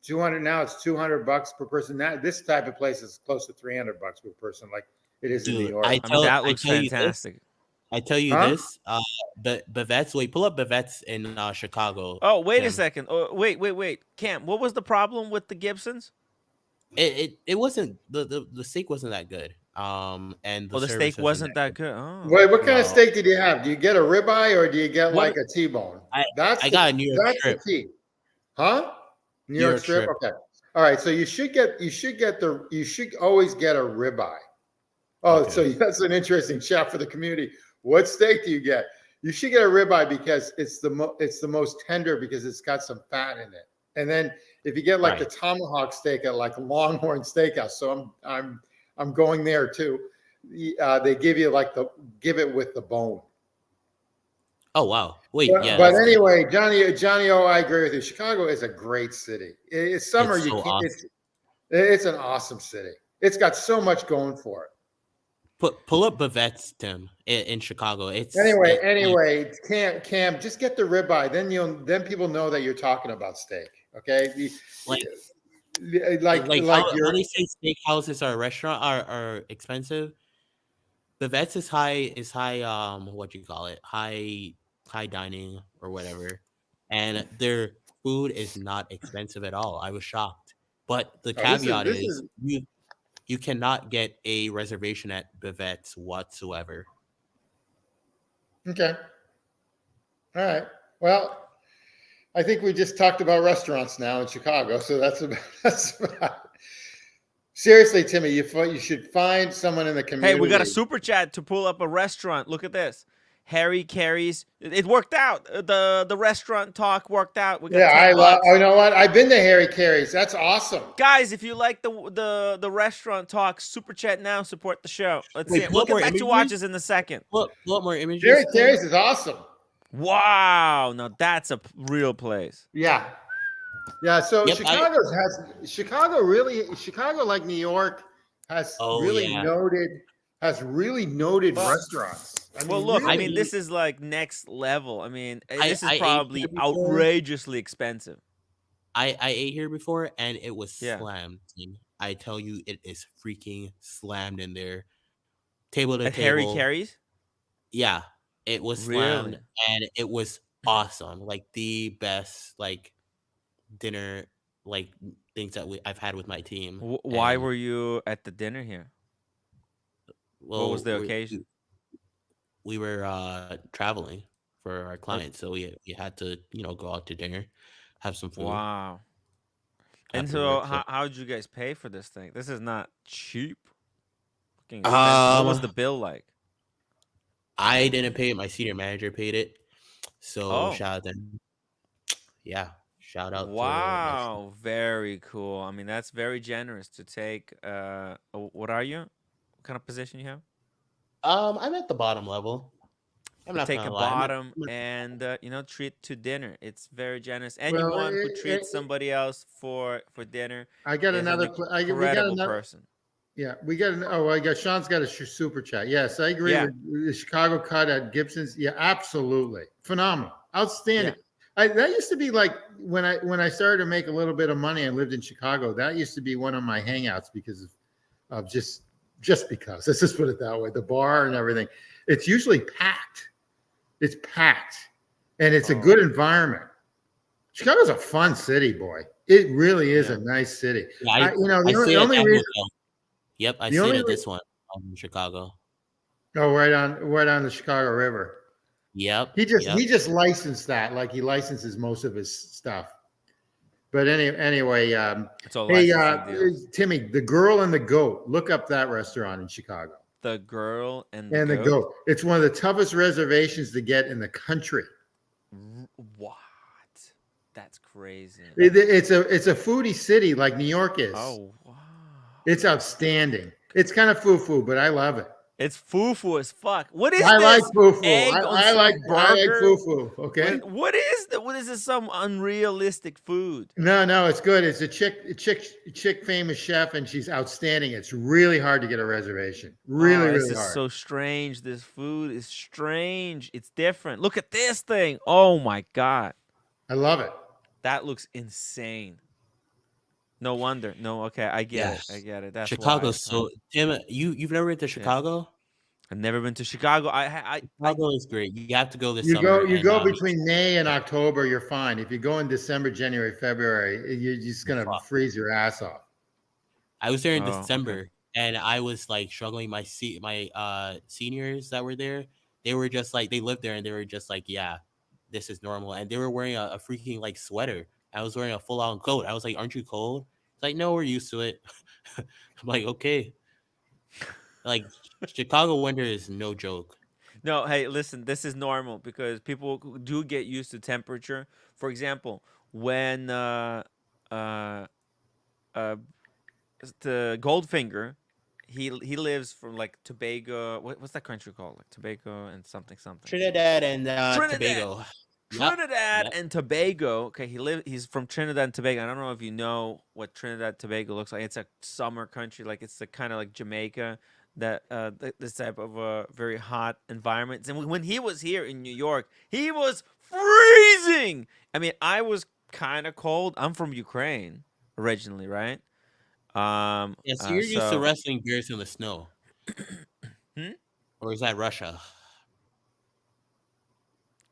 200 now. It's $200 per person. Now this type of place is close to $300 per person, like it is in New York. That looks fantastic. I tell you this, Bavette's. Wait, pull up Bavette's in Chicago. Oh, wait a second. Oh, wait. Cam, what was the problem with the Gibsons? It wasn't the steak wasn't that good. And the steak wasn't that good. Oh. Wait, what kind of steak did you have? Do you get a ribeye or do you get like a T-bone? I got a New York strip. The key. Huh? New York strip. Okay. All right. So you should always get a ribeye. Oh, okay. So that's an interesting chat for the community. What steak do you get? You should get a ribeye because it's the most tender because it's got some fat in it. And then if you get like the tomahawk steak at like Longhorn Steakhouse, so I'm going there too. They give you give it with the bone. Oh wow! Wait, But anyway, Johnny O, I agree with you. Chicago is a great city. It's summer. It's an awesome city. It's got so much going for it. Pull up Bavette's, Tim, in Chicago. Anyway, Cam, just get the ribeye. Then people know that you're talking about steak. Okay, how they say steakhouses or restaurant are expensive. Bavette's is high. What do you call it? High dining or whatever, and their food is not expensive at all. I was shocked, but the caveat is you cannot get a reservation at Bavette's whatsoever. Okay. All right. Well, I think we just talked about restaurants now in Chicago, so that's about Seriously, Timmy, you should find someone in the community. Hey, we got a super chat to pull up a restaurant. Look at this. Harry Carey's. It worked out. The restaurant talk worked out. We got you know what? I've been to Harry Carey's. That's awesome. Guys, if you like the restaurant talk, super chat now. Support the show. Let's see. We'll get back to watches in a second. What more images? Harry Carey's is awesome. Wow. Now that's a real place. Yeah. Yeah, so Yep, Chicago, like New York, has really noted Well, restaurants. I well, mean, look, I really. mean, this is like next level. I mean, this is I ate probably here before. outrageously expensive. I ate here before, and it was Yeah. slammed. Team. I tell you, it is freaking slammed in there, table to At Harry table. Carey's? Yeah, it was slammed, Really? and it was awesome. Like the best like dinner like things that I've had with my team. Why And were you at the dinner here? What was well, the occasion? we were traveling for our clients, so we had to go out to dinner, have some food. Wow. And after so, work. So how did you guys pay for this thing? This is not cheap. Fucking expensive. What was the bill like? I didn't pay it. My senior manager paid it. So Oh, shout out them. Yeah, shout out to wow, very cool. I mean, that's very generous to take. What are you? What kind of position you have? I'm at the bottom level. I'm To not take gonna a lie. bottom and treat to dinner. It's very generous. Well, Anyone who treats somebody else for dinner I got is another. an incredible person. Yeah, we got. I got Sean's got a super chat. Yes, I agree Yeah. with the Chicago cut at Gibson's. Yeah, absolutely, phenomenal, outstanding. Yeah. That used to be like when I started to make a little bit of money. I lived in Chicago. That used to be one of my hangouts because of just because. Let's just put it that way. The bar and everything. It's usually packed. It's packed, and it's a good environment. Chicago's a fun city, boy. It really is a nice city. Yeah, the only reason. Yep, I stayed at this one in Chicago. Oh, right on the Chicago River. Yep. He just licensed that, like he licenses most of his stuff. But anyway, hey, Timmy, The Girl and the Goat. Look up that restaurant in Chicago. The Girl and the Goat. It's one of the toughest reservations to get in the country. What? That's crazy. It's a foodie city like New York is. Oh, wow. It's outstanding. It's kind of foo-foo, but I love it. It's foo-foo as fuck. What is this? I like foo-foo. I like foo-foo. Okay. What is that? What is this? Some unrealistic food? No, it's good. It's a chick famous chef, and she's outstanding. It's really hard to get a reservation. Really hard. This is so strange. This food is strange. It's different. Look at this thing. Oh my God. I love it. That looks insane. No wonder. No, okay, I get it. That's Chicago's so Tim. You've never been to Chicago? I've never been to Chicago. Chicago is great. You have to go this summer. You go between May and October, you're fine. If you go in December, January, February, you're just gonna freeze your ass off. I was there in December, and I was like struggling. My seniors that were there, they were just like they lived there, and they were just like, yeah, this is normal. And they were wearing a freaking like sweater. I was wearing a full-on coat. I was like, aren't you cold? It's like, no, we're used to it. I'm like, okay. Like, Chicago winter is no joke. No, hey, listen, this is normal because people do get used to temperature. For example, when the Goldfinger, he lives from like Tobago. What's that country called? Like Tobago and something. Trinidad and Tobago. Trinidad and Tobago. Okay, he's from Trinidad and Tobago. I don't know if you know what Trinidad and Tobago looks like. It's a summer country, like it's the kind of like Jamaica, that this type of a very hot environment. And when he was here in New York, he was freezing. I mean, I was kind of cold. I'm from Ukraine originally, right? Yeah, so you're used to wrestling bears in the snow. Or is that Russia?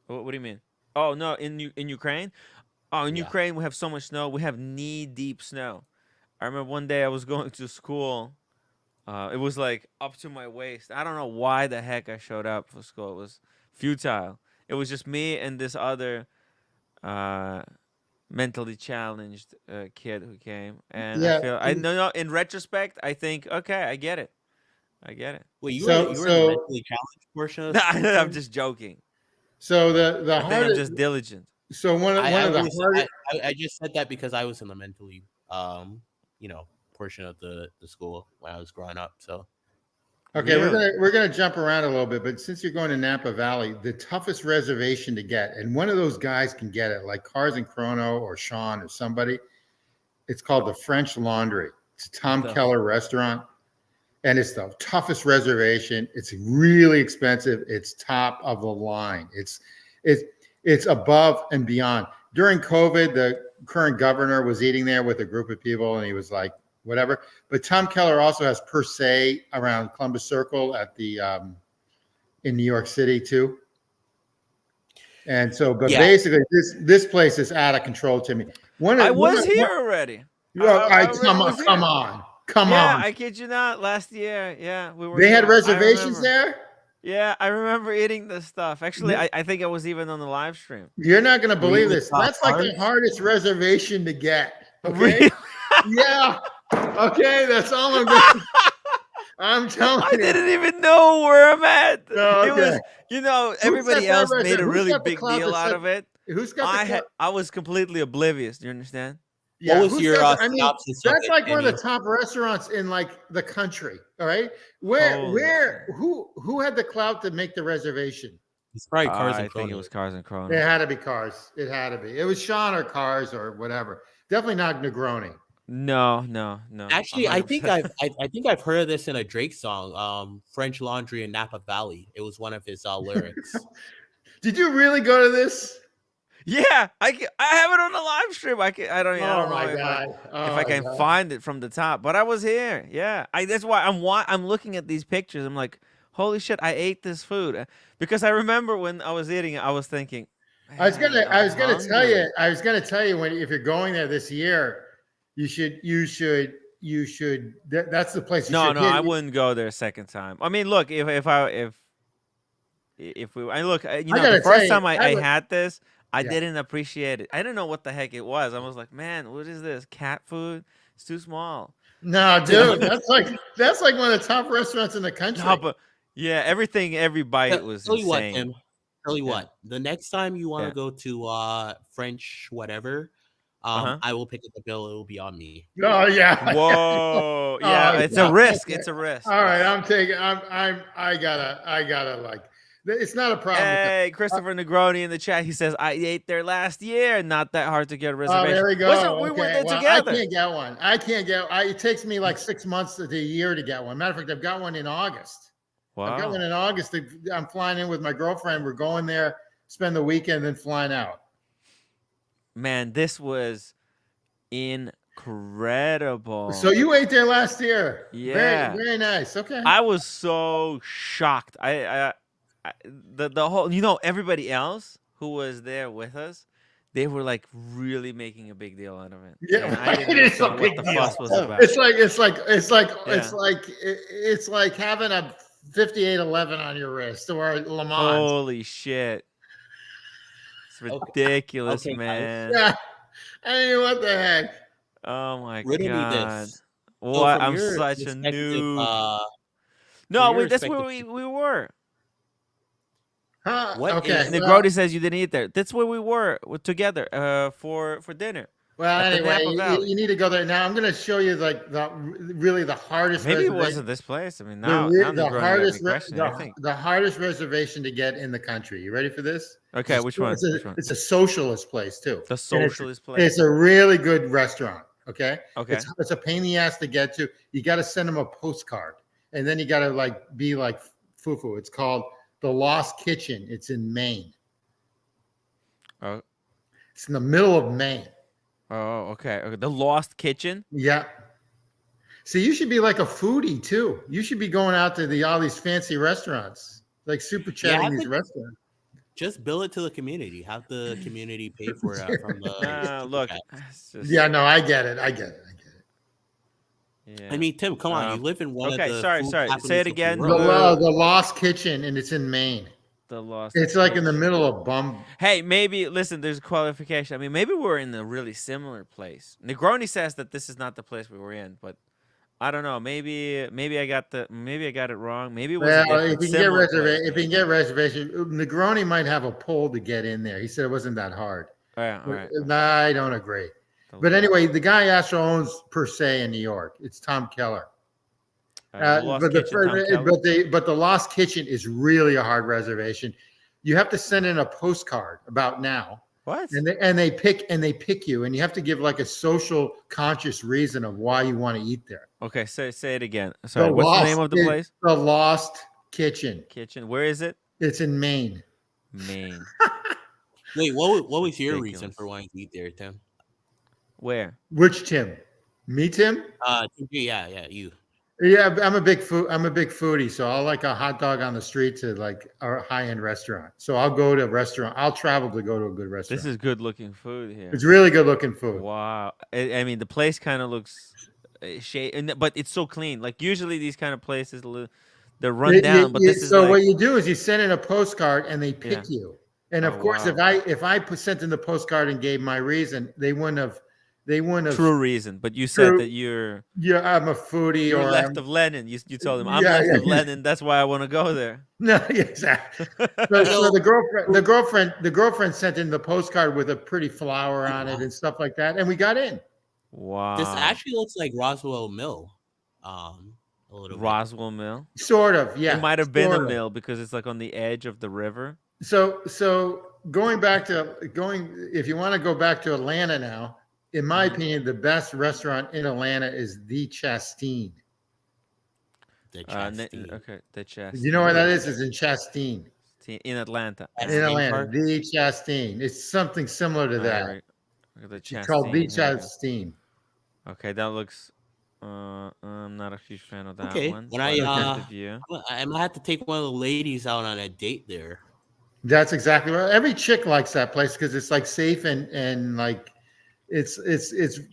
What do you mean? Oh no, in Ukraine? Oh, in Ukraine we have so much snow. We have knee-deep snow. I remember one day I was going to school. It was like up to my waist. I don't know why the heck I showed up for school. It was futile. It was just me and this other mentally challenged kid who came. And I know in retrospect, I think, okay, I get it. Wait, you were the mentally challenged portion of I'm just joking. So the hardest, I'm just diligent. So one of the hardest. I just said that because I was in the mentally, portion of the school when I was growing up. So Okay, Really? we're gonna jump around a little bit, but since you're going to Napa Valley, the toughest reservation to get, and one of those guys can get it, like Cars and Chrono or Sean or somebody. It's called the French Laundry. It's a Tom Keller restaurant, and it's the toughest reservation. It's really expensive. It's top of the line. It's above and beyond. During COVID, the current governor was eating there with a group of people, and he was like, whatever. But Tom Keller also has Per Se around Columbus Circle at the in New York City too. And so, but basically, this place is out of control to me. I was here already. Come on. Yeah, I kid you not. Last year, yeah, we were. They had reservations there. Yeah, I remember eating this stuff. Actually, I think I was even on the live stream. You're not going to believe this. That's like the hardest reservation to get. Okay. Yeah. Okay. That's all I'm going. I'm telling you. I didn't even know where I'm at. Oh, it was, everybody else made a really big deal out of it. Who's got I was completely oblivious. Do you understand? Yeah, what was your synopsis? That's like one of the top restaurants in like the country. All right, who had the clout to make the reservation? It's probably Cars and I Chrono. think it was Cars and Chrono. It had to be Cars. It had to be. It was Sean or Cars or whatever. Definitely not Negroni. No. Actually, 100%. I think I've heard of this in a Drake song, French Laundry in Napa Valley. It was one of his lyrics. Did you really go to this? Yeah, I have it on the live stream. I don't Oh know my if god! I can find it from the top, but I was here. Yeah, that's why I'm looking at these pictures. I'm like, holy shit, I ate this food because I remember when I was eating it, I was thinking. I was gonna tell you when if you're going there this year, you should. That's the place. No, I wouldn't go there a second time. I mean, look, if the first time I had this. I didn't appreciate it. I didn't know what the heck it was. I was like, man, what is this? Cat food? It's too small. No, dude, that's like one of the top restaurants in the country. No, but yeah, every bite was insane. Tell you what, the next time you want to go to French whatever, I will pick up the bill. It will be on me. Oh yeah. Whoa. Yeah, it's a risk. It's a risk. All right, I gotta like. It's not a problem. Hey, Christopher Negroni in the chat. He says, I ate there last year. Not that hard to get a reservation. Oh, there we go. We went there I together. can't get one. It takes me like 6 months to a year to get one. Matter of fact, I've got one in August. Wow. I've got one in August. I'm flying in with my girlfriend. We're going there, spend the weekend, then flying out. Man, this was incredible. So you ate there last year. Yeah. Very, very nice. Okay. I was so shocked. The whole, everybody else who was there with us, they were like really making a big deal out of it. Yeah, it is a big deal. Fuss was about. It's like having a 5811 on your wrist or Le Mans. Holy shit! It's ridiculous, man. Yeah. I mean, what the heck? Oh my Riddle god! me this. What? I'm such a noob. No, that's where we were. Huh? What okay. Negroni says you didn't eat there. That's where we were together for dinner. Well, anyway, you need to go there. Now I'm going to show you like the hardest. Maybe it wasn't this place. I mean, now the hardest reservation to get in the country. You ready for this? Okay, which one? It's a socialist place too. The socialist place. It's a really good restaurant. Okay. Okay. It's a pain in the ass to get to. You got to send them a postcard, and then you got to be like foo-foo. It's called The Lost Kitchen. It's in Maine. Oh. It's in the middle of Maine. Oh, okay. The Lost Kitchen? Yeah. See, you should be like a foodie too. You should be going out to all these fancy restaurants, like super chatting these restaurants. Just bill it to the community. Have the community pay for it from the look. Yeah, no, I get it. Yeah. I mean, Tim, come on. You live in one of the sorry. Say it again. The Lost Kitchen, and it's in Maine. It's like in the middle of bum. Hey, maybe listen. There's a qualification. I mean, maybe we're in a really similar place. Negroni says that this is not the place we were in, but I don't know. Maybe I got it wrong. Maybe it was. Well, if you can get reservation, Negroni might have a pull to get in there. He said it wasn't that hard. All right. Nah, I don't agree. But anyway, the guy also owns Per Se in New York. It's Tom Keller. The Lost Kitchen, Tom Keller. But the Lost Kitchen is really a hard reservation. You have to send in a postcard about now. What? And they pick you, and you have to give like a social conscious reason of why you want to eat there. Okay, say it again. Sorry, what's the name of the place? The Lost Kitchen. Where is it? It's in Maine. Maine. Wait, what was your reason for wanting to eat there, Tim? Where? Which Tim? Me, Tim? Yeah, you. Yeah, I'm a big foodie, so I'll like a hot dog on the street to like a high-end restaurant. So I'll go to a restaurant. I'll travel to go to a good restaurant. This is good-looking food here. It's really good-looking food. Wow. I mean, the place kind of looks but it's so clean. Like usually these kind of places, they're run down. But this is so like, what you do is you send in a postcard and they pick you. And of course, wow. if I sent in the postcard and gave my reason, they wouldn't have. True reason, but you said that you're. Yeah, I'm a foodie. You're or left of Lenin. You told him I'm left of Lenin. That's why I want to go there. No, exactly. So the girlfriend sent in the postcard with a pretty flower on it and stuff like that, and we got in. Wow. This actually looks like Roswell Mill. A little Roswell Mill. Sort of, yeah. It might have been a mill because it's like on the edge of the river. So if you want to go back to Atlanta now, in my opinion, the best restaurant in Atlanta is the Chastine. The Chastine. Okay, the Chastine. You know where that is? It's in Chastine. In Atlanta. In Atlanta, the Chastine. It's something similar to that. Right. It's called the Chastine. Okay, that looks. I'm not a huge fan of that one. When I might have to take one of the ladies out on a date there. That's exactly right. Every chick likes that place because it's like safe and like it's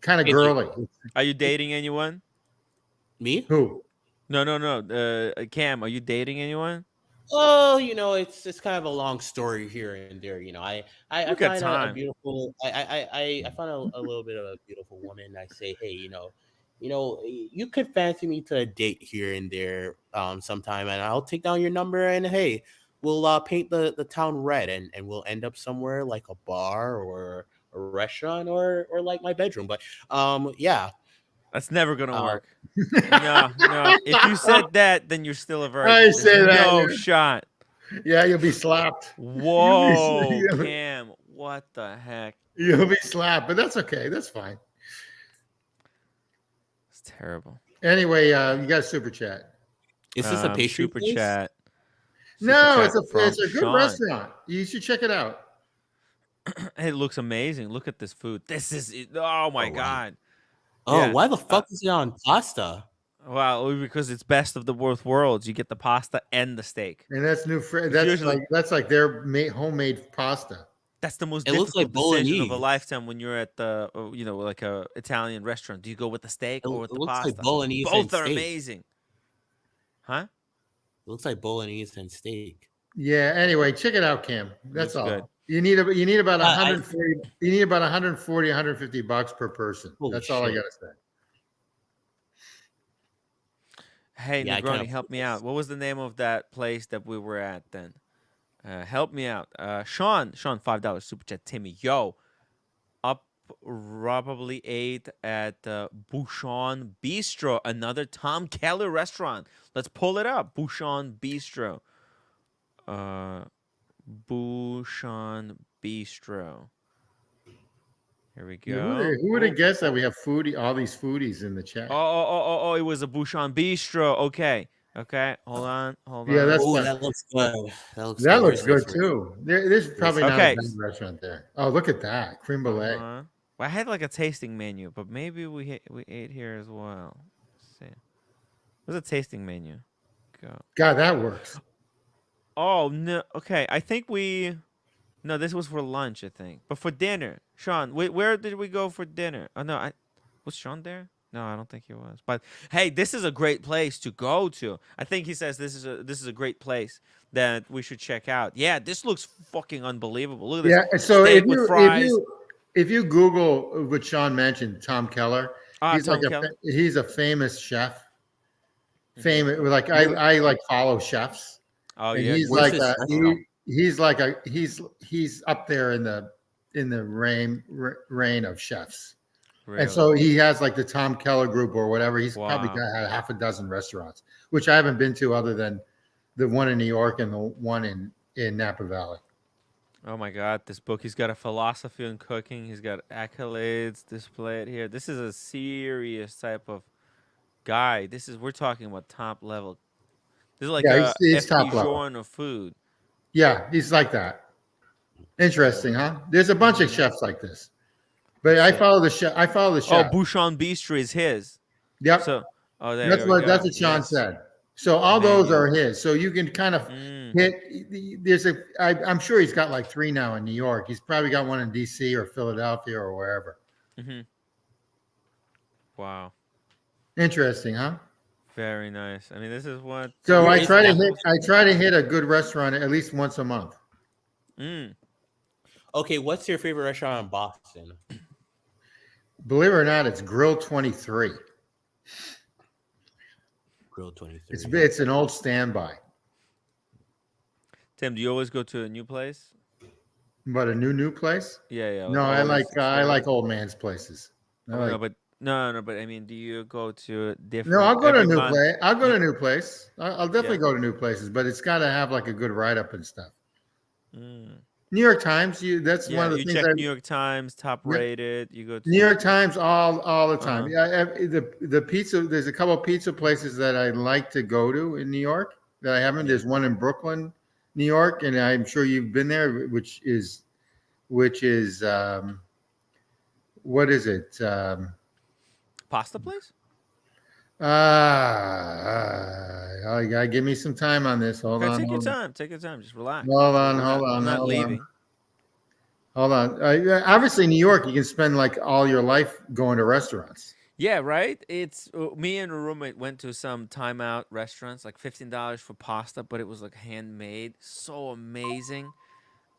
kind of girly. Are you dating anyone? Me? Who? No. Cam, are you dating anyone? Oh, it's kind of a long story here and there. I find a beautiful. I find a little bit of a beautiful woman. I say, hey, you could fancy me to a date here and there sometime, and I'll take down your number, and hey, we'll paint the town red, and we'll end up somewhere like a bar or a restaurant or like my bedroom. But yeah. That's never gonna work. No. If you said that, then you're still a virgin. I say that. No shot. Yeah, you'll be slapped. Whoa, Cam! What the heck? You'll be slapped, but that's okay. That's fine. It's terrible. Anyway, you got a super chat. Is this a pastry super place? Chat? No, it's a good restaurant. You should check it out. It looks amazing. Look at this food. This is oh my god. Oh, yeah. Why the fuck is it on pasta? Well, because it's best of the both worlds. You get the pasta and the steak. And that's new. That's like their homemade pasta. That's the most difficult decision of a lifetime when you're at the, like a Italian restaurant. Do you go with the steak or with the pasta? Like bolognese. Both are amazing. Huh? It looks like bolognese and steak. Yeah. Anyway, check it out, Kim. That's all. Good. You need about 140. You need about 140, 150 bucks per person. That's all I gotta say. Hey, Negroni, help me out. What was the name of that place that we were at then? Help me out. Sean, $5 super chat. Timmy, yo, up probably ate at Bouchon Bistro, another Tom Keller restaurant. Let's pull it up. Bouchon Bistro. Bouchon Bistro. Here we go. Who would have guessed that we have all these foodies in the chat? Oh! It was a Bouchon Bistro. Okay. Hold on. Yeah, that looks good. That looks good too. There's probably not a bad restaurant there. Oh, look at that creme brulee. Well, I had like a tasting menu, but maybe we ate here as well. Let's see. There's a tasting menu. Go. God, that works. Oh no. Okay, I think no, this was for lunch, I think. But for dinner, Sean, where did we go for dinner? Oh no, was Sean there? No, I don't think he was. But hey, this is a great place to go to. I think he says this is a great place that we should check out. Yeah, this looks fucking unbelievable. Look at this. Yeah, so steak with fries. if you Google what Sean mentioned, Tom Keller, he's a famous chef. Famous, like I like follow chefs. Oh and yeah, he's up there in the reign of chefs. Really? And so he has like the Tom Keller Group or whatever. He's probably got half a dozen restaurants, which I haven't been to other than the one in New York and the one in Napa Valley. Oh my God, this book, he's got a philosophy on cooking. He's got accolades displayed here. This is a serious type of guy. We're talking about top level. This is like he's top level of food. Yeah, he's like that. Interesting, huh? There's a bunch of chefs like this. But I follow the chef. Oh, Bouchon Bistro is his. Yep. So, that's what Sean said. So all those are his. So you can kind of hit. I'm sure he's got like 3 now in New York. He's probably got one in DC or Philadelphia or wherever. Mm-hmm. Wow. Interesting, huh? Very nice. I mean, this is what. So I try to hit a good restaurant at least once a month. Okay, what's your favorite restaurant in Boston? Believe it or not, it's Grill 23. Grill 23. It's an old standby. Tim, do you always go to a new place? But a new place? Yeah. No, I like old man's places. No, but I mean, do you go to different? No, I'll go to a new place. I'll go to a new place. I'll definitely go to new places, but it's got to have like a good write-up and stuff. New York Times, that's one of the things. You check New York Times, top rated. You go to New York Times all the time. The pizza. There's a couple of pizza places that I like to go to in New York that I haven't. There's one in Brooklyn, New York, and I'm sure you've been there, which is what is it? Pasta place? You gotta give me some time on this. Hold on. Take your time. Take your time. Just relax. Hold on. I'm not leaving. Hold on. Obviously, New York, you can spend like all your life going to restaurants. Yeah, right. It's me and a roommate went to some timeout restaurants, like $15 for pasta, but it was like handmade. So amazing.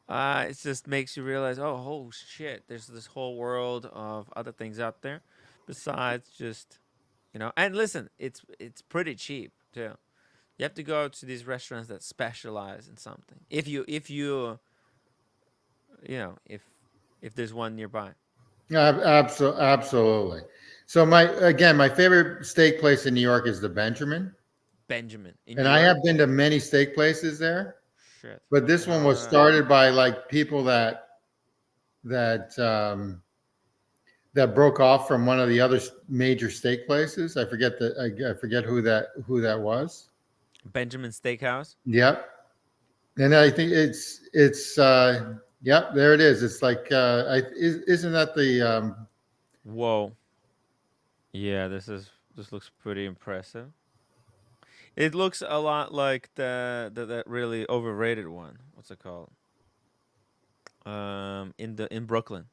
It just makes you realize, oh shit, there's this whole world of other things out there besides just, and listen, it's pretty cheap too. You have to go to these restaurants that specialize in something. If there's one nearby. Absolutely. So my favorite steak place in New York is the Benjamin. And I have been to many steak places there. Shit. But this one was started by like people that broke off from one of the other major steak places. I forget who that was. Benjamin Steakhouse. Yep. And I think it's yep, there it is. It's like isn't that the Whoa. Yeah, this looks pretty impressive. It looks a lot like that really overrated one. What's it called? In Brooklyn.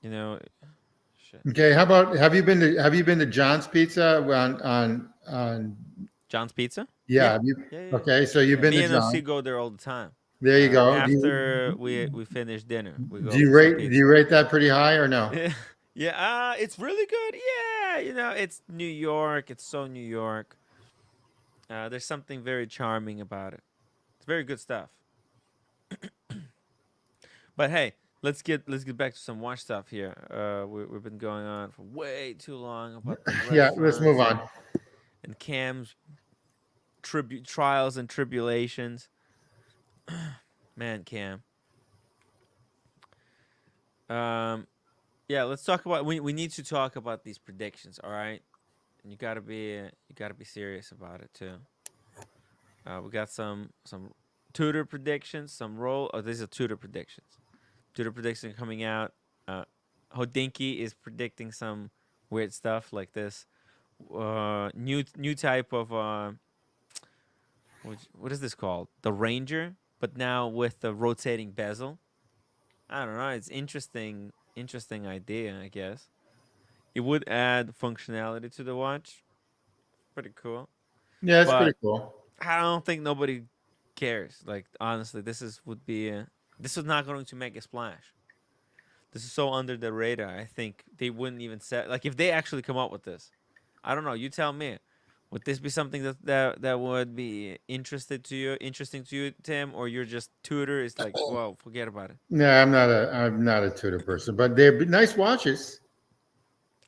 Shit. Okay, how about have you been to John's Pizza on John's Pizza? Yeah. Okay, so you've been to John's. Me and OC go there all the time. There you go. After we finish dinner, we go. Do you rate that pretty high or no? Yeah, it's really good. Yeah, it's New York. It's so New York. There's something very charming about it. It's very good stuff. But hey, let's get back to some watch stuff here. We've been going on for way too long about the yeah. Let's move on. And Cam's trials and tribulations. Man, Cam. Yeah, let's talk about. We need to talk about these predictions. All right, and you gotta be serious about it too. We got some Tudor predictions, some these are Tudor predictions. Tudor prediction coming out. Hodinky is predicting some weird stuff like this. New type of what is this called? The Ranger, but now with the rotating bezel. I don't know. It's interesting idea, I guess. It would add functionality to the watch. Pretty cool. Yeah, it's pretty cool. I don't think nobody cares. Like, honestly, this is not going to make a splash. This is so under the radar. I think they wouldn't even say, like, if they actually come up with this. I don't know. You tell me. Would this be something that would be interesting to you, Tim, or you're just Tudor? It's like, well, forget about it. No, I'm not a Tudor person, but they're nice watches.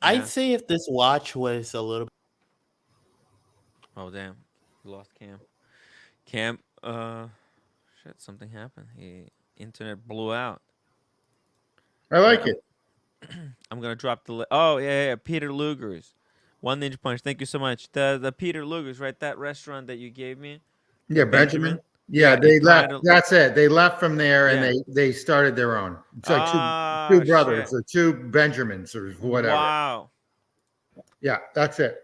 I'd say if this watch was a little. Oh damn, we lost Cam. Cam, shit, something happened. Internet blew out. I like it. I'm gonna drop the. Oh yeah, Peter Luger's, 1 Ninja Punch. Thank you so much. The Peter Luger's, right? That restaurant that you gave me. Yeah, Benjamin. Yeah, Yeah, they left. That's it. They left from there and Yeah. they started their own. It's like Ah, two brothers shit. or two Benjamins or whatever. Wow. Yeah, that's it.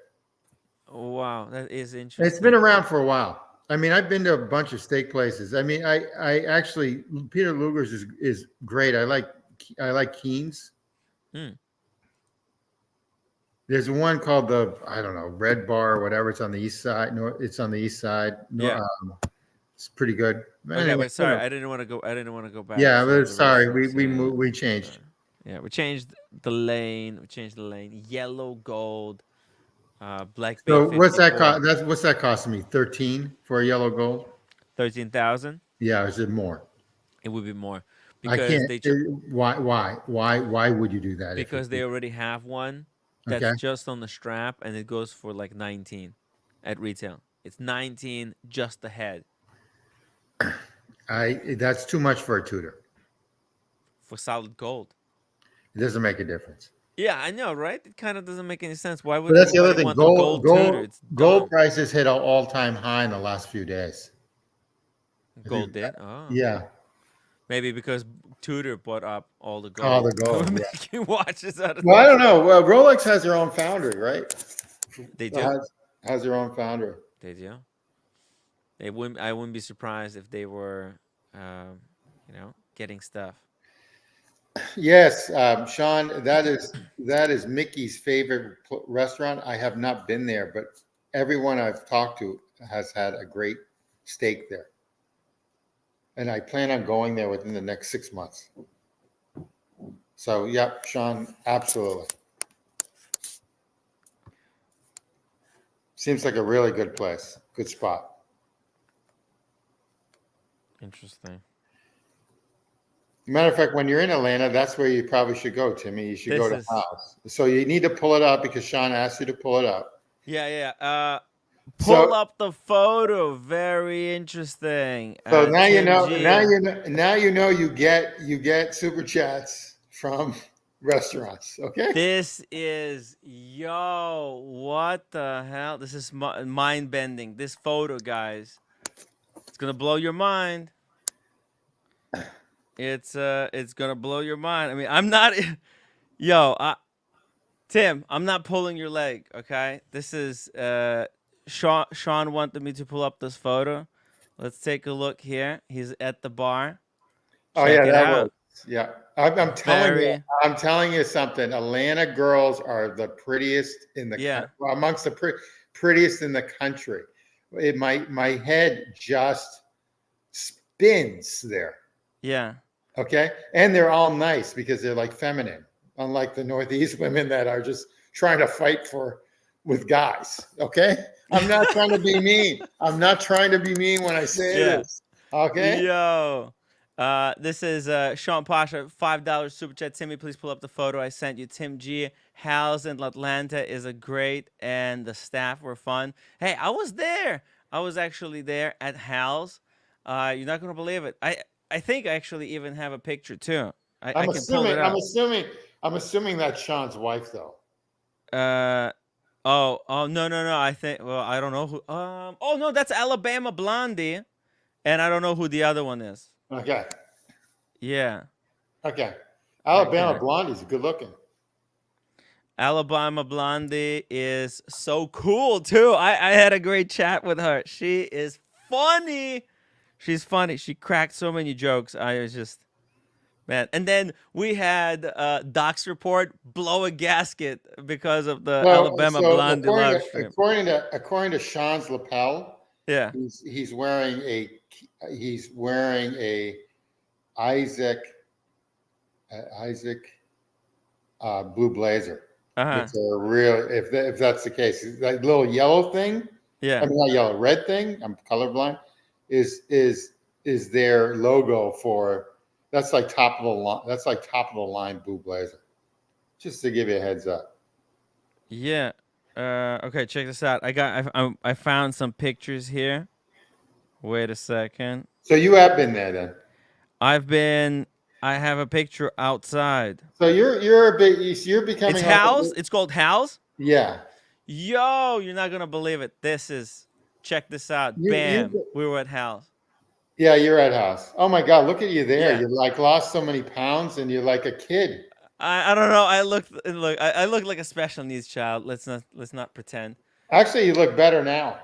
Wow, that is interesting. It's been around for a while. I mean, I've been to a bunch of steak places. I mean, I actually Peter Luger's is great. I like Keen's. There's one called I don't know, Red Bar or whatever. It's on the east side. No, it's on the east side. No, Yeah. It's pretty good. Okay, anyway, but sorry, I didn't want to go back. Yeah, to but the sorry, restaurants. we changed. Yeah, we changed the lane. Yellow gold, black. So Bay what's that 54. cost? What's that costing me? 13 for a yellow gold? 13,000. Yeah, is it more? It would be more I because can't. Why would you do that? Because they already have one that's Okay. just on the strap, and it goes for like 19 at retail. It's 19 just the head. That's too much for a Tudor. For solid gold. It doesn't make a difference. Yeah, I know, right? It kind of doesn't make any sense. Why would But that's the other everybody thing. want the gold Tudor? It's Gold dumb. prices hit an all-time high in the last few days. Gold did? Oh. Yeah. Maybe because Tudor bought up all the gold. All the gold. Yeah. Making watches out of Well, I don't know. Well, Rolex has their own foundry, right? They do. Has their own foundry. They do. I wouldn't be surprised if they were, getting stuff. Yes, Sean, that is Mickey's favorite restaurant. I have not been there, but everyone I've talked to has had a great steak there. And I plan on going there within the next 6 months. So, yep, Sean, absolutely. Seems like a really good place, good spot. Interesting. Matter of fact, when you're in Atlanta, that's where you probably should go, Timmy. You should go to House. So you need to pull it up because Sean asked you to pull it up. Yeah. Pull up the photo. Very interesting. So now you know. Now you know. You get super chats from restaurants. Okay. This is what the hell? This is mind bending. This photo, guys. It's gonna blow your mind. It's gonna blow your mind. I mean, I'm not. Tim, I'm not pulling your leg. Okay. This is Sean wanted me to pull up this photo. Let's take a look here. He's at the bar. Check it out. Yeah. I'm telling you something. Atlanta girls are the prettiest in the amongst the prettiest in the country. My head just spins there. Yeah. Okay. And they're all nice because they're like feminine, unlike the Northeast women that are just trying to fight with guys. Okay. I'm not trying to be mean. I'm not trying to be mean when I say this. Okay. This is Sean Pasha, $5 super chat. Timmy, please pull up the photo I sent you. Tim G. Hal's in Atlanta is a great, and the staff were fun. Hey, I was there. I was actually there at Hal's. You're not gonna believe it. I think I actually even have a picture too. I can pull it up. I'm assuming that's Sean's wife though. Oh no. I think I don't know who. Oh no, that's Alabama Blondie, and I don't know who the other one is. Okay. Yeah. Okay. Alabama Blondie's good looking. Alabama Blondie is so cool too. I had a great chat with her. She is funny. She's funny. She cracked so many jokes. I was just, man. And then we had Doc's report blow a gasket because of the Alabama Blondie live stream. According to Sean's lapel, he's wearing a Isaac blue blazer. It's a real, if that's the case, that little yellow thing. Yeah. I mean, not yellow, red thing. I'm colorblind. Is their logo for? That's like top of the line. That's like top of the line blue blazer. Just to give you a heads up. Yeah. Okay, check this out. I found some pictures here. Wait a second. So you have been there then. I have a picture outside. So you're becoming. It's Hal's. It's called Hal's. Yeah. Yo, you're not gonna believe it. Check this out. Bam. We were at Hal's. Yeah, you're at House. Oh my God, look at you there. Yeah. You like lost so many pounds and you're like a kid. I don't know. I look like a special needs child. Let's not pretend. Actually, you look better now.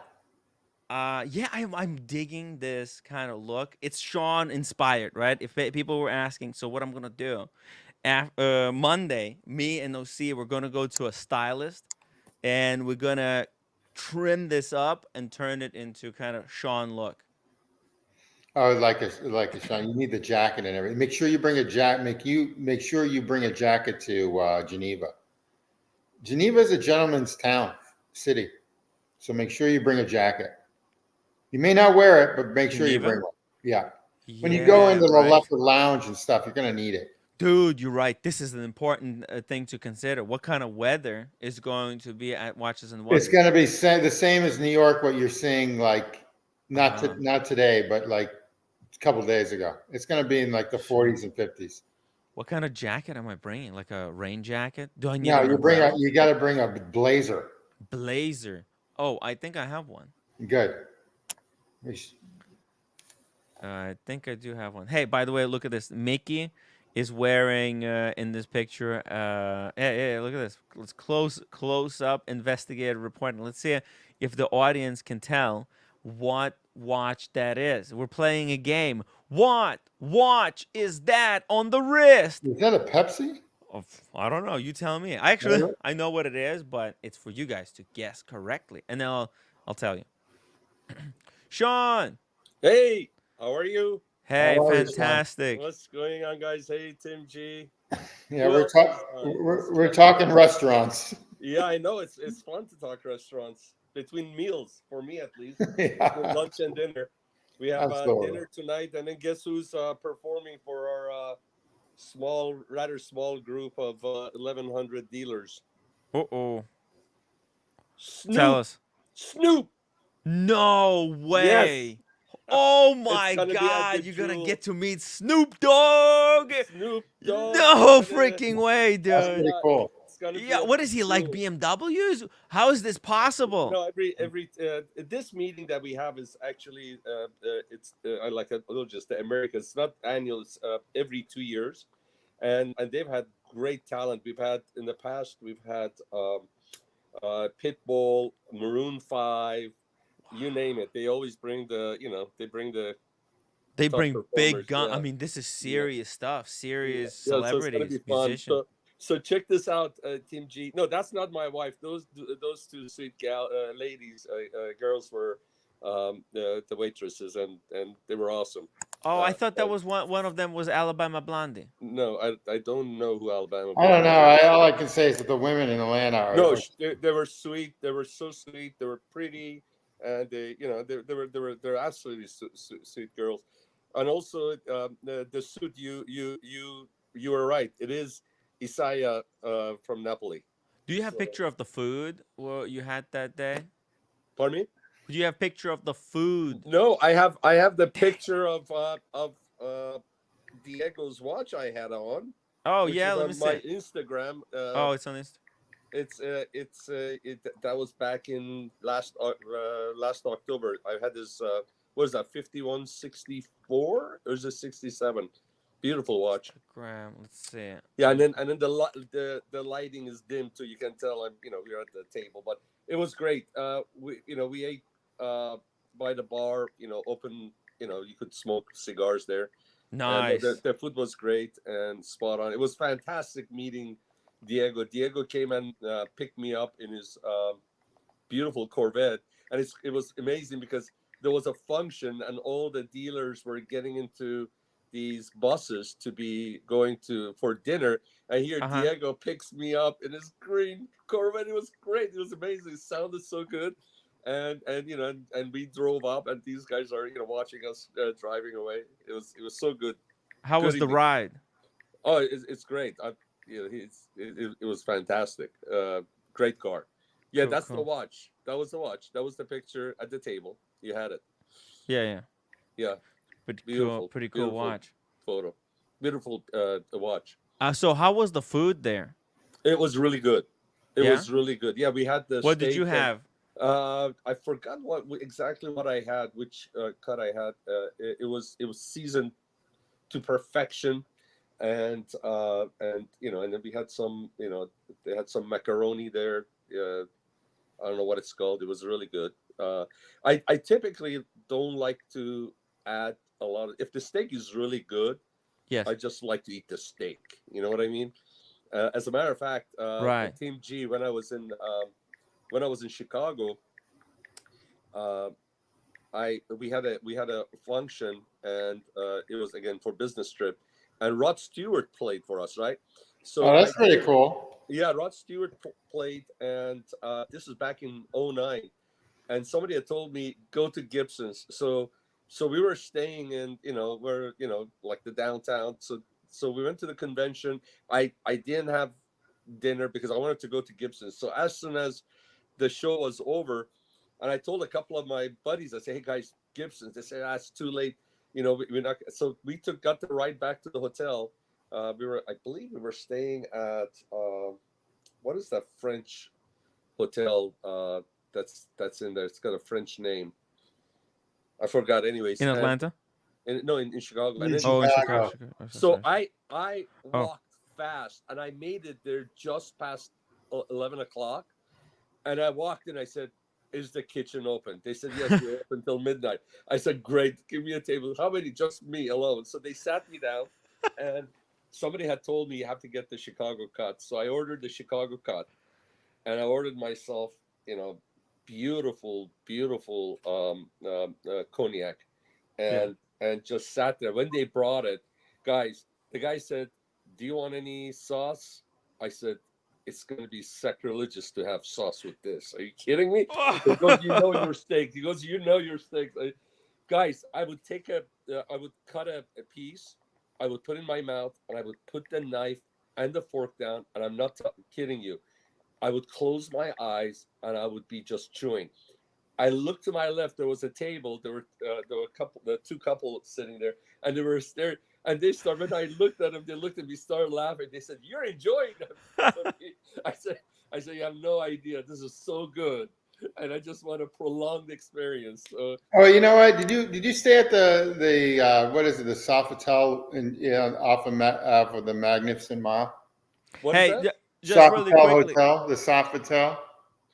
Yeah, I'm digging this kind of look. It's Sean inspired, right? If people were asking, so what I'm gonna do, Monday, me and OC, we're gonna go to a stylist, and we're gonna trim this up and turn it into kind of Sean look. Oh, like a Sean. You need the jacket and everything. Make sure you bring a jacket. Make sure you bring a jacket to Geneva. Geneva is a gentleman's city, so make sure you bring a jacket. You may not wear it, but make sure you bring one. Yeah. When you go into the leopard lounge and stuff, you're gonna need it. Dude, you're right. This is an important thing to consider. What kind of weather is going to be at Watches and Wonders? It's gonna be the same as New York. What you're seeing, like not today, but like a couple of days ago. It's gonna be in like the 40s and 50s. What kind of jacket am I bringing? Like a rain jacket? Do I need? No, you got to bring a blazer. Blazer. Oh, I think I have one. Good. I think I do have one. Hey, by the way, look at this. Mickey is wearing in this picture. Yeah, look at this. Let's close up investigative reporting. Let's see if the audience can tell what watch that is. We're playing a game. What watch is that on the wrist? Is that a Pepsi? Oh, I don't know. You tell me. I know what it is, but it's for you guys to guess correctly, and then I'll tell you. Sean. Hey, how are you? Hey, fantastic. What's going on, guys? Hey, Tim G. Yeah, we're talking restaurants. Yeah, I know. It's fun to talk restaurants between meals, for me at least. Lunch and dinner. We have dinner tonight, and then guess who's performing for our rather small group of 1,100 dealers? Uh-oh. Tell us. Snoop. No way. Yes. Oh my God, you're going to get to meet Snoop Dogg. Snoop Dogg. No freaking way, dude. That's pretty cool. Yeah, what is he like, BMWs? How is this possible? No, every this meeting that we have is actually it's just the Americas. It's not annual. It's every 2 years, and they've had great talent. We've had in the past. We've had Pitbull, Maroon 5, you name it. They always bring they bring big gun. Yeah. I mean, this is serious stuff. Serious celebrities, so musicians. So check this out, Team G. No, that's not my wife. Those two sweet girls were the waitresses, and they were awesome. Oh, I thought that was one of them was Alabama Blondie. No, I don't know who Alabama Blondie. I don't know. All I can say is that the women in Atlanta are. No, they were sweet. They were so sweet. They were pretty, and they're absolutely sweet girls. And also the suit you were right. It is Isaiah from Napoli. Do you have picture of the food you had that day? Pardon me? Do you have picture of the food? No, I have the picture of Diego's watch I had on. Oh yeah, let me see. My Instagram. It's on Instagram. That was back in last October. I had this. What is that? 5164 or is it 67? Beautiful watch. Let's see. Yeah, and then the lighting is dim, so you can tell we're at the table. But it was great. We ate by the bar. Open. You could smoke cigars there. Nice. The food was great and spot on. It was fantastic meeting Diego. Diego came and picked me up in his beautiful Corvette, and it was amazing because there was a function and all the dealers were getting into these buses to be going for dinner, and here Diego picks me up in his green Corvette. It was great. It was amazing. It sounded so good, and we drove up, and these guys are watching us driving away. It was so good. How was the ride? Oh, it's great. It was fantastic. Great car. Yeah, Cool, that's cool. the watch. That was the watch. That was the picture at the table. You had it. Yeah. Yeah. Pretty Beautiful. cool. Pretty cool watch. Photo. Beautiful watch. So how was the food there? It was really good. It Yeah? was really good. Yeah, we had the What did steak you and, have? I forgot exactly what I had, which cut I had. It was seasoned to perfection, and you know, and then we had some, you know, they had some macaroni there. I don't know what it's called. It was really good. I typically don't like to add a lot of, if the steak is really good, Yes. I just like to eat the steak. You know what I mean? As a matter of fact, Right. Team G, when I was in Chicago, we had a function, and it was again for business trip, and Rod Stewart played for us, right? So that's pretty cool. Yeah, Rod Stewart played, and this was back in 2009, and somebody had told me go to Gibson's. So we were staying in, you know, where, you know, like the downtown. So we went to the convention. I didn't have dinner because I wanted to go to Gibson's. So as soon as the show was over, and I told a couple of my buddies, I said, "Hey guys, Gibson's." They said, "It's too late. You know, we're not." So we got the ride back to the hotel. I believe we were staying at what is that French hotel that's in there? It's got a French name. I forgot. Anyways, In Atlanta? No, in Chicago. And then, in Chicago. so I walked fast, and I made it there just past 11 o'clock. And I walked in. I said, "Is the kitchen open?" They said, "Yes, we're open until midnight." I said, "Great, give me a table." How many? Just me alone. So they sat me down, and somebody had told me you have to get the Chicago cut. So I ordered the Chicago cut, and I ordered myself, you know, beautiful cognac, and just sat there. When they brought it, guys, the guy said, "Do you want any sauce?" I said, "It's going to be sacrilegious to have sauce with this. Are you kidding me?" He goes, "You know your steak." He goes, "You know your steak." Guys, I would cut a piece, I would put in my mouth, and I would put the knife and the fork down, and I'm not kidding you. I would close my eyes, and I would be just chewing. I looked to my left. There was a table. There were two couples sitting there, and they were staring. And they started. When I looked at them, they looked at me, started laughing. They said, "You're enjoying them." I said, "You have no idea. This is so good, and I just want a prolonged experience." Oh, you know what? Did you stay at the what is it, the Sofitel off of the Magnificent Mile? What is that? Just Sofitel really quickly. Hotel, the Sofitel.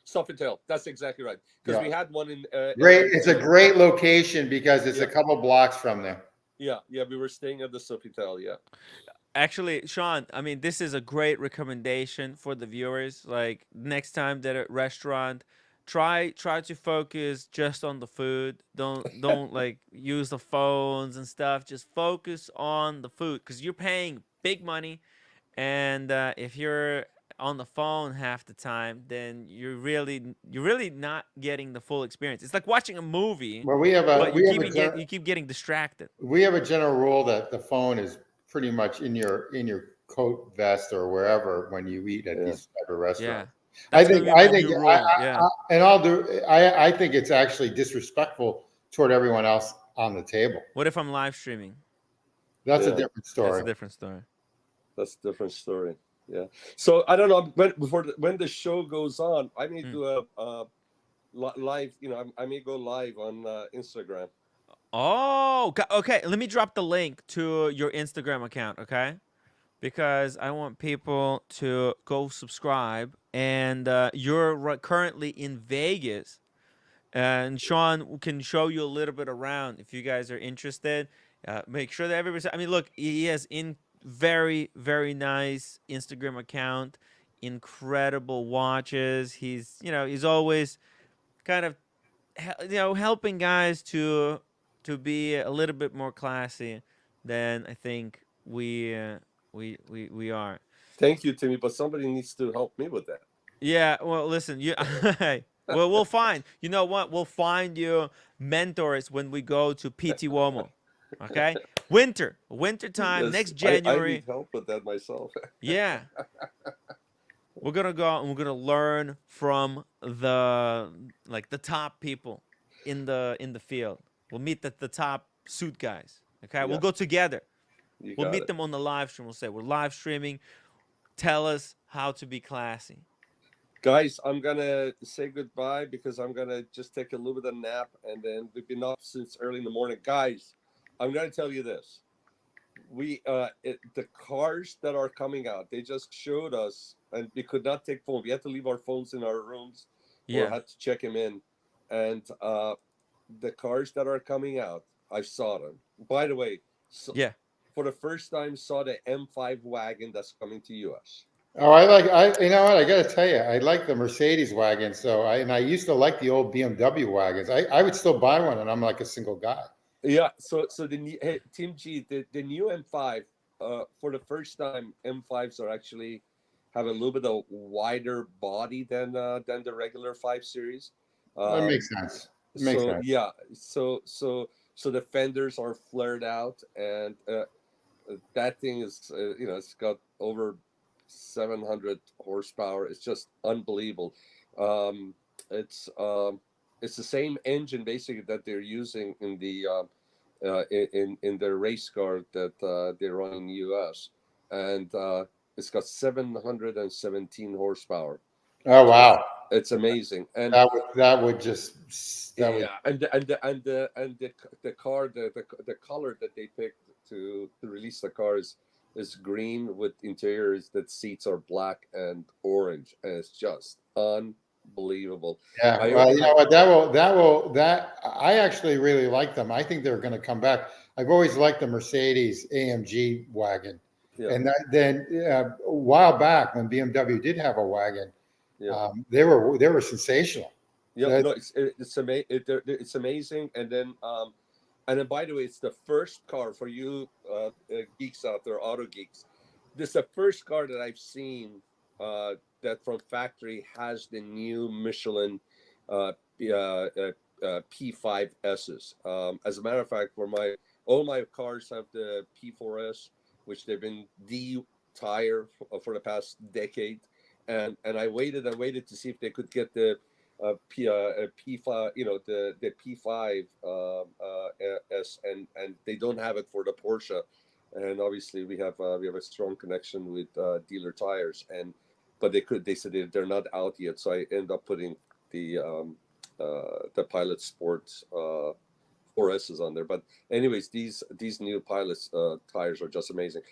Sofitel. That's exactly right. Because we had one in. Great. It's a great location because it's a couple blocks from there. Yeah, we were staying at the Sofitel. Yeah. Actually, Sean, I mean, this is a great recommendation for the viewers. Like, next time they're at a restaurant, try to focus just on the food. Don't like use the phones and stuff. Just focus on the food, because you're paying big money, and if you're on the phone half the time, then you're really not getting the full experience. It's like watching a movie. Well, you keep getting distracted. We have a general rule that the phone is pretty much in your coat vest or wherever when you eat at these type of restaurants. Yeah. I think it's actually disrespectful toward everyone else on the table. What if I'm live streaming? That's a different story. That's a different story. That's a different story. Yeah. So I don't know when the show goes on, I may do a live. You know, I may go live on Instagram. Oh, okay. Let me drop the link to your Instagram account, okay? Because I want people to go subscribe. And you're currently in Vegas, and Sean can show you a little bit around if you guys are interested. Make sure that everybody. I mean, look, he has very, very nice Instagram account, incredible watches. He's always kind of helping guys to be a little bit more classy than I think we are. Thank you, Timmy, but somebody needs to help me with that. Yeah, well, listen, well, we'll find. You know what? We'll find you mentors when we go to PT Uomo. Okay? Winter time, Yes, next January. I need help with that myself. Yeah. We're gonna go and we're gonna learn from the top people in the field. We'll meet the top suit guys. Okay, Yeah. we'll go together. We'll meet it. them on the live stream. We'll say we're live streaming. Tell us how to be classy. Guys, I'm gonna say goodbye because I'm gonna just take a little bit of nap, and then we've been up since early in the morning. Guys, I'm gonna tell you this: the cars that are coming out, they just showed us, and we could not take phone. We had to leave our phones in our rooms, or had to check them in, and the cars that are coming out, I saw them. By the way, for the first time, saw the M5 wagon that's coming to US. Oh, you know what? I got to tell you, I like the Mercedes wagon. So I used to like the old BMW wagons. I would still buy one, and I'm like a single guy. Yeah. So the new Team G, the new M5, for the first time, M5s are actually have a little bit of wider body than the regular 5 Series. That makes sense. Makes sense. Yeah. So the fenders are flared out, and that thing is it's got over 700 horsepower. It's just unbelievable. It's the same engine basically that they're using in the in their race car that they run in the US, and it's got 717 horsepower. Oh wow, it's amazing. And that would just and the car, the color that they picked to release the car is green with interiors that seats are black and orange, and it's just unbelievable. Yeah, well, you know what? That I actually really like them. I think they're going to come back. I've always liked the Mercedes AMG wagon, and then a while back when BMW did have a wagon, they were sensational. Yeah, no, it's amazing. And then by the way, it's the first car for you geeks out there, auto geeks. This is the first car that I've seen that from factory has the new Michelin P5Ss. As a matter of fact, all my cars have the P4S, which they've been tire for the past decade, and I waited to see if they could get the P5, the P5 S, and they don't have it for the Porsche, and obviously we have a strong connection with dealer tires, but they said they're not out yet, so I end up putting the Pilot Sports 4Ss on there. But anyways, these new Pilot tires are just amazing.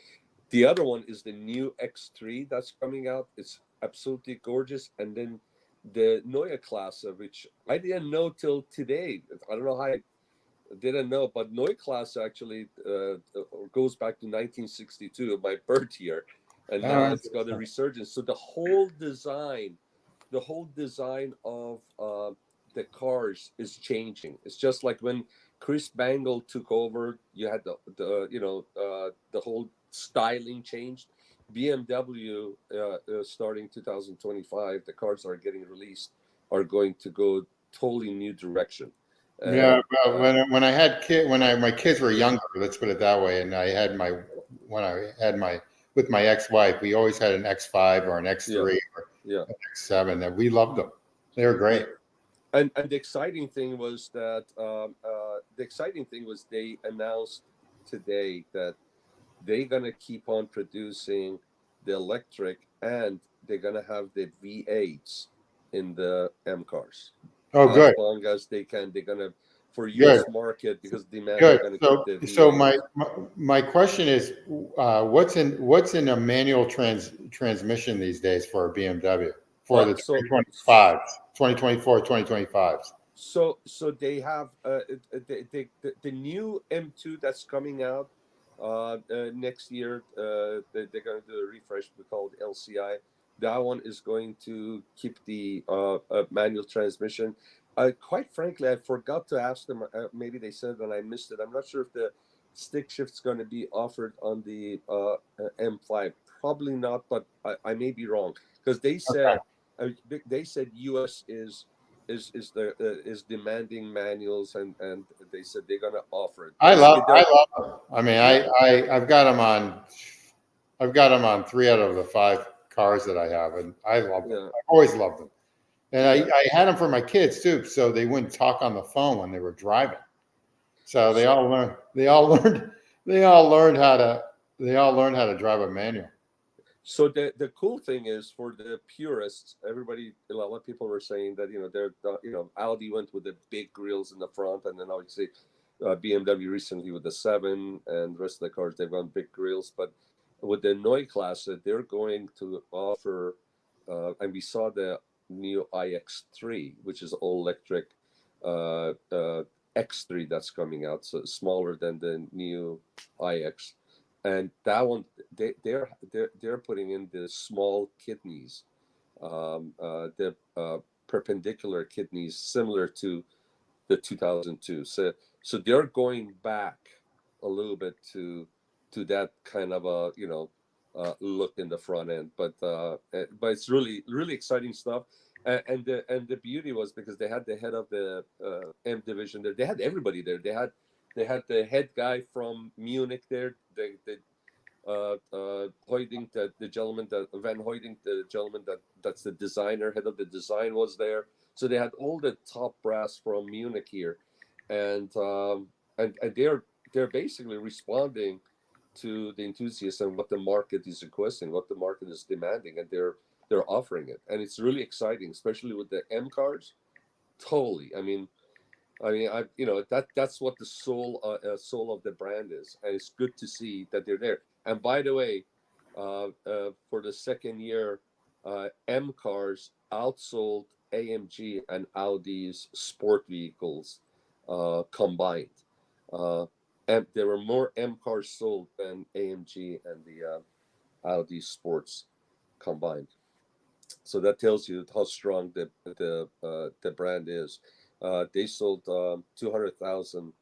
The other one is the new X3 that's coming out. It's absolutely gorgeous, and then the Neue Klasse, which I didn't know till today. I don't know how I didn't know, but Neue Klasse actually goes back to 1962, my birth year, and now it's got a resurgence. So the whole design of the cars is changing. It's just like when Chris Bangle took over, you had the whole styling changed. BMW, starting 2025, the cars are getting released are going to go totally new direction. Yeah, well, when I had my kids were younger, let's put it that way, and with my ex-wife, we always had an X5 or an X3 or an X7, that we loved them. They were great. And the exciting thing was that they announced today that they're gonna keep on producing the electric, and they're gonna have the V8s in the M cars. Oh, good. As long as they can, they're gonna for U.S. market, because demand. Good. So my question is, what's in a manual transmission these days for a BMW for the 2024, 2025s? So they have the new M2 that's coming out next year. They're going to do a refresh. We call it LCI. That one is going to keep the manual transmission. Quite frankly, I forgot to ask them. Maybe they said and I missed it. I'm not sure if the stick shift's going to be offered on the M5. Probably not, but I may be wrong, because they said US is demanding manuals, and they said they're going to offer it. I love them. I mean, I've got them on 3 out of the 5 cars that I have, and I love them. Yeah. I've always loved them, and I had them for my kids too, so they wouldn't talk on the phone when they were driving. So they all learned how to drive a manual. So the cool thing is, for the purists, everybody, a lot of people were saying that, Audi went with the big grills in the front, and then obviously BMW recently with the 7, and the rest of the cars, they've gone big grills. But with the Neue Klasse, they're going to offer, and we saw the new iX3, which is all electric X3 that's coming out, so smaller than the new iX. And that one, they're putting in the small kidneys, the perpendicular kidneys, similar to the 2002. So they're going back a little bit to that kind of a look in the front end. But it's really really exciting stuff. And the beauty was, because they had the head of the M division there. They had everybody there. They had the head guy from Munich there. Hoyding, the gentleman that Van Hoyding, the gentleman that's the designer, head of the design, was there. So they had all the top brass from Munich here, and they're basically responding to the enthusiasts and what the market is requesting, what the market is demanding, and they're offering it, and it's really exciting, especially with the M cars. Totally. I mean, that's what the soul of the brand is, and it's good to see that they're there. And by the way, for the second year, M cars outsold AMG and Audi's sport vehicles combined. And there were more M cars sold than AMG and the Audi sports combined. So that tells you how strong the brand is. They sold 200,000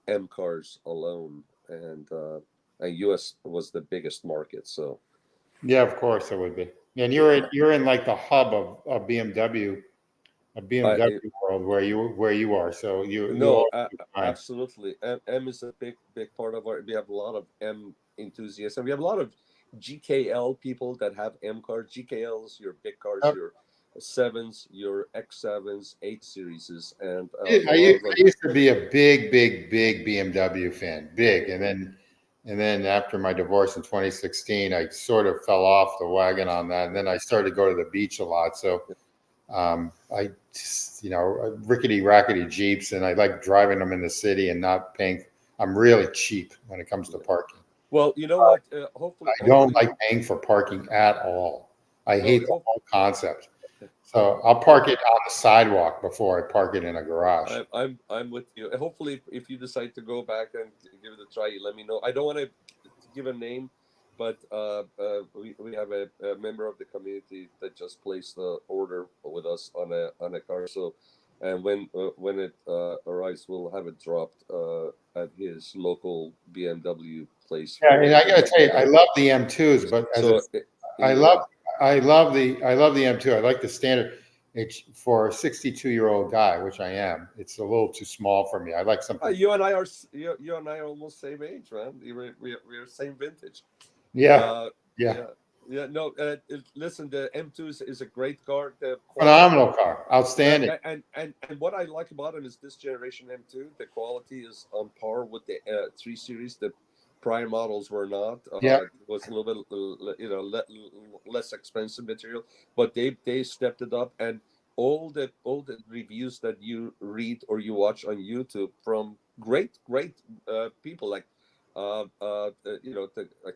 M cars alone, and U.S. was the biggest market. So yeah, of course it would be. And you're in like the hub of BMW, a BMW world where you are. So absolutely. M is a big part of our. We have a lot of M enthusiasts, and we have a lot of GKL people that have M cars. GKLs, your big cars, your 7s, your X7s, 8 series, and I used to be a big BMW fan, and then after my divorce in 2016, I sort of fell off the wagon on that, and then I started to go to the beach a lot. So I just, rickety rackety Jeeps, and I like driving them in the city and not paying. I'm really cheap when it comes to parking. Well, you know what? Hopefully, I don't like paying for parking at all. I hate the whole concept. So I'll park it on the sidewalk before I park it in a garage. I'm with you. Hopefully, if you decide to go back and give it a try, you let me know. I don't want to give a name, but we have a member of the community that just placed the order with us on a car. So, and when it arrives, we'll have it dropped at his local BMW place. Yeah, and I gotta tell you, I love the M2s, but I love the M2. I like the standard. It's for a 62-year-old guy, which I am. It's a little too small for me. I like something. You and I are almost same age, man. We're same vintage. Yeah. No, listen, the M2 is a great car. Phenomenal car, outstanding. And what I like about it is this generation M2. The quality is on par with the 3 Series. The prior models were not. It was a little bit, less expensive material, but they stepped it up. And all the reviews that you read or you watch on YouTube from great people like. I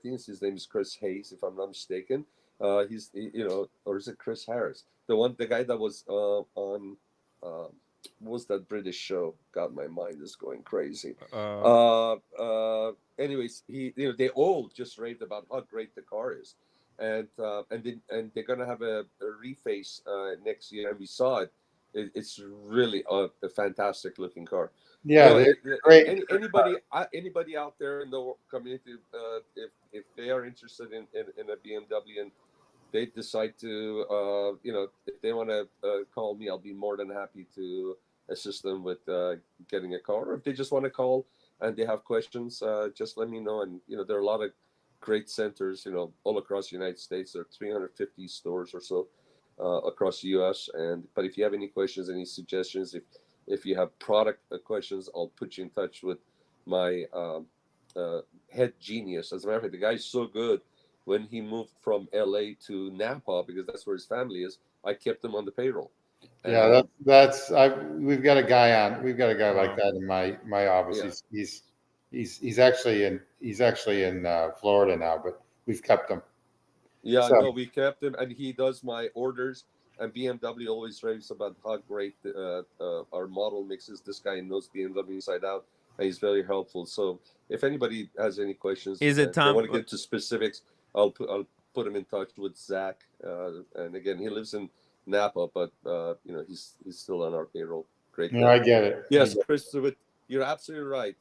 think his name is Chris Hayes, if I'm not mistaken. Or is it Chris Harris? The guy that was on what was that British show? God, my mind is going crazy. Anyways, they all just raved about how great the car is, and they're gonna have a reface next year, and we saw it. It's really a fantastic looking car. Yeah, great. Anybody out there in the community, if they are interested in a BMW and they decide to, if they want to call me, I'll be more than happy to assist them with getting a car. Or if they just want to call and they have questions, just let me know. And there are a lot of great centers, you know, all across the United States. There are 350 stores or so across the U.S. But if you have any questions, any suggestions, if you have product questions, I'll put you in touch with my head genius. As a matter of fact, the guy's so good. When he moved from LA to Napa, because that's where his family is, I kept him on the payroll. Yeah, we've got a guy on. We've got a guy like that in my office. Yeah. He's actually in Florida now, but we've kept him. Yeah, no, we kept him, and he does my orders. And BMW always raves about how great our model mix is. This guy knows BMW inside out, and he's very helpful. So if anybody has any questions, is it Tom? I want to get into specifics, I'll put him in touch with Zach. And again, he lives in Napa, but you know, he's still on our payroll. Great. No, I get it. Yes, Chris, you're absolutely right.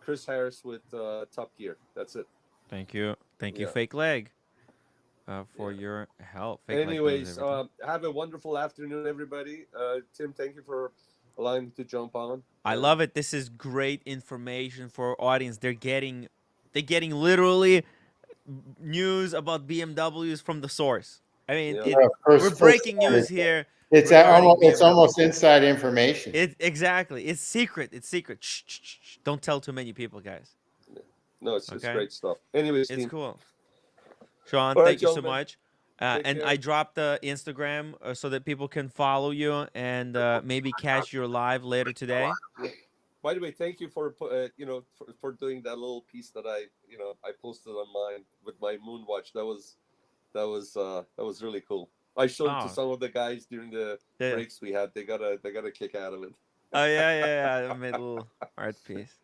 Chris Harris with Top Gear. That's it. Thank you, Fake Leg, for your help. Fake Anyways, have a wonderful afternoon, everybody. Tim, thank you for allowing me to jump on. I love it. This is great information for our audience. They're getting literally news about BMWs from the source. I mean, we're breaking news here. It's almost inside information. Exactly. It's secret. Shh. Don't tell too many people, guys. No, it's great stuff. Anyways, it's cool. Sean, thank you so much. And I dropped the Instagram so that people can follow you and maybe catch your live later today. By the way, thank you for for doing that little piece that I posted on mine with my moon watch. That was really cool. I showed it to some of the guys during the breaks we had. They got a kick out of it. Oh yeah. I made a little art piece.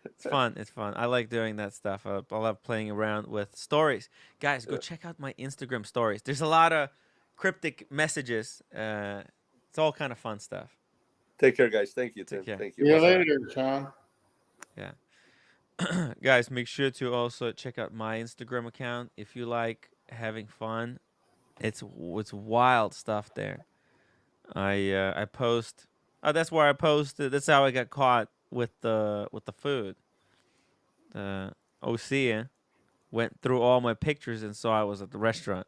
It's fun. I like doing that stuff. I love playing around with stories. Guys, go check out my Instagram stories. There's a lot of cryptic messages. It's all kind of fun stuff. Take care, guys. Thank you, Tim. Thank you. See you later, Sean. Yeah. Guys, make sure to also check out my Instagram account if you like having fun. It's wild stuff there. I post. Oh, that's where I posted. That's how I got caught with the food. The OC went through all my pictures and saw I was at the restaurant.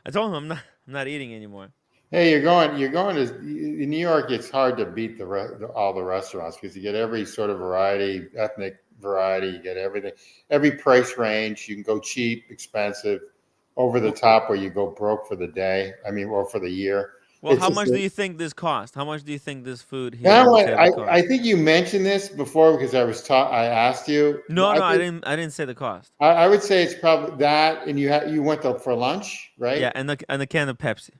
I told him I'm not eating anymore. Hey, you're going to in New York. It's hard to beat all the restaurants because you get every sort of variety, ethnic variety. You get everything, every price range. You can go cheap, expensive, over the top, where you go broke for the day. I mean, or for the year. Well, how much do you think this cost? How much do you think this food here? I think you mentioned this before because I asked you. No, I didn't say the cost. I would say it's probably that, and you went for lunch, right? Yeah, and the can of Pepsi.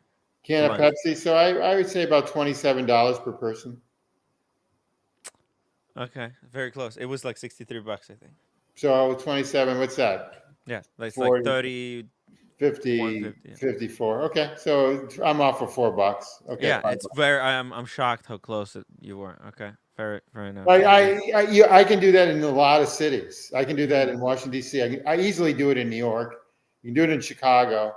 Can of Pepsi. So I would say about $27 per person. Okay, very close. It was like $63, I think. So 27. What's that? Yeah, like 30. 50, 54. Okay, so I'm off for $4. Okay. Yeah, it's very. I'm shocked how close you were. Okay, very nice. I can do that in a lot of cities. I can do that in Washington D.C. I easily do it in New York. You can do it in Chicago.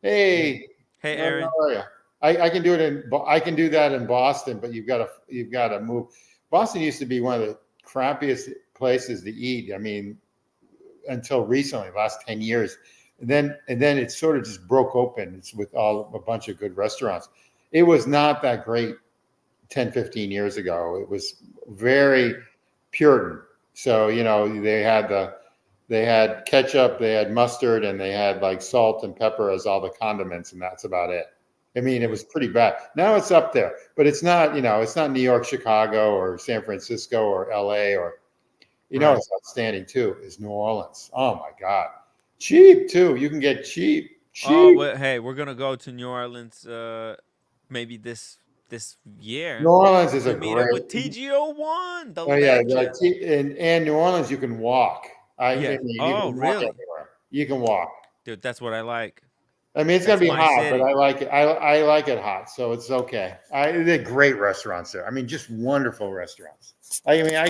Hey, Aaron. How are you? I can do it I can do that in Boston, but you've got to move. Boston used to be one of the crappiest places to eat. I mean, until recently, last 10 years. And then it sort of just broke open. It's with a bunch of good restaurants. It was not that great 10, 15 years ago. It was very Puritan. So, they had ketchup, they had mustard, and they had like salt and pepper as all the condiments, and that's about it. I mean, it was pretty bad. Now it's up there, but it's not, it's not New York, Chicago, or San Francisco, or LA, or, it's outstanding too, is New Orleans. Oh my God. Cheap too. You can get cheap. Oh, well, hey, we're gonna go to New Orleans maybe this year. New Orleans is a meet great up with TG01. And New Orleans you can walk. Really? You can walk. Dude, that's what I like. I mean, it's gonna be hot, but I like it. I like it hot, so it's okay. They're great restaurants there. I mean, just wonderful restaurants. I mean, I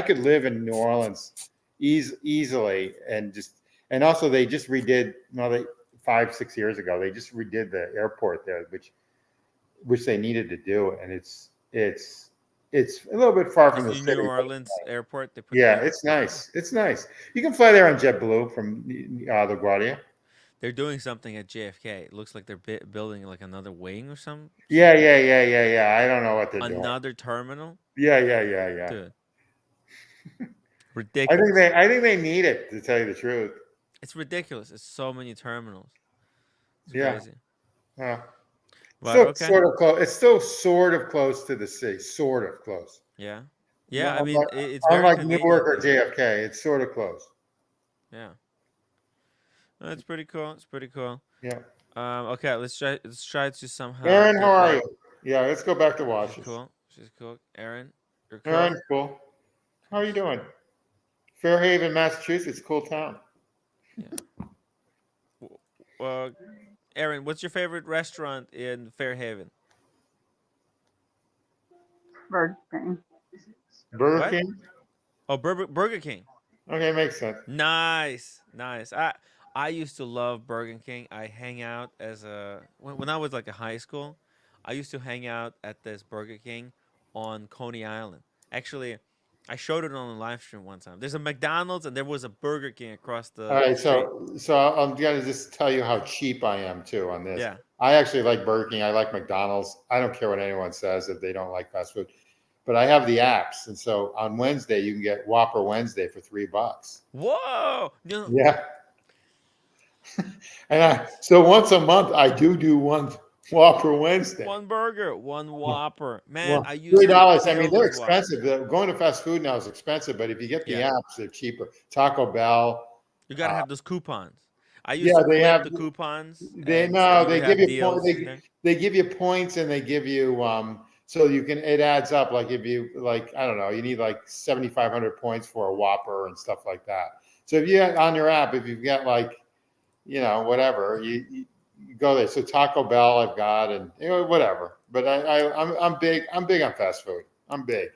could live in New Orleans easily, and also they just redid 5-6 years ago. They just redid the airport there, which they needed to do, and it's it's a little bit far from the New city. Orleans airport. They put Yeah, it's nice. It's nice. You can fly there on JetBlue from LaGuardia. They're doing something at JFK. It looks like they're building like another wing or something. Yeah. I don't know what they're doing. Another terminal. Yeah. Dude. Ridiculous. I think they need it, to tell you the truth. It's ridiculous. It's so many terminals. It's Yeah. crazy. Yeah. But Still okay. sort of close. It's still sort of close to the sea. Sort of close. Yeah. Yeah. I mean, it's very unlike convenient. Newark or JFK, it's sort of close. Yeah. That's pretty cool. It's pretty cool. Yeah. Okay. Let's try to somehow. Aaron, how are you? Yeah. Let's go back to watches. She's cool. She's cool. Aaron, you're cool. Aaron's cool. How are you doing? Fairhaven, Massachusetts, cool town. Yeah. Aaron, what's your favorite restaurant in Fairhaven? Burger King. Burger King? Oh, Burger King. Okay, makes sense. Nice. I used to love Burger King. I hang out when I was like a high school, I used to hang out at this Burger King on Coney Island. Actually, I showed it on a live stream one time. There's a McDonald's and there was a Burger King across the All right, street. so I'm gonna just tell you how cheap I am too on this. Yeah. I actually like Burger King. I like McDonald's. I don't care what anyone says if they don't like fast food. But I have the apps, and so on Wednesday you can get Whopper Wednesday for $3. Whoa! Yeah. And so once a month I do one Whopper Wednesday. One burger, one Whopper. Man, Well, I used $3. I to mean, kill they're those Whoppers. expensive. Going to fast food now is expensive, but if you get the Yeah. apps, they're cheaper. Taco Bell. You gotta have those coupons. I used Yeah, to they clip have the coupons. They and no, you they would give have you deals points. They give you points, and they give you so you can. It adds up. Like if you I don't know, you need like 7,500 points for a Whopper and stuff like that. So if you on your app, if you've got whatever, you go there. So Taco Bell I've got, and whatever. But I'm big. I'm big on fast food. I'm big.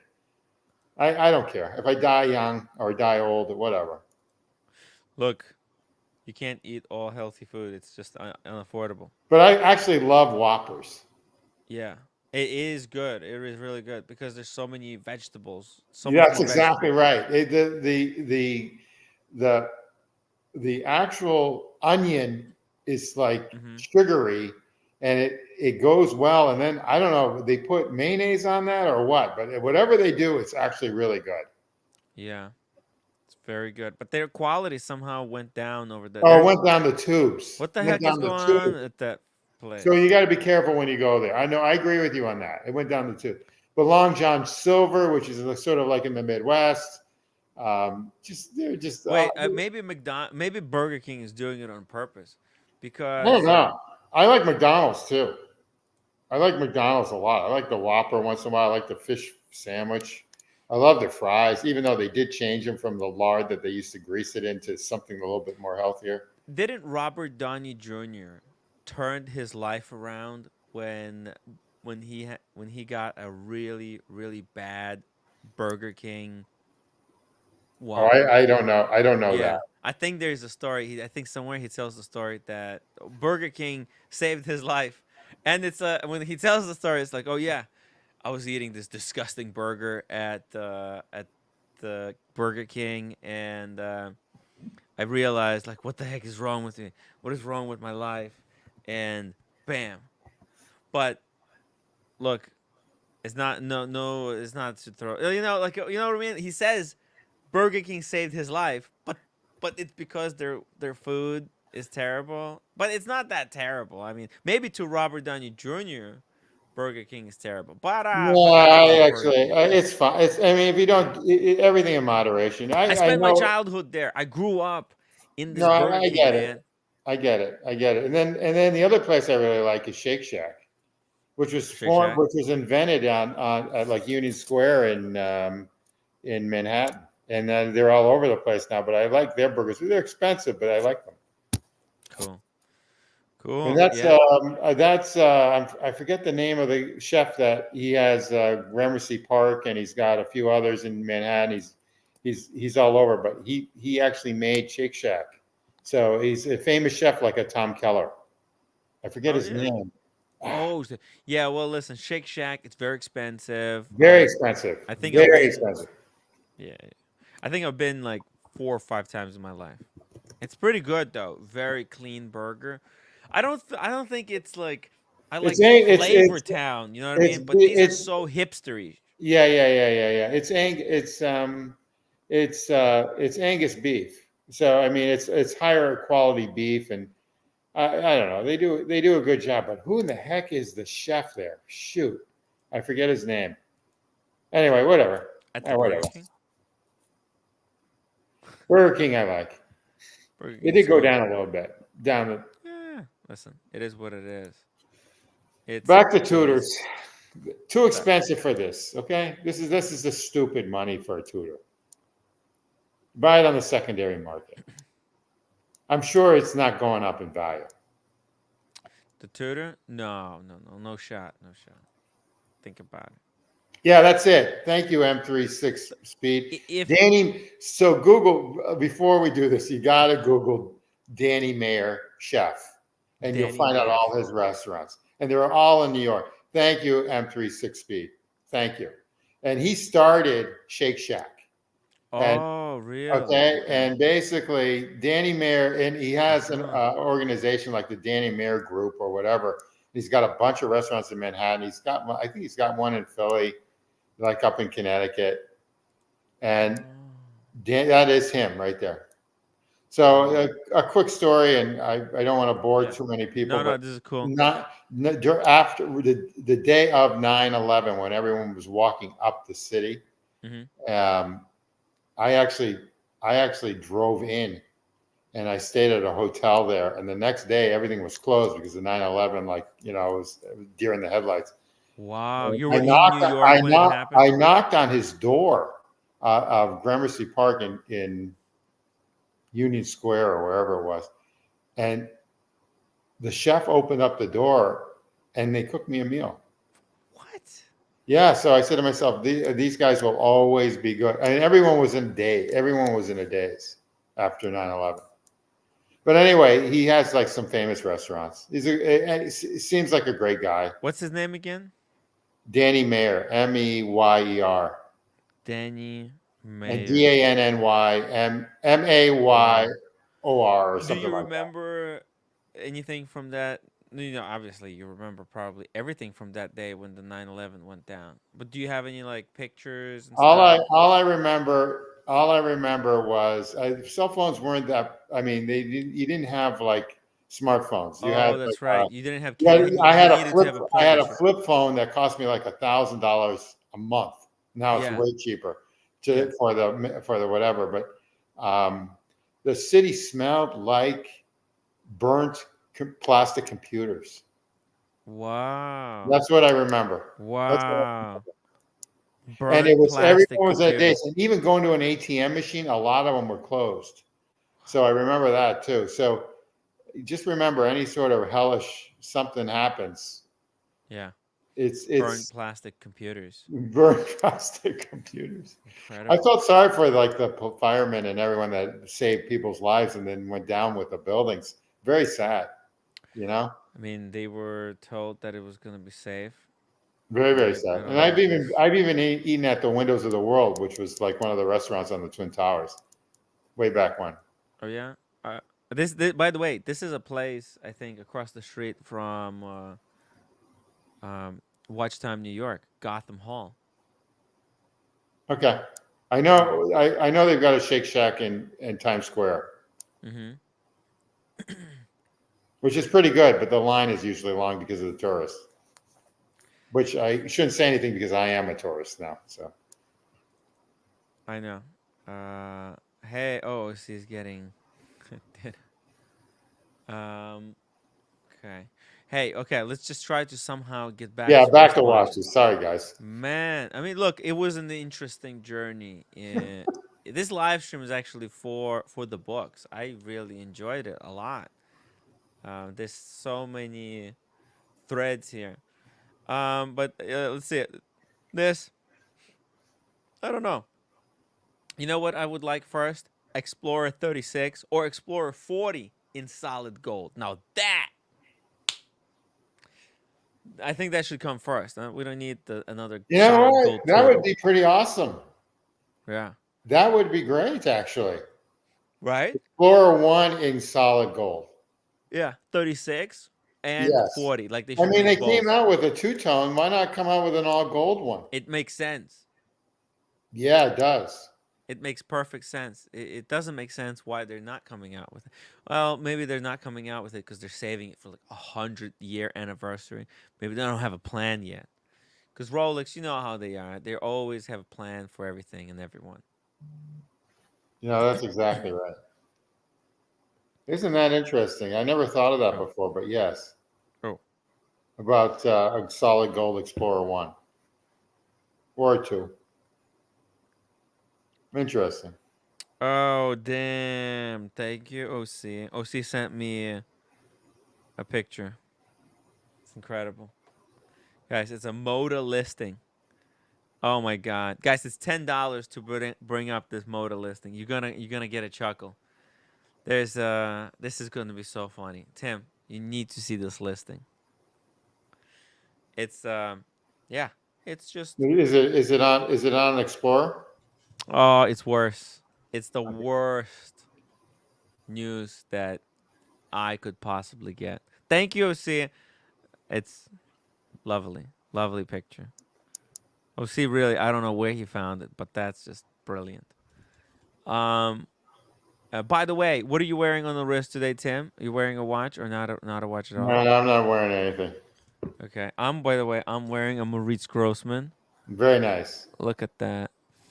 I don't care if I die young or die old or whatever. Look, you can't eat all healthy food. It's just unaffordable. But I actually love Whoppers. Yeah, it is good. It is really good because there's so many vegetables. That's exactly right. The actual onion is like sugary, and it goes well. And then I don't know, they put mayonnaise on that or what, but whatever they do, it's actually really good. Yeah, it's very good. But their quality somehow went down over there. Oh, it went down the tubes. What the heck is going on at that place? So you got to be careful when you go there. I know, I agree with you on that. It went down the tube. But Long John Silver, which is sort of like in the Midwest, maybe maybe Burger King is doing it on purpose because I don't know. I like McDonald's too. I like McDonald's a lot. I like the Whopper once in a while. I like the fish sandwich. I love the fries, even though they did change them from the lard that they used to grease it into something a little bit more healthier. Didn't Robert Downey Jr. turned his life around when he got a really, really bad Burger King Whopper? I don't know. I don't know that. I think there's a story. I think somewhere he tells the story that Burger King saved his life, and it's when he tells the story, it's like, oh yeah, I was eating this disgusting burger at the Burger King, and I realized like, what the heck is wrong with me? What is wrong with my life? And bam. But look, it's not it's not to throw. You know what I mean? He says Burger King saved his life, but it's because their food is terrible. But it's not that terrible. I mean, maybe to Robert Downey Jr., Burger King is terrible. But it's fine. If you don't, everything in moderation. I spent my childhood there. I grew up in this Burger King, man. I get it. And then the other place I really like is Shake Shack, which was invented on like Union Square in Manhattan. And then they're all over the place now, but I like their burgers. They're expensive, but I like them. Cool. And I forget the name of the chef that he has, Gramercy Park, and he's got a few others in Manhattan. He's all over, but he actually made Shake Shack. So he's a famous chef like a Tom Keller. I forget his name. Oh, yeah. Well, listen, Shake Shack, it's very expensive. Very expensive. I think I've Very been. expensive. Yeah, I think I've been like 4 or 5 times in my life. It's pretty good though. Very clean burger. I don't think it's like I like Flavor Town. You know what I mean? But these are so hipstery. Yeah. It's Angus beef. So I mean, it's higher quality beef, and I don't know. They do a good job. But who in the heck is the chef there? Shoot, I forget his name. Anyway, whatever. At the Burger King? Burger King, I like. It did go down a little bit. Yeah, listen, it is what it is. It's back to Tudors. Too expensive for this. Okay, this is the stupid money for a Tudor. Buy it on the secondary market. I'm sure it's not going up in value. The Tudor? No shot. Think about it. Yeah, that's it. Thank you, M36 Speed. Danny, so Google, before we do this, you got to Google Danny Mayer chef, and you'll find out all his restaurants. And they're all in New York. Thank you, M36 Speed. Thank you. And he started Shake Shack. Oh, really? Okay. And basically, Danny Mayer, and he has an organization like the Danny Mayer Group or whatever. He's got a bunch of restaurants in Manhattan. I think he's got one in Philly, like up in Connecticut. And that is him right there. So a quick story, and I don't want to bore too many people. No, this is cool. After the day of 9/11, when everyone was walking up the city, I actually drove in, and I stayed at a hotel there. And the next day, everything was closed because of 9/11. Like, it was deer in the headlights. Wow, you were in New York when it happened? I knocked on his door of Gramercy Park in Union Square or wherever it was, and the chef opened up the door, and they cooked me a meal. What? Yeah, so I said to myself, these guys will always be good. And everyone was in a daze after 9/11. But anyway, he has like some famous restaurants. He seems like a great guy. What's his name again? Danny Mayer, Meyer. Danny Mayer. And DANNY MAYOR or something like that. Do you remember anything from that? Obviously you remember probably everything from that day when the 9/11 went down. But do you have any like pictures and stuff? All I remember was cell phones weren't that. I mean, you didn't have like smartphones. That's right. You didn't have. I had a flip phone that cost me like $1,000 a month. Now it's way cheaper for the whatever. But the city smelled like burnt plastic computers. Wow. That's what I remember. Wow. And everyone was at a daze. And even going to an ATM machine, a lot of them were closed. So I remember that too. So just remember, any sort of hellish something happens. Yeah. It's burnt plastic computers. Burnt plastic computers. Incredible. I felt sorry for like the firemen and everyone that saved people's lives and then went down with the buildings. Very sad, I mean, they were told that it was going to be safe. Very, very sad. And I've even eaten at the Windows of the World, which was like one of the restaurants on the Twin Towers, way back when. Oh yeah. This by the way, this is a place I think across the street from Watch Time New York, Gotham Hall. Okay, I know they've got a Shake Shack in Times Square, which is pretty good, but the line is usually long because of the tourists. Which I shouldn't say anything because I am a tourist now. So I know. Hey, she's getting. Okay. Hey, okay, let's just try to somehow get back. Yeah, back to watches. Sorry, guys. Man, I mean, look, it was an interesting journey. This live stream is actually for the books. I really enjoyed it a lot. There's so many threads here. But let's see. This, I don't know. You know what I would like first? Explorer 36 or Explorer 40 in solid gold. Now I think that should come first. We don't need another You know solid what? gold. That Tudor. would be pretty awesome. Yeah. That would be great, actually. Right? Explorer 1 in solid gold. Yeah, 36 and Yes. 40. Like they I should mean, they make both. came out with a two-tone. Why not come out with an all gold one? It makes sense. Yeah, it does. It makes perfect sense. It doesn't make sense why they're not coming out with it. Well, maybe they're not coming out with it because they're saving it for like 100-year anniversary. Maybe they don't have a plan yet. Because Rolex, you know how they are. They always have a plan for everything and everyone. You know, that's exactly right. Isn't that interesting? I never thought of that before, but yes. Oh. About a solid gold Explorer 1 or 2. Interesting. Oh, damn. Thank you, OC. OC sent me a picture. It's incredible. Guys, it's a Moda listing. Oh my God. Guys, it's $10 to bring up this Moda listing. You're gonna get a chuckle. This is gonna be so funny. Tim, you need to see this listing. It's yeah, it's just Is it on Explorer? oh, it's worse. It's the worst news that I could possibly get. Thank you, OC. It's lovely. Lovely picture. OC really, I don't know where he found it, but that's just brilliant. By the way, what are you wearing on the wrist today, Tim? Are you wearing a watch or not a watch at all? No, I'm not wearing anything. Okay. By the way, I'm wearing a Maurice Grossman. Very nice. Look at that.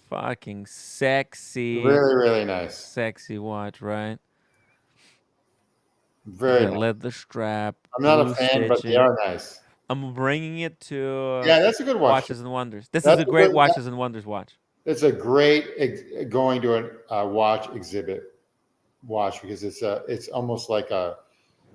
Fucking sexy. Really, really nice. Sexy watch, right? Very nice. Leather strap. I'm not a fan, but they are nice. I'm bringing it to yeah, that's a good watch. Watches and Wonders. This is a great Watches and Wonders watch. It's a great going to a watch exhibit watch because it's almost like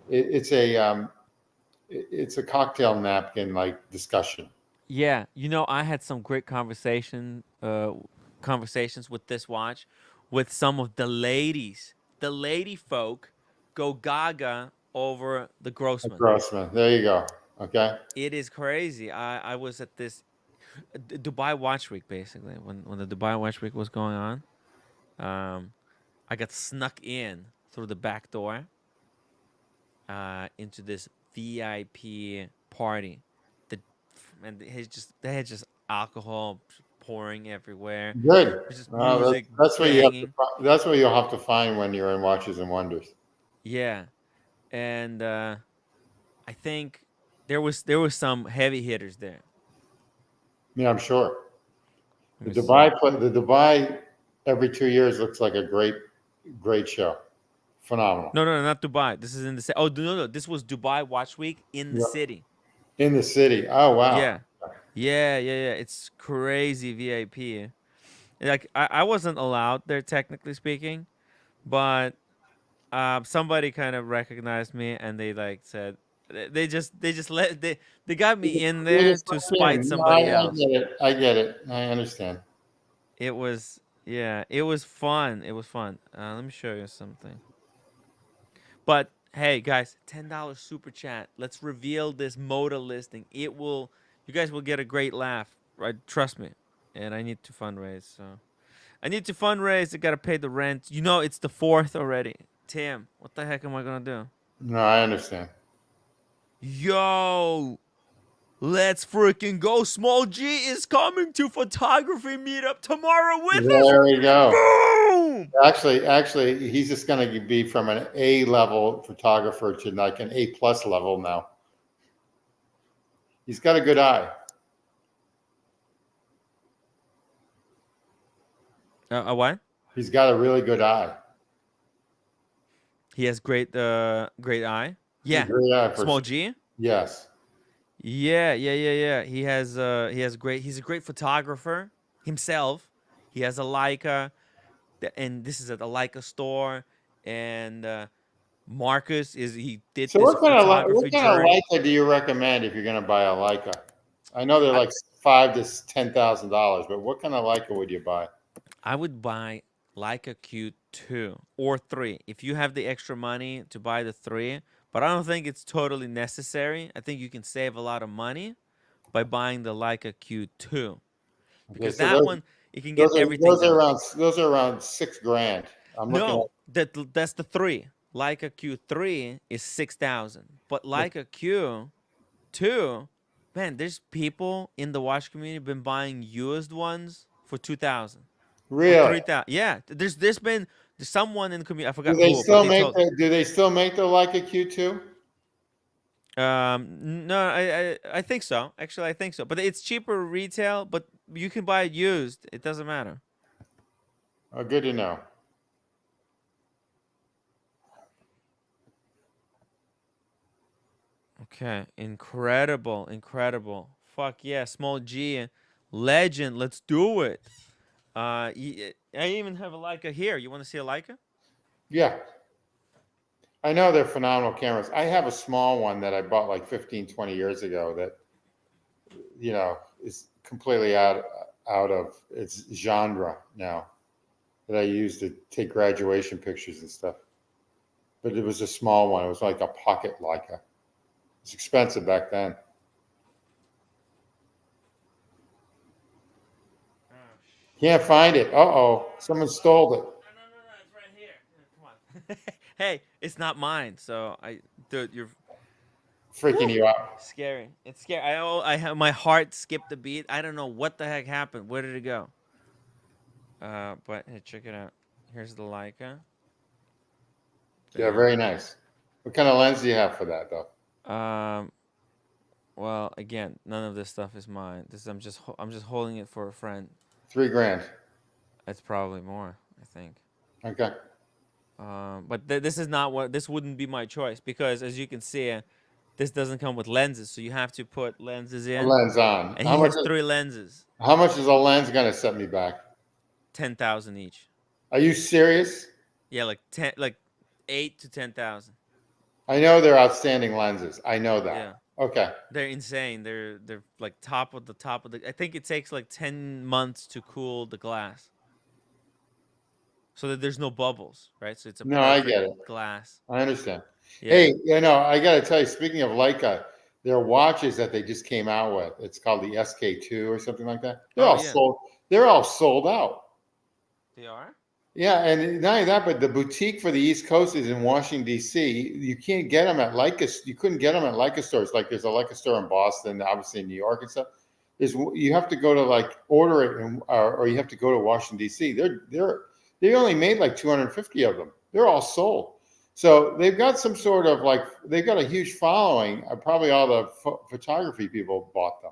it's a cocktail napkin like discussion. Yeah, you know, I had some great conversations with this watch with some of the ladies. The lady folk go gaga over the Grossman. Grossman. There you go. Okay. It is crazy. I was at this Dubai Watch Week, basically, when the Dubai Watch Week was going on. I got snuck in through the back door into this VIP party. And they had just alcohol pouring everywhere. Good. Just music. That's what you'll have to find when you're in Watches and Wonders. Yeah, and I think there was some heavy hitters there. Yeah, I'm sure. The Dubai every 2 years looks like a great show. Phenomenal. No, not Dubai. This is in the no. This was Dubai Watch Week in the city. In the city. Oh wow. Yeah. It's crazy VIP. Like I wasn't allowed there technically speaking, but somebody kind of recognized me and they like said they got me in there to spite somebody else. I get it. I understand. It was fun. Let me show you something. But hey guys, $10 super chat. Let's reveal this Moda listing. You guys will get a great laugh, right? Trust me. And I need to fundraise, so I gotta pay the rent. You know, it's the 4th already. Tim, what the heck am I gonna do? No, I understand. Yo, let's freaking go. Small G is coming to photography meetup tomorrow with us. There we go. Boom! Actually, he's just going to be from an A level photographer to like an A+ level now. He's got a good eye. What? He's got a really good eye. He has great eye. Yeah. Great eye Small G. Yes. Yeah. He's a great photographer himself. He has a Leica, and this is at the Leica store. And Marcus did. So this what kind of journey. Leica do you recommend if you're going to buy a Leica? I know they're like $5,000 to $10,000, but what kind of Leica would you buy? I would buy Leica Q2 or 3. If you have the extra money to buy the 3, but I don't think it's totally necessary. I think you can save a lot of money by buying the Leica Q2, because so that one you can get everything those are done. around $6,000. I'm looking at That's the 3. Leica Q3 is 6,000, but Leica Q2, man, there's people in the watch community been buying used ones for 2,000, for really. 3,000. Yeah, there's someone in the community, I Do forgot they who, but still they make told. do they still make the Leica Q2? No, I think so. Actually, I think so. But it's cheaper retail, but you can buy it used. It doesn't matter. Oh, good to know. Okay, incredible. Fuck yeah, small G, legend. Let's do it. I even have a Leica here. You want to see a Leica? Yeah. I know they're phenomenal cameras. I have a small one that I bought like 15, 20 years ago that, is completely out of its genre now, that I use to take graduation pictures and stuff. But it was a small one. It was like a pocket Leica. It's expensive back then. Can't find it. Uh-oh. Someone stole it. No, it's right here. Come on. Hey, it's not mine. So dude, you're Freaking you out. scary. It's scary. I have my heart skipped a beat. I don't know what the heck happened. Where did it go? But hey, check it out. Here's the Leica. Yeah, very nice. What kind of lens do you have for that, though? Well, again, none of this stuff is mine. I'm just holding it for a friend. $3,000. It's probably more, I think. Okay. But this wouldn't be my choice, because as you can see, this doesn't come with lenses, so you have to put lenses in. A lens on. And he has 3 lenses. How much is a lens gonna set me back? 10,000 each. Are you serious? Yeah, like 8 to 10,000. I know they're outstanding lenses. I know that. Yeah. Okay. They're insane. They're like top of the. I think it takes like 10 months to cool the glass, so that there's no bubbles, right? So it's a No, I perfect get it. glass. I understand. Yeah. Hey, I got to tell you, speaking of Leica, there are watches that they just came out with. It's called the SK2 or something like that. They're all sold out. They are? Yeah, and not only that, but the boutique for the East Coast is in Washington, D.C. You can't get them at Leica. You couldn't get them at Leica stores. Like there's a Leica store in Boston, obviously in New York and stuff. You have to go to like order it, or you have to go to Washington, D.C. They only made like 250 of them. They're all sold. So they've got some sort of they've got a huge following. Probably all the photography people bought them.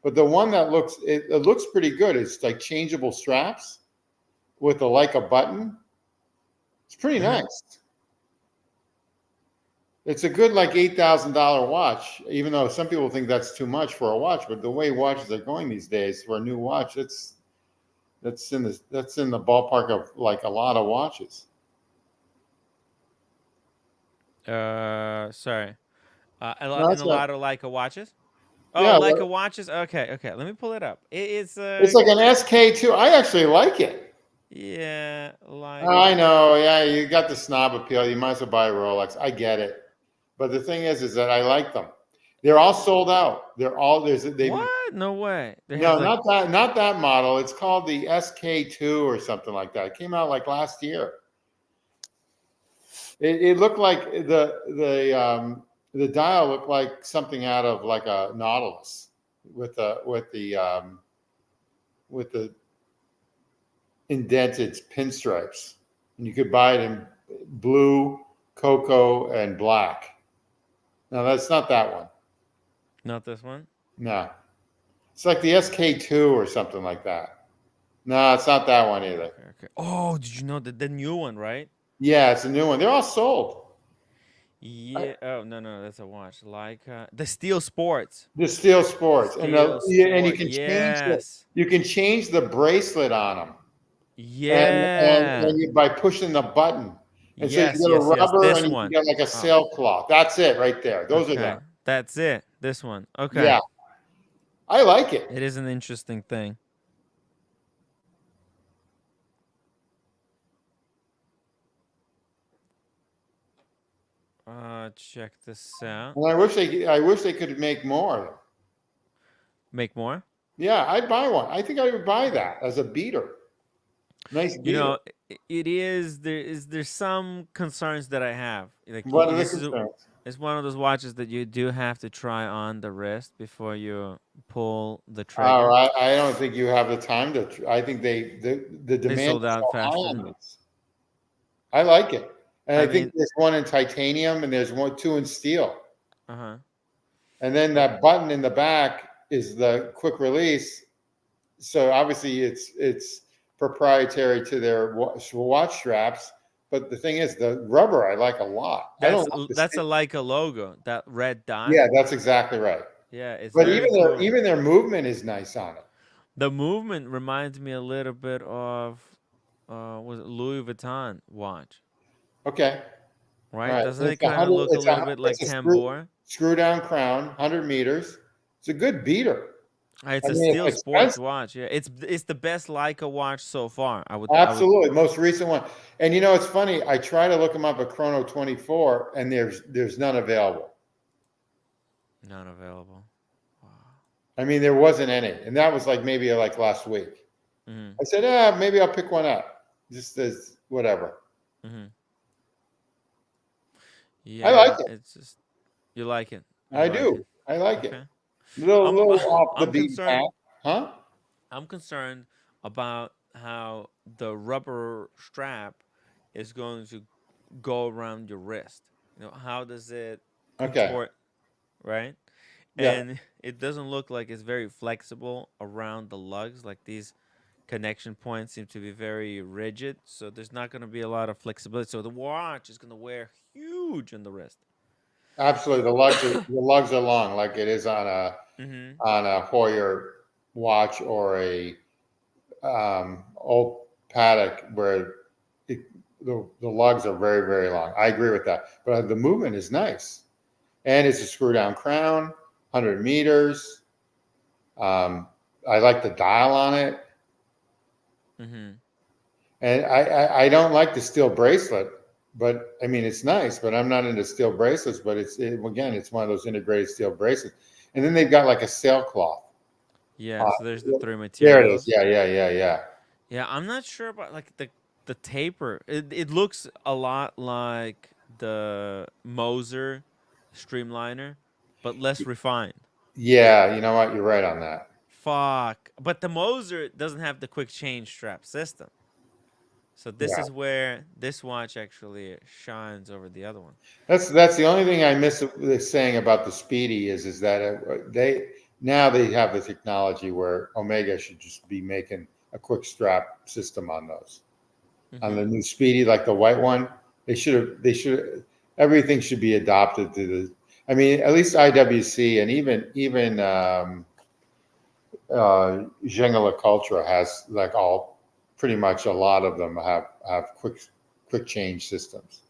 But the one that looks pretty good. It's like changeable straps with a Leica button. It's pretty nice. It's a good like $8,000 watch, even though some people think that's too much for a watch. But the way watches are going these days, for a new watch, that's in the ballpark of like a lot of watches. Sorry. A No, lot of Leica watches. Oh, yeah, Leica watches. Okay. Let me pull it up. It's like an SK2. I actually like it. Yeah, Leica. I know. Yeah, you got the snob appeal. You might as well buy a Rolex. I get it. But the thing is that I like them. They're all sold out. What? No way. Not that model. It's called the SK2 or something like that. It came out like last year. It looked like the dial looked like something out of like a Nautilus with the indented pinstripes, and you could buy it in blue, cocoa, and black. No, that's not that one. Not this one? No. It's like the SK2 or something like that. No, it's not that one either. Okay. Oh, did you know the new one, right? Yeah, it's a new one. They're all sold. Yeah. Oh, no, that's a watch. Leica. The Steel Sports. The Steel Sports. And you can yes. you can change the bracelet on them. Yeah. And by pushing the button. And yes, so you get a rubber this and you one. can get like a sailcloth. That's it right there. Those are them. That's it. This one. Okay. Yeah. I like it. It is an interesting thing. Check this out. And I wish they could make more. Make more? Yeah, I'd buy one. I think I would buy that as a beater. Nice beater. You know, there's some concerns that I have. Like What are the concerns? It's one of those watches that you do have to try on the wrist before you pull the trigger. Oh, I don't think you have the time to. I think the demand sold out is so faster. high on these. I like it, and I think there's one in titanium and there's two in steel. Uh-huh. And then that button in the back is the quick release. So obviously it's proprietary to their watch straps. But the thing is, the rubber I like a lot. That's a Leica logo, that red dot. Yeah, that's exactly right. Yeah, it's but very cool. even their movement is nice on it. The movement reminds me a little bit of was it Louis Vuitton watch? Okay. Right? Doesn't it kind of look a little bit like tambour? Screw down crown, 100 meters. It's a good beater. It's a steel sports watch. Yeah, it's the best Leica watch so far. Absolutely, most recent one. And you know, it's funny. I try to look them up at Chrono 24, and there's none available. None available. Wow. I mean, there wasn't any, and that was maybe last week. Mm-hmm. I said, maybe I'll pick one up, just as whatever. Mm-hmm. Yeah, I like it. It's just you like it. I do. I like it. Little off the beat path, huh? I'm concerned about how the rubber strap is going to go around your wrist. You know, how does it contort, right? Yeah. And it doesn't look like it's very flexible around the lugs. Like these connection points seem to be very rigid, so there's not going to be a lot of flexibility. So the watch is going to wear huge on the wrist. Absolutely, the lugs are long, like it is on a Hoyer watch or a old Patek, where the lugs are very, very long. I agree with that, but the movement is nice, and it's a screw down crown, 100 meters. I like the dial on it, and I don't like the steel bracelet. But I mean, it's nice, but I'm not into steel bracelets. But it's one of those integrated steel bracelets. And then they've got like a sailcloth. Yeah, so there's the three materials. There it is. Yeah. Yeah, I'm not sure about the taper. It looks a lot like the Moser Streamliner, but less refined. Yeah, you know what? You're right on that. Fuck. But the Moser doesn't have the quick change strap system. So this is where this watch actually shines over the other one. That's the only thing I miss saying about the Speedy is that they have the technology where Omega should just be making a quick strap system on those. On the new Speedy, like the white one, they should everything should be adopted to the. I mean, at least IWC and even Geneva Cultura has pretty much a lot of them have quick change systems.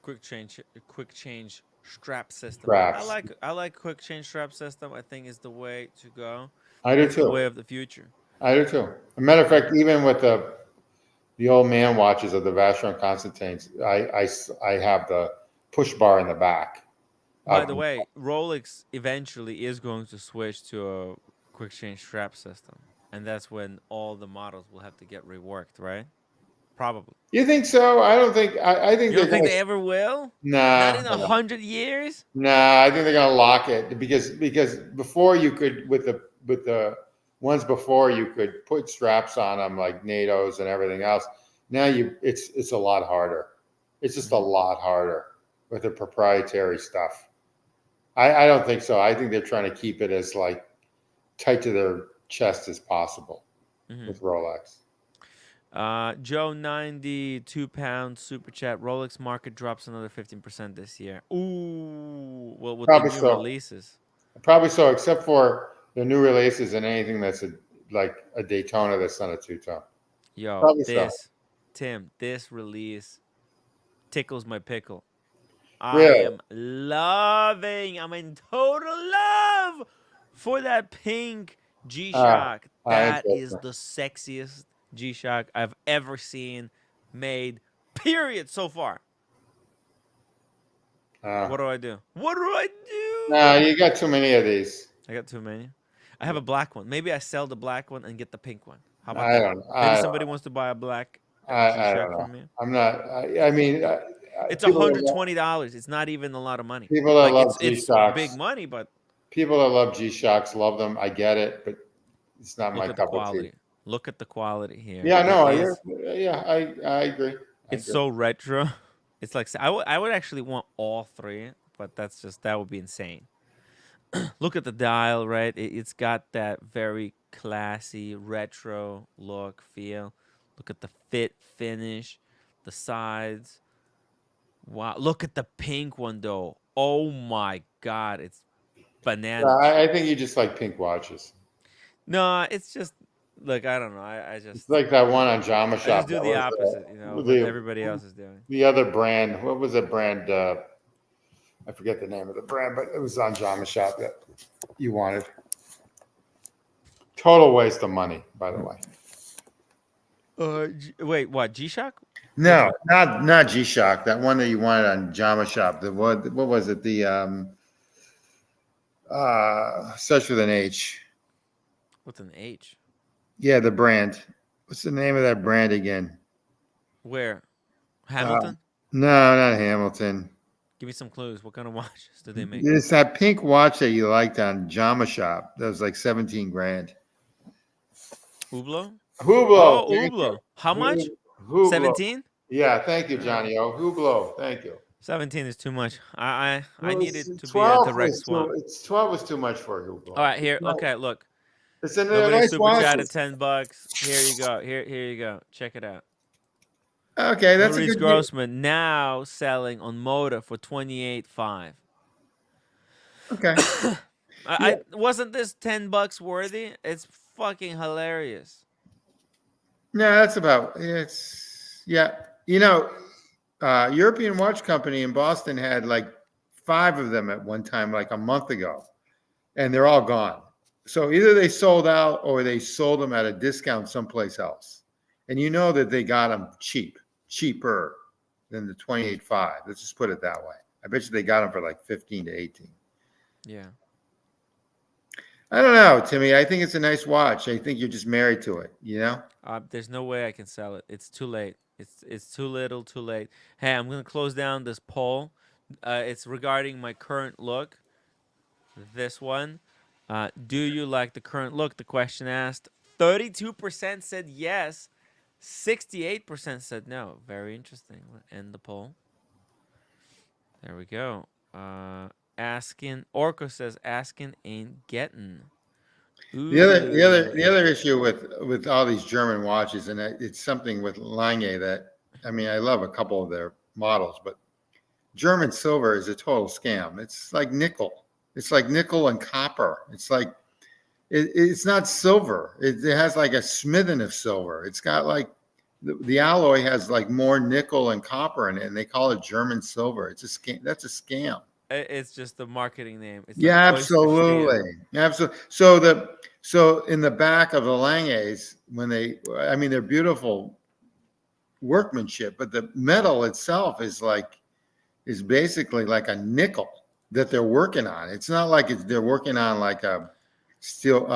Quick change strap system. Straps. I like quick change strap system. I think is the way to go. I do too. The way of the future. I do too. As a matter of fact, even with the old man watches of the Vacheron Constantines, I have the push bar in the back. By the way, Rolex eventually is going to switch to a quick change strap system. And that's when all the models will have to get reworked, right? Probably. You think so? I don't think. I think. You don't think they ever will? Nah. Not in 100 years. Nah, I think they're gonna lock it because before you could with the ones before you could put straps on them like NATOs and everything else. Now it's a lot harder. It's just a lot harder with the proprietary stuff. I don't think so. I think they're trying to keep it as tight to their chest as possible with Rolex. Joe, 92 pounds super chat. Rolex market drops another 15% this year. Ooh, well, with Probably the new releases. Probably so, except for the new releases and anything that's like a Daytona that's not a two-tone. Yo, Probably Tim, this release tickles my pickle. Really? I'm in total love for that pink G-Shock. That is the sexiest G-Shock I've ever seen made, period, so far. What do I do? What do I do? No, you got too many of these. I got too many. I have a black one. Maybe I sell the black one and get the pink one. How about I that? don't. Maybe somebody wants to buy a black I G-Shock don't know. from me. I'm not. I mean, It's people that $120. It's not even a lot of money. people that love it's G-Shocks, big money, but people that love G-Shocks love them. I get it, but it's not my look at the cup of tea. quality. Look at the quality here. Yeah, no, It is- I agree. It's so retro. It's like I would actually want all three, but that would be insane. Look at the dial, right? It's got that very classy retro look, feel. Look at the fit, finish, the sides. Wow, look at the pink one though. Oh my God, it's bananas. I think you just like pink watches. No, it's just look. I don't know. I just It's like that one on Jama Shop. I just do the opposite. What everybody else is doing. The other brand, what was the brand? I forget the name of the brand, but it was on Jama Shop that you wanted. Total waste of money, by the way. Wait, what? G-Shock? No, not G-Shock. That one that you wanted on Jama Shop. What was it? The starts with an H. What's an H? Yeah, the brand. What's the name of that brand again? Where? Hamilton? No, not Hamilton. Give me some clues. What kind of watches do they make? It's that pink watch that you liked on Jama Shop. That was like 17 grand. Hublot? Hublot. Oh, Hublot. How much? Hublot. 17? Yeah, thank you, Johnny O. Hublot. Thank you. 17 is too much. I needed to be a 12 direct was swap. 12 was too much for Hublot. All right, here. Okay, look. It's a Nobody nice super watch. chatted $10. Here you go. Here you go. Check it out. Okay, that's Maurice a good Grossman now selling on Moda for $28.5. Okay. Wasn't this $10 worthy? It's fucking hilarious. No, that's about it's yeah. European Watch Company in Boston had like 5 of them at one time, like a month ago, and they're all gone. So either they sold out or they sold them at a discount someplace else. And you know that they got them cheaper than the 28.5. Let's just put it that way. I bet you they got them for like 15 to 18. Yeah. I don't know, Timmy. I think it's a nice watch. I think you're just married to it, There's no way I can sell it. It's too late. It's too little, too late. Hey, I'm gonna close down this poll. It's regarding my current look. This one. Do you like the current look? The question asked. 32% said yes. 68% said no. Very interesting. We'll end the poll. There we go. Orko says asking ain't getting. The other issue with all these German watches, and it's something with Lange that I love a couple of their models, but German silver is a total scam. It's like nickel. It's like nickel and copper. It's like it's not silver. It has like a smithing of silver. It's got like the alloy has like more nickel and copper in it, and they call it German silver. It's a scam. That's a scam. It's just the marketing name. It's Yeah, absolutely. Absolutely. So in the back of the Langes, they're beautiful workmanship, but the metal itself is basically like a nickel that they're working on. It's not like they're working on like a steel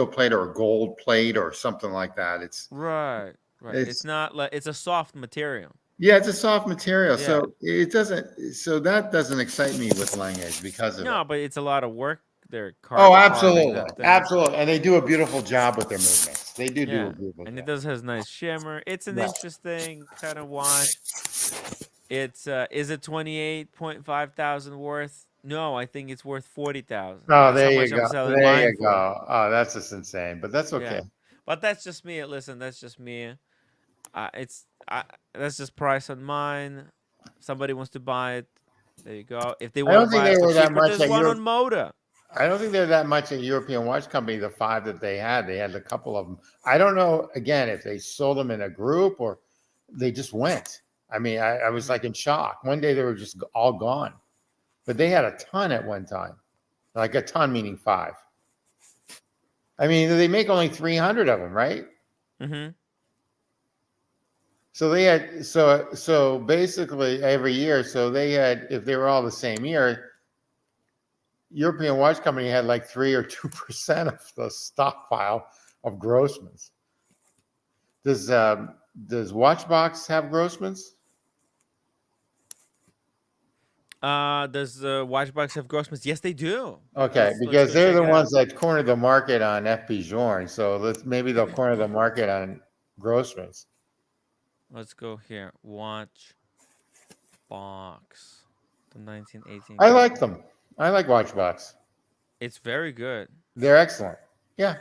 plate or a gold plate or something like that. It's right. It's not like it's a soft material. Yeah, it's a soft material, Yeah. so it doesn't. So that doesn't excite me with Langes because of it. No, but it's a lot of work. They're absolutely, absolutely, and they do a beautiful job with their movements. They do a beautiful and job. it has nice shimmer. It's an interesting kind of watch. It's is it 28.5 thousand worth? No, I think it's worth 40,000. Oh, there you go. There you go. Oh, that's just insane, but that's okay. Yeah. But that's just me. Listen, that's just me. That's just price on mine. Somebody wants to buy it. There you go. If they want to buy it for cheaper, there's one on Moda. I don't think they're that much a European watch company. The 5 that they had a couple of them. I don't know, again, if they sold them in a group or they just went. I was like in shock. One day they were just all gone. But they had a ton at one time. Like a ton meaning 5. They make only 300 of them, right? Mm-hmm. So they had so basically every year. So they had, if they were all the same year, European Watch Company had like 3 or 2% of the stockpile of Grossmans. Does Watchbox have Grossmans? Does Watchbox have Grossmans? Yes, they do. Okay, because they're the ones that cornered the market on FP Journe. So maybe they'll corner the market on Grossmans. Let's go here. Watchbox. The 1918. I like them. I like Watchbox. It's very good. They're excellent. Yeah.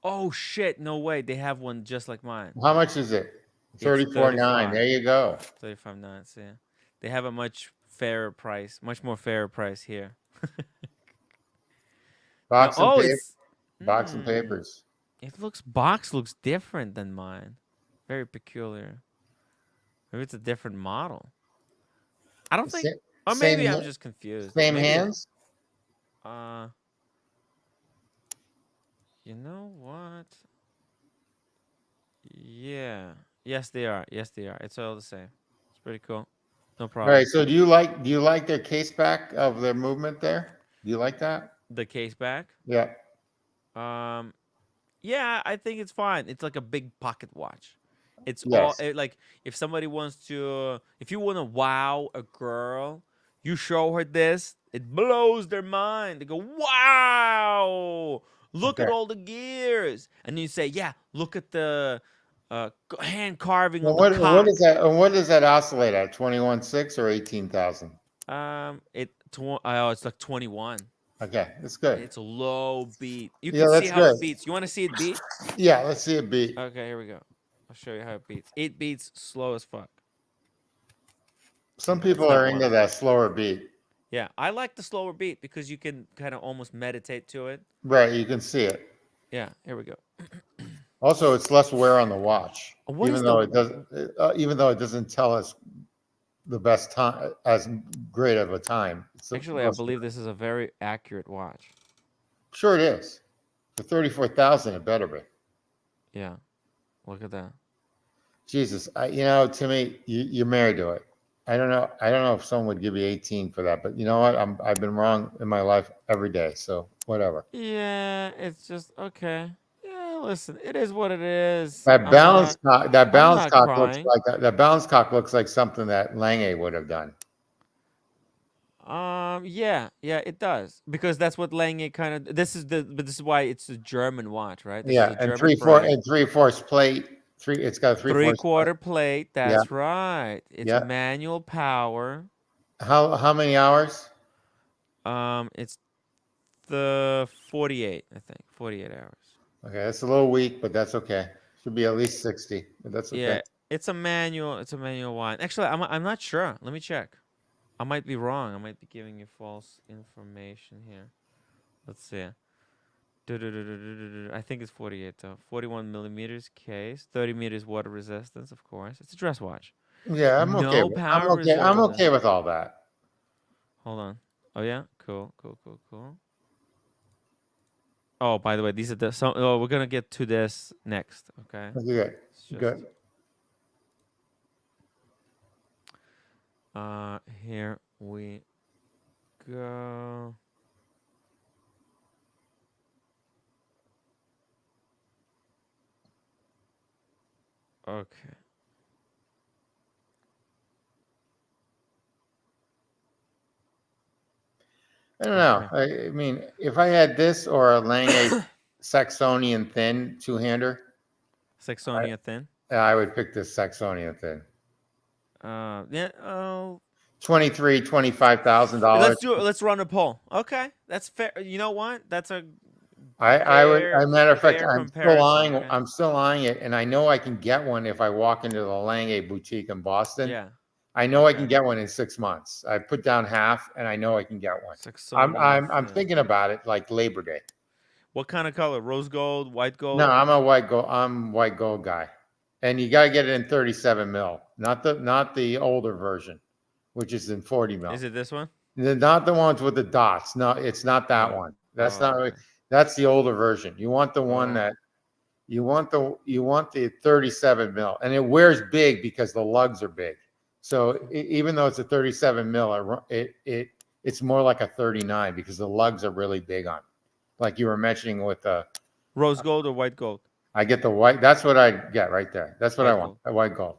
Oh shit! No way. They have one just like mine. How much is it? 34.9. There you go. 35.9. So yeah, they have a much fairer price, much more fairer price here. Box and papers. Box looks different than mine. Very peculiar. Maybe it's a different model. I don't think. Or maybe I'm just confused. Same hands. You know what? Yeah. Yes, they are. Yes, they are. It's all the same. It's pretty cool. No problem. All right. So do you like their case back of their movement there? Do you like that? The case back? Yeah. Yeah, I think it's fine. It's like a big pocket watch. It's like if somebody wants to, if you want to wow a girl, you show her this, it blows their mind. They go, wow, look at all the gears. And you say, yeah, look at the hand carving on the cock. What does that oscillate at? 21.6 or 18,000? It's like 21. Okay, that's good. It's a low beat. You can see how it beats. You want to see it beat? Yeah, let's see it beat. Okay, here we go. I'll show you how it beats. It beats slow as fuck. Some people are into that slower beat. Yeah, I like the slower beat because you can kind of almost meditate to it. Right, you can see it. Yeah, here we go. Also, it's less wear on the watch, even though it doesn't tell us the best time, as great of a time. Actually, I believe this is a very accurate watch. Sure, it is. For 34,000, it better be. Yeah, look at that. Jesus, Timmy, you're married to it. I don't know if someone would give you 18 for that, but you know what? I've been wrong in my life every day, so whatever. Yeah, it's just okay. Yeah, listen, it is what it is. That balance cock looks like something that Lange would have done. Yeah, it does, because that's what Lange kind of. This is why it's a German watch, right? This yeah, and 3/4 plate. It's got a 3/4 plate. That's right. It's manual power. How many hours? It's the 48. I think 48 hours. Okay, that's a little weak, but that's okay. Should be at least 60, but that's okay. Yeah, it's a manual. It's a manual watch. Actually, I'm not sure. Let me check. I might be wrong. I might be giving you false information here. Let's see. I think it's 48 though. 41 millimeters case, 30 meters water resistance, of course. It's a dress watch. Yeah, I'm okay. I'm okay with all that. Hold on. Oh yeah, cool. Oh, by the way, these are we're gonna get to this next. Okay. Good. Here we go. Okay. I don't know. I mean, if I had this or a Lange Saxonian thin two-hander. Saxonia thin? I would pick this Saxonian thin. Yeah. $25,000. Let's do it. Let's run a poll. Okay, that's fair. You know what? That's a. Matter of fact, I'm still eyeing it, and I know I can get one if I walk into the Lange boutique in Boston. Yeah. I know I can get one in 6 months. I put down half, and I know I can get one. I'm thinking about it like Labor Day. What kind of color? Rose gold, white gold? No, I'm a white gold. I'm white gold guy, and you got to get it in 37 mil, not the older version, which is in 40 mil. Is it this one? Not the ones with the dots. No, it's not that one. That's not. That's the older version. You want the one that You want the 37 mil, and it wears big because the lugs are big. So even though it's a 37 mil, it's more like a 39 because the lugs are really big on it. Like you were mentioning with the rose gold or white gold. I get the white. That's what I get right there. That's what White I want. gold. A white gold.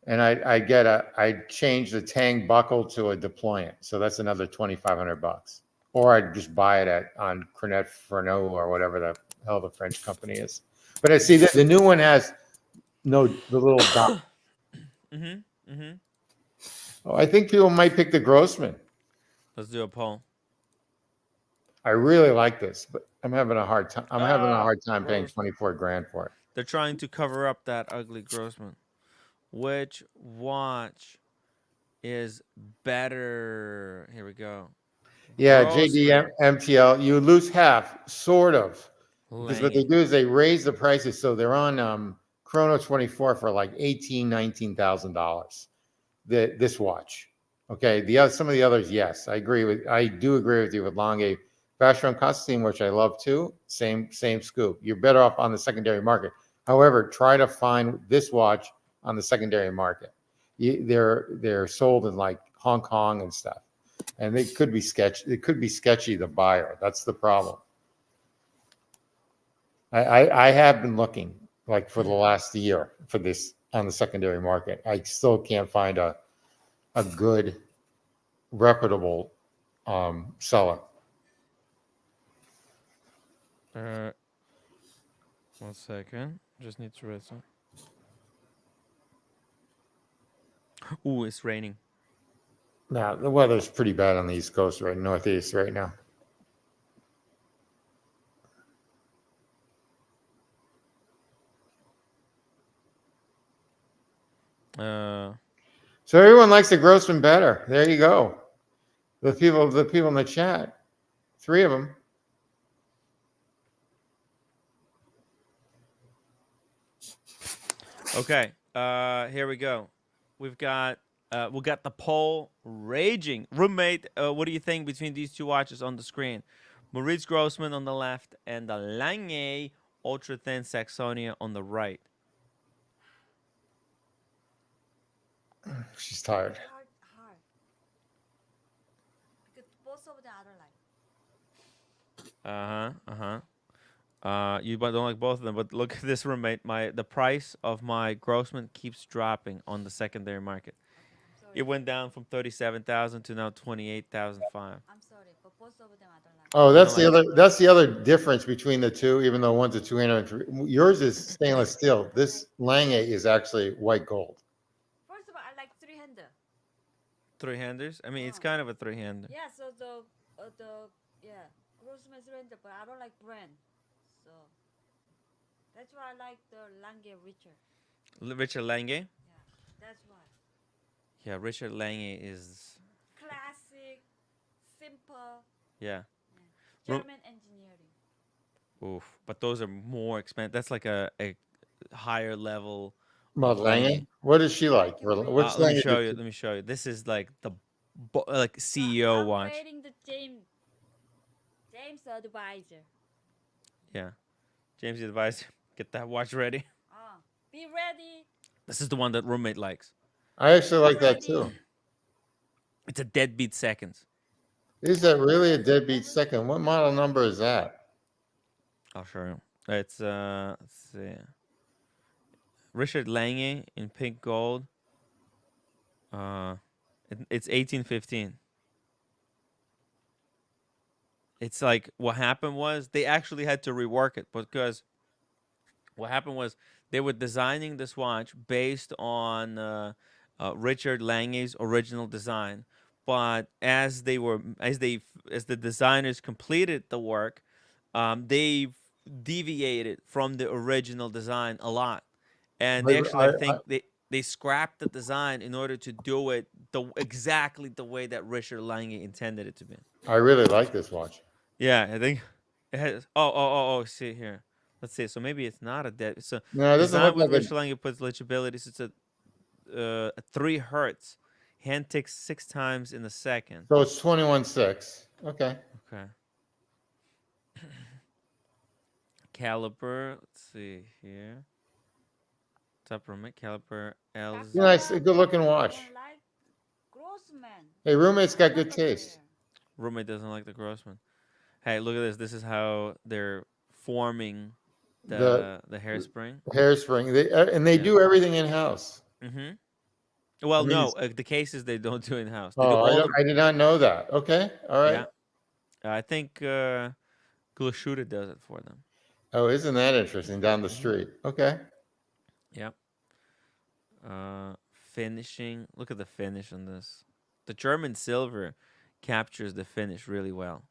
And I change the Tang buckle to a deployant. So that's another $2,500. Or I'd just buy it on Cornet Fernot or whatever the hell the French company is. But I see that the new one has the little dot. Oh, I think people might pick the Grossman. Let's do a poll. I really like this, but I'm having a hard time. I'm having a hard time paying 24 grand for it. They're trying to cover up that ugly Grossman. Which watch is better? Here we go. Yeah, JD MTL, you lose half, sort of. Because what they do is they raise the prices, so they're on Chrono 24 for like $18,000, $19,000. This watch, okay. Some of the others, yes, I do agree with you with Lange, Vacheron Constantin, which I love too. Same scoop. You're better off on the secondary market. However, try to find this watch on the secondary market. They're sold in like Hong Kong and stuff, and they could be sketchy. It could be sketchy, the buyer. That's the problem. I have been looking like for the last year for this on the secondary market. I still can't find a good, reputable seller. 1 second. Just need to read some. Ooh, it's raining. Now the weather's pretty bad on the East Coast, right? Northeast right now. So everyone likes the Grossman better. There you go. The people in the chat, 3 of them. Okay. Here we go. We got the poll raging. Roommate, what do you think between these two watches on the screen? Moritz Grossman on the left and the Lange Ultra Thin Saxonia on the right. She's tired. Hard. Because both of them I don't like. You don't like both of them, but look at this, roommate. The price of my Grossman keeps dropping on the secondary market. It went down from 37,000 to now 28,500. I'm sorry, but both of them I don't like. Oh, that's the other difference between the two. Even though one's a 200, yours is stainless steel. This Lange is actually white gold. First of all, I like 3-hander. 3-handers? I mean, it's kind of a 3-hander. Yeah, so the Grossman 3-hander, but I don't like brand. So that's why I like the Lange Richard. Richard Lange? Yeah, that's why. Yeah, Richard Lange is classic, simple. Yeah. German engineering. Oof, but those are more expensive. That's like a higher level. Lange? What is she like? Let me show you. Let me show you. This is like the CEO watch. I'm rating the James advisor. Yeah, James the advisor. Get that watch ready. Be ready. This is the one that roommate likes. I actually like that too. It's a deadbeat seconds. Is that really a deadbeat second? What model number is that? I'll show you. It's let's see. Richard Lange in pink gold. It's 1815. It's like what happened was they actually had to rework it because what happened was they were designing this watch based on Richard Lange's original design, but as the designers completed the work, they deviated from the original design a lot, and they actually they scrapped the design in order to do it exactly the way that Richard Lange intended it to be. I really like this watch. Yeah, I think it has. Oh, see here. Let's see. So maybe it's not a dead. So no, design with Richard Lange puts legibility. It's a 3 hertz. Hand ticks 6 times in a second. So it's 21.6. Okay. Okay. caliper. Let's see here. Temperament caliper. L's. Nice, a good looking watch. Like Grossman. Hey, roommate's got good taste. Roommate doesn't like the Grossman. Hey, look at this. This is how they're forming the hairspring. Hairspring. They do everything in house. Mm-hmm. Well, no, the cases they don't do in house. I did not know that. Okay, all right. Yeah, I think Glashuda does it for them. Oh, isn't that interesting? Down the street. Okay. Yep. Finishing. Look at the finish on this. The German silver captures the finish really well.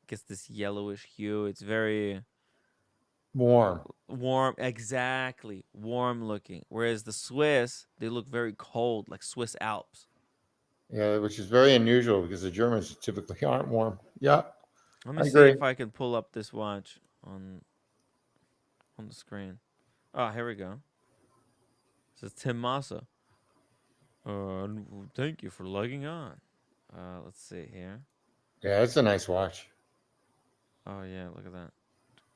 Gets this yellowish hue. It's very warm. Exactly. Warm looking. Whereas the Swiss, they look very cold, like Swiss Alps. Yeah, which is very unusual because the Germans typically aren't warm. Yeah. Let me see if I can pull up this watch on the screen. Oh, here we go. It says Tim Massa. Thank you for logging on. Let's see here. Yeah, it's a nice watch. Oh yeah, look at that.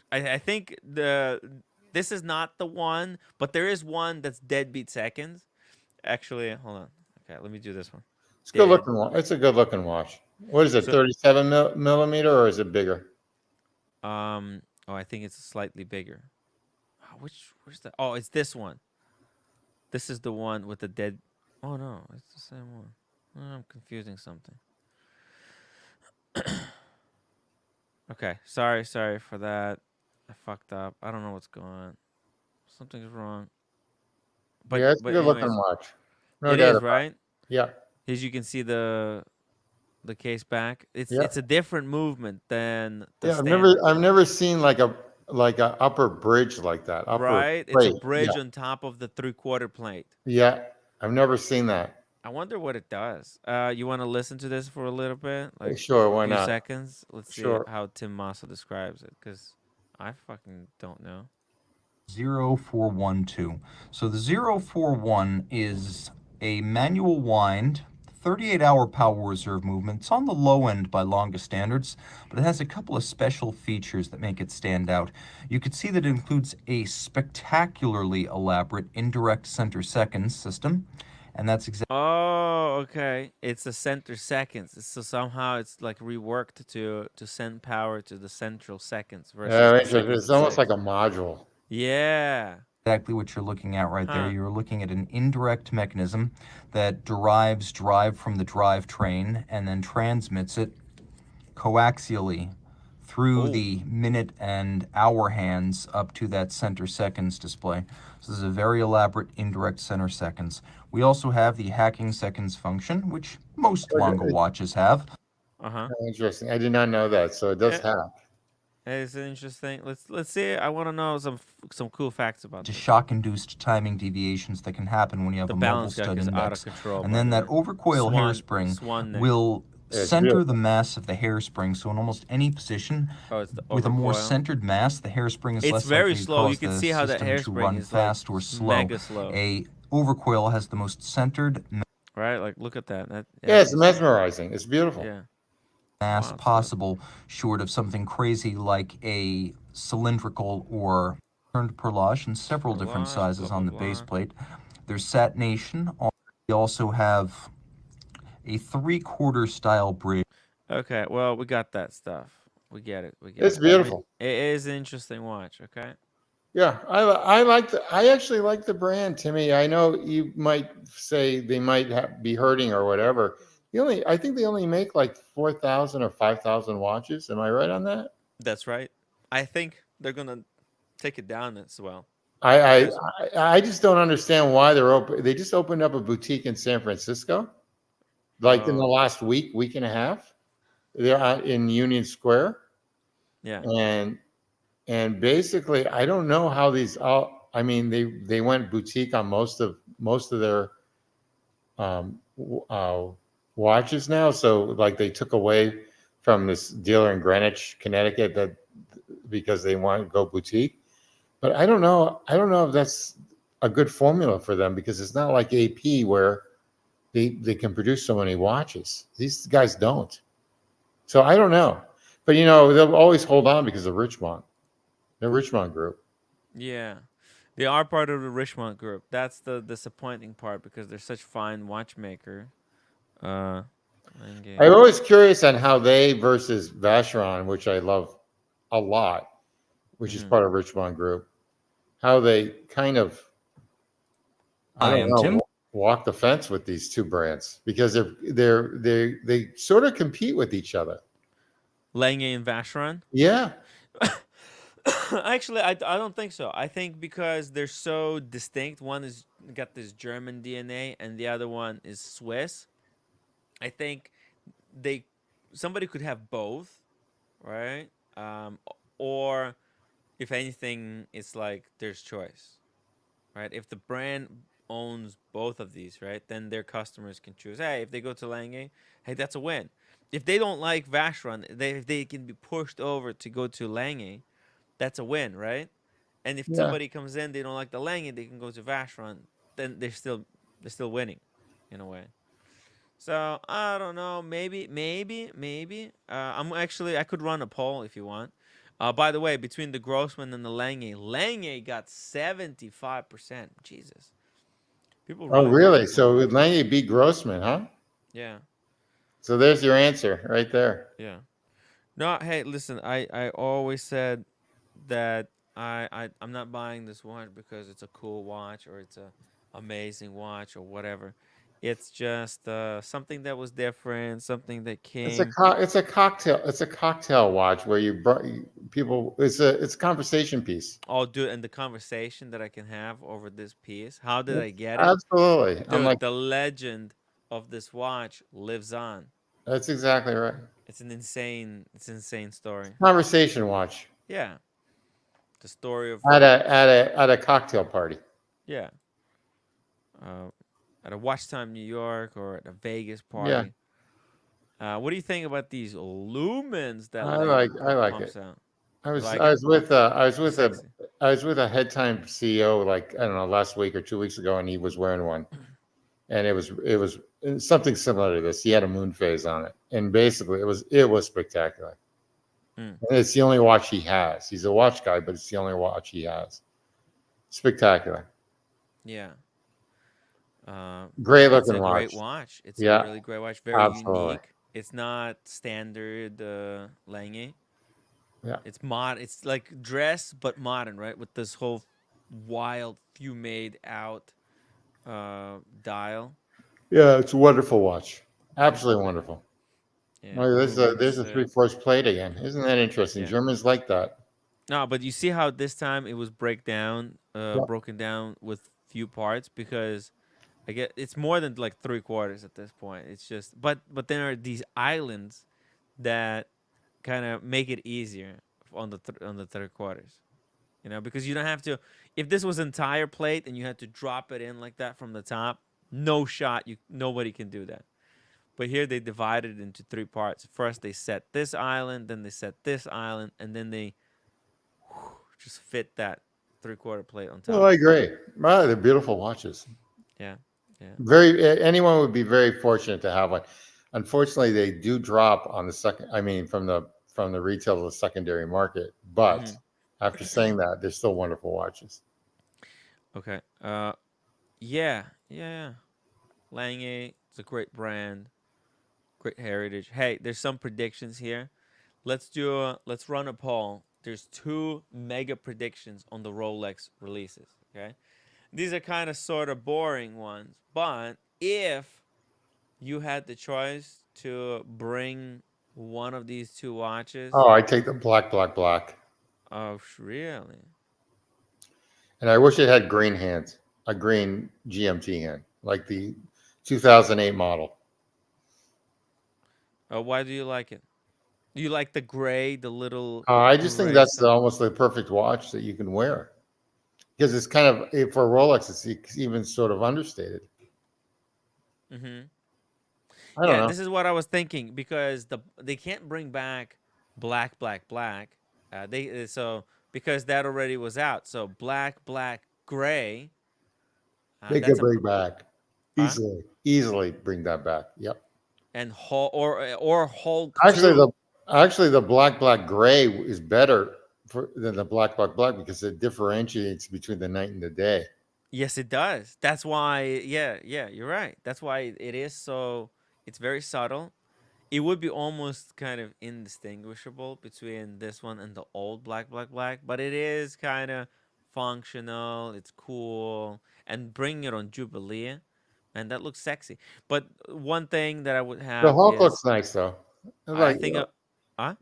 I think this is not the one, but there is one that's deadbeat seconds. Actually, hold on. Okay, let me do this one. It's good looking. It's a good looking watch. What is it? 37 millimeter, or is it bigger? Oh, I think it's slightly bigger. Where's the? Oh, it's this one. This is the one with the dead. Oh no, it's the same one. Oh, I'm confusing something. Okay, sorry for that. I fucked up. I don't know what's going on. Something's wrong. But yeah, it's a good looking watch. No it is, right? Yeah. As you can see the case back. It's a different movement than the standard. I've never seen like a upper bridge like that. Right? Plate. It's a bridge on top of the 3/4 plate. Yeah. I've never seen that. I wonder what it does. You want to listen to this for a little bit? Like sure, why not? Seconds. Let's see how Tim Massa describes it, because I fucking don't know. 0412. So the 041 is a manual wind, 38-hour power reserve movement. It's on the low end by longest standards, but it has a couple of special features that make it stand out. You can see that it includes a spectacularly elaborate indirect center seconds system, and that's exactly. Oh, okay. It's a center seconds. So somehow it's like reworked to send power to the central seconds versus. It's almost like a module. Yeah. Exactly what you're looking at right there. You're looking at an indirect mechanism that derives drive from the drivetrain and then transmits it coaxially through the minute and hour hands up to that center seconds display. So this is a very elaborate indirect center seconds. We also have the hacking seconds function, which most longer watches have. Interesting. I did not know that. So it does hack. It's interesting. Let's see. I want to know some cool facts about this. Shock-induced timing deviations that can happen when you have a mobile stud index. Out of control, and then that overcoil hairspring will center the mass of the hairspring. So in almost any position, with a more centered mass, the hairspring is less very likely slow. to You cause can the see how that system to hairspring run is fast or slow. Mega slow. A overcoil has the most centered. Right, like look at that. It's mesmerizing. It's beautiful. Yeah. Mass possible, short of something crazy like a cylindrical or turned perlage in several different sizes on the base plate. There's satination. We also have a 3/4 style bridge. Okay, well, we got that stuff. We get it. It's beautiful. It is an interesting watch. Okay. Yeah, I actually like the brand, Timmy. I know you might say they might be hurting or whatever. I think they only make like 4,000 or 5,000 watches. Am I right on that? That's right. I think they're gonna take it down as well. I just don't understand why they're open. They just opened up a boutique in San Francisco, like in the last week and a half. They're in Union Square. Yeah. And basically, I don't know how these. I mean, they went boutique on most of their watches now. So like they took away from this dealer in Greenwich, Connecticut, because they want to go boutique. But I don't know if that's a good formula for them, because it's not like AP where they can produce so many watches. These guys don't. So I don't know. But they'll always hold on because of Richemont. The Richemont Group. Yeah, they are part of the Richemont Group. That's the disappointing part because they're such fine watchmaker. I'm always curious on how they versus Vacheron, which I love a lot, which is part of Richemont Group, how they kind of, I don't know, walk the fence with these two brands because they sort of compete with each other. Lange and Vacheron? Yeah. Actually, I don't think so. I think because they're so distinct, one is got this German DNA and the other one is Swiss. I think somebody could have both, right? Or if anything, it's like there's choice, right? If the brand owns both of these, right, then their customers can choose. Hey, if they go to Lange, hey, that's a win. If they don't like Vacheron, if they can be pushed over to go to Lange, that's a win, right? And if somebody comes in, they don't like the Lange, they can go to Vacheron. Then they're still winning, in a way. So I don't know. Maybe. I could run a poll if you want. By the way, between the Grossman and the Lange got 75%. Jesus, people. Oh, really? So Lange beat Grossman, huh? Yeah. So there's your answer right there. Yeah. No, hey, listen. I always said that I'm not buying this watch because it's a cool watch or it's a amazing watch or whatever. It's just something that was different, something that came. It's a cocktail watch where you brought people. It's a conversation piece. Oh, dude, and the conversation that I can have over this piece. How did I get it? Absolutely. Dude, the legend of this watch lives on. That's exactly right. It's an insane story. Conversation watch. Yeah. The story of at a cocktail party. Yeah. At a Watch Time New York or at a Vegas party. Yeah. What do you think about these lumens that I like it. out? I was with a head time CEO like I don't know last week or 2 weeks ago, and he was wearing one, and it was something similar to this. He had a moon phase on it, and basically it was spectacular. And it's the only watch he has. He's a watch guy, but it's the only watch he has. Spectacular. Yeah. Great looking watch. Great watch. It's a really great watch. Very unique. It's not standard Lange. Yeah. It's It's like dress but modern, right? With this whole wild made out dial. Yeah, it's a wonderful watch. Absolutely wonderful. Yeah, well, there's a 3/4 plate again. Isn't that interesting? Yeah. Germans like that. No, but you see how this time it was broken down with few parts because I get it's more than like 3/4 at this point. It's just but there are these islands that kind of make it easier on the 3/4. You know, because you don't have to. If this was entire plate and you had to drop it in like that from the top, no shot. Nobody can do that. But here they divided it into 3 parts. First they set this island, then they set this island, and then they just fit that 3/4 plate on top. Oh, I agree. Wow, they're beautiful watches. Yeah, yeah. Anyone would be very fortunate to have one. Unfortunately, they do drop on the second. I mean, from the retail to the secondary market. But after saying that, they're still wonderful watches. Okay. Yeah. Lange, it's a great brand. Great heritage. Hey, there's some predictions here. Let's run a poll. There's 2 mega predictions on the Rolex releases. Okay, these are kind of sort of boring ones, but if you had the choice to bring one of these 2 watches, I take the black. Oh, really? And I wish it had green hands, a green GMT hand, like the 2008 model. Why do you like it? Do you like the gray, the little? I just think that's almost the perfect watch that you can wear, because it's kind of for Rolex. It's even sort of understated. I don't know. This is what I was thinking because they can't bring back black. Because that already was out. So black, gray. They could bring back easily bring that back. Yep. And Hulk. Actually, the black gray is better than the black because it differentiates between the night and the day. Yes, it does. That's why, yeah, you're right. That's why it is so, it's very subtle. It would be almost kind of indistinguishable between this one and the old black, but it is kind of functional. It's cool. And bringing it on Jubilee, and that looks sexy. But one thing that I would The have Hulk looks is, nice though. I think, huh?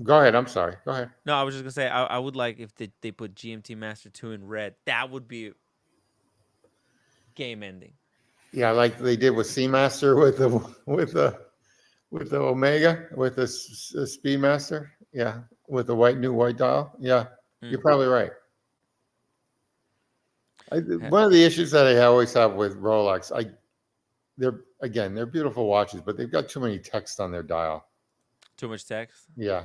Go ahead. I'm sorry. Go ahead. No, I was just gonna say I would like if they put GMT Master 2 in red. That would be game ending. Yeah, like they did with Seamaster with the Omega with the Speedmaster. Yeah, with the new white dial. Yeah, you're probably right. One of the issues that I always have with Rolex, they're beautiful watches, but they've got too many text on their dial. Too much text. Yeah.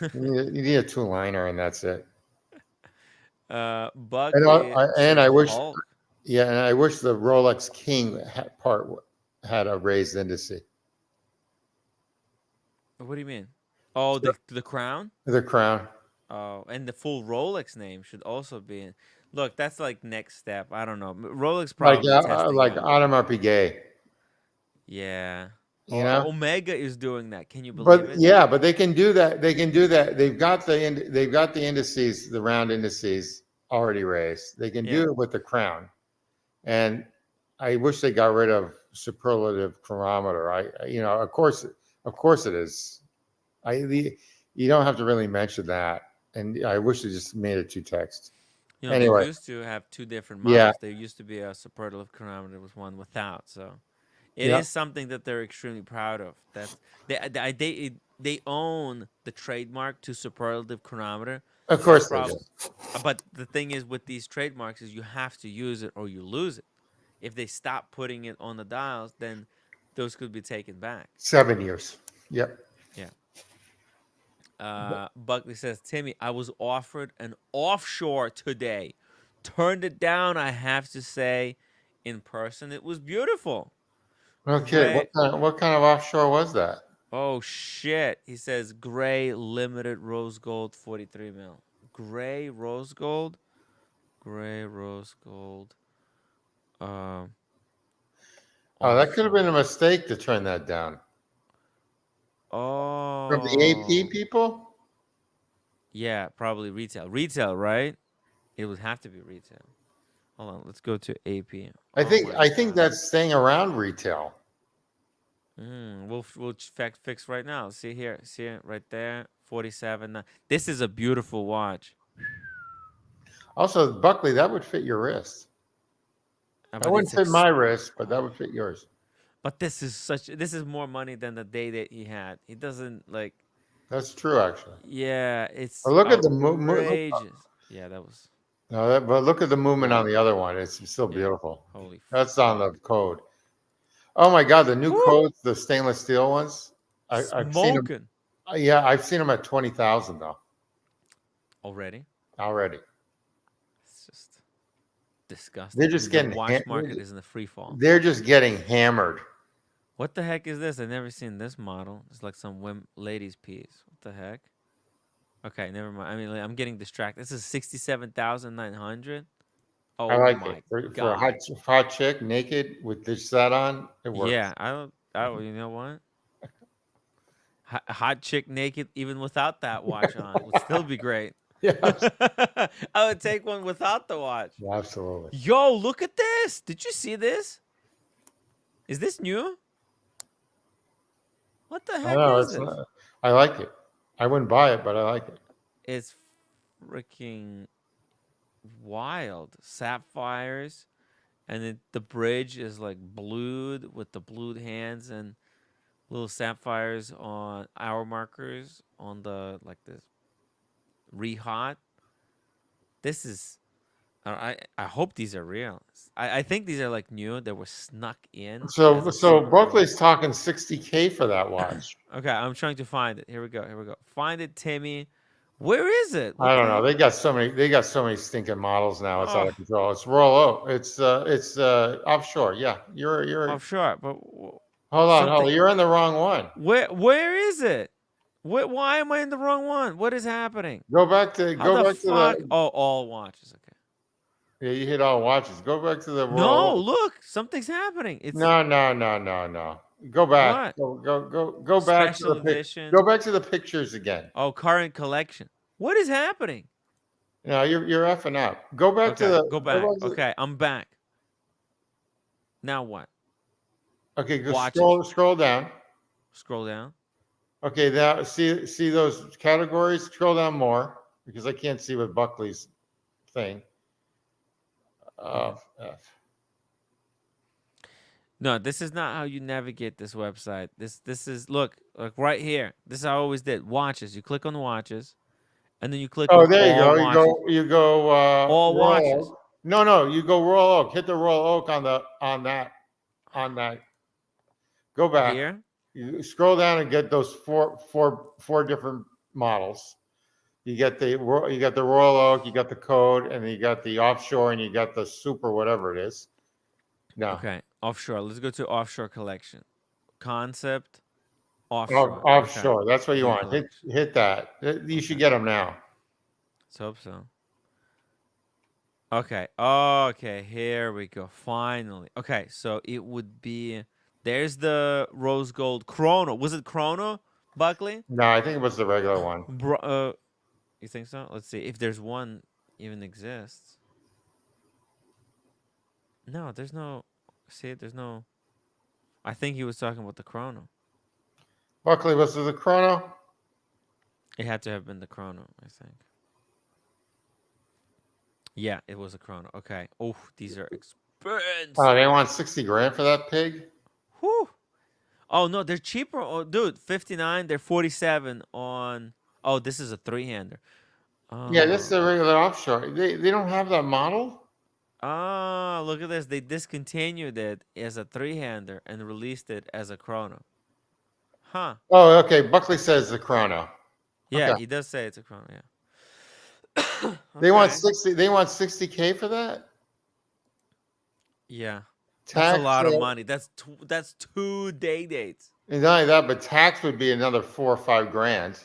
You need a 2-liner, and that's it. Buck. And I wish. Hulk. Yeah, and I wish the Rolex King part had a raised indice. What do you mean? Oh, the crown? The crown. Oh, and the full Rolex name should also be in. Look, that's like next step. I don't know. Rolex probably like Audemars Piguet. Yeah. You know, Omega is doing that. Can you believe it? Yeah, but they can do that. They can do that. They've got the indices, the round indices already raised. They can do it with the crown. And I wish they got rid of superlative chronometer. Of course it is. You don't have to really mention that. And I wish they just made it 2 text. Anyway, they used to have 2 different models. Yeah. There used to be a superlative chronometer with one without. So it is something that they're extremely proud of. That's they own the trademark to superlative chronometer. Of course they do. But the thing is with these trademarks is you have to use it or you lose it. If they stop putting it on the dials, then those could be taken back. 7 years. Yep. Yeah. Buckley says, Timmy, I was offered an offshore today. Turned it down, I have to say. In person, it was beautiful. Okay. What kind of offshore was that? Oh, shit. He says gray limited rose gold 43 mil. Gray rose gold. Oh, that could have been a mistake to turn that down. Oh. From the AP people? Yeah, probably retail. Retail, right? It would have to be retail. Hold on, let's go to AP. I think that's staying around retail. We'll fix right now. See it right there. 47. This is a beautiful watch. Also, Buckley, that would fit your wrist. That wouldn't fit my wrist, but that would fit yours. But this is more money than the day that he had. He doesn't like. That's true, actually. Yeah, it's. But look at the movement. Yeah, that was. No, but look at the movement on the other one. It's still beautiful. Holy. That's on the code. Oh my God, the new codes, the stainless steel ones. I've seen them. Yeah, I've seen them at 20,000 though. Already. It's just disgusting. They're just getting the watch market is in the free fall. They're just getting hammered. What the heck is this? I've never seen this model. It's like some ladies piece. What the heck? Okay, never mind. I mean, I'm getting distracted. This is 67,900. Oh, I like my it. God. For a hot chick naked with this set on, it works. Yeah, you know what? Hot chick naked, even without that watch on, would still be great. Yeah. I would take one without the watch. Yeah, absolutely. Yo, look at this. Did you see this? Is this new? What the heck is this? I like it. I wouldn't buy it, but I like it. It's freaking wild. Sapphires, and the bridge is like blued with the blued hands and little sapphires on hour markers on the this re-hot. This is. I hope these are real. I think these are like new. They were snuck in. So Berkeley's talking $60K for that watch. Okay, I'm trying to find it. Here we go. Find it, Timmy. Where is it? I don't know. They got so many stinking models now. It's out of control. It's Rollo. It's offshore. Yeah, you're offshore. But hold on. You're in the wrong one. Where is it? Why am I in the wrong one? What is happening? Go back to the. Oh, all watches. Okay. Yeah, you hit all watches. Go back to the No, roll. look, something's happening. It's No. Go back. What? Go back to Special the edition. Go back to the pictures again. Oh, current collection. What is happening? No, you're effing up. Go back to the. Go back. Okay, I'm back. Now what? Okay, go Watches. scroll down. Scroll down. Okay, now see those categories. Scroll down more because I can't see with Buckley's thing. F. No, this is not how you navigate this website. This is look right here. This is how I always did. Watches. You click on watches, and then you click. Oh, on there you all go. watches. You go. All Royal watches. Oak. No. You go Royal Oak. Hit the Royal Oak on that. Go back. Here. You scroll down and get those four different models. You got the Royal Oak, you got the Code, and you got the Offshore, and you got the Super, whatever it is. No. Okay, offshore. Let's go to offshore collection. Concept. Offshore. Offshore. Okay. That's what you want. Hit that. You should get them now. Let's hope so. Okay. Okay. Here we go. Finally. Okay. So it would be. There's the rose gold chrono. Was it chrono, Buckley? No, I think it was the regular one. You think so? Let's see if there's one even exists. No, there's no. See, there's no. I think he was talking about the chrono. Buckley, was it the chrono? It had to have been the chrono, I think. Yeah, it was a chrono. Okay. Oh, these are expensive. Oh, they want 60 grand for that pig? Whew. Oh no, they're cheaper. Oh, dude, 59. They're 47 on. Oh, this is a three-hander. Yeah, this is a regular offshore. They don't have that model? Oh, look at this. They discontinued it as a three-hander and released it as a chrono. Huh. Oh, okay. Buckley says the chrono. Yeah, Okay. he does say it's a chrono, yeah. They want 60. They want 60K for that? Yeah. Tax, That's a lot of money. That's 2 day dates. And not only that, but tax would be another 4 or 5 grand.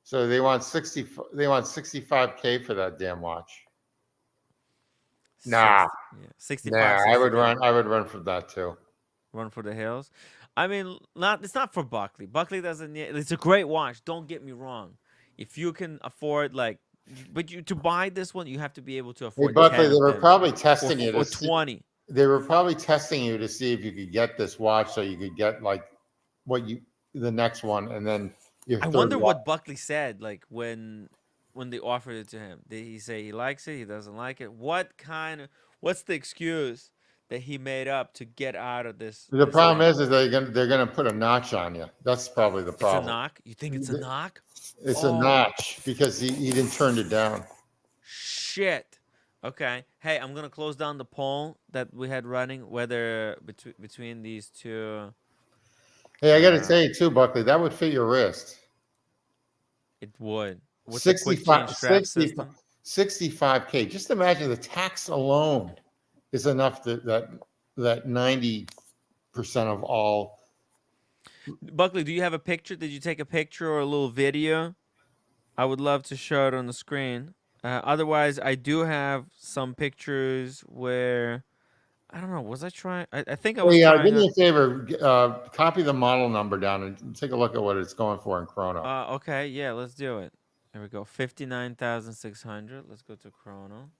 So they want 60. They want 65K for that damn watch. Nah. 65. Nah, I would run for that too. Run for the hills. I mean, it's not for Buckley. Buckley doesn't need. It's a great watch. Don't get me wrong. If you can afford to buy this one, you have to be able to afford. Hey, Buckley, they were probably testing you to 20. They were probably testing you to see if you could get this watch, so you could get the next one, and then I wonder what Buckley said, when they offered it to him. Did he say he likes it? He doesn't like it? What's the excuse that he made up to get out of this? The problem is they're gonna put a notch on you. That's probably the problem. It's a knock? You think it's a knock? It's a notch because he didn't turn it down. Shit. Okay. Hey, I'm gonna close down the poll that we had running, whether between these two. Hey, I got to tell you too, Buckley, that would fit your wrist. It would. With 65K. Just imagine the tax alone is enough that 90% of all. Buckley, do you have a picture? Did you take a picture or a little video? I would love to show it on the screen. Otherwise, I do have some pictures where I don't know. Was I trying? I think I was. Yeah, do me a favor. Copy the model number down and take a look at what it's going for in chrono. Okay. Yeah, let's do it. Here we go. 59,600. Let's go to chrono.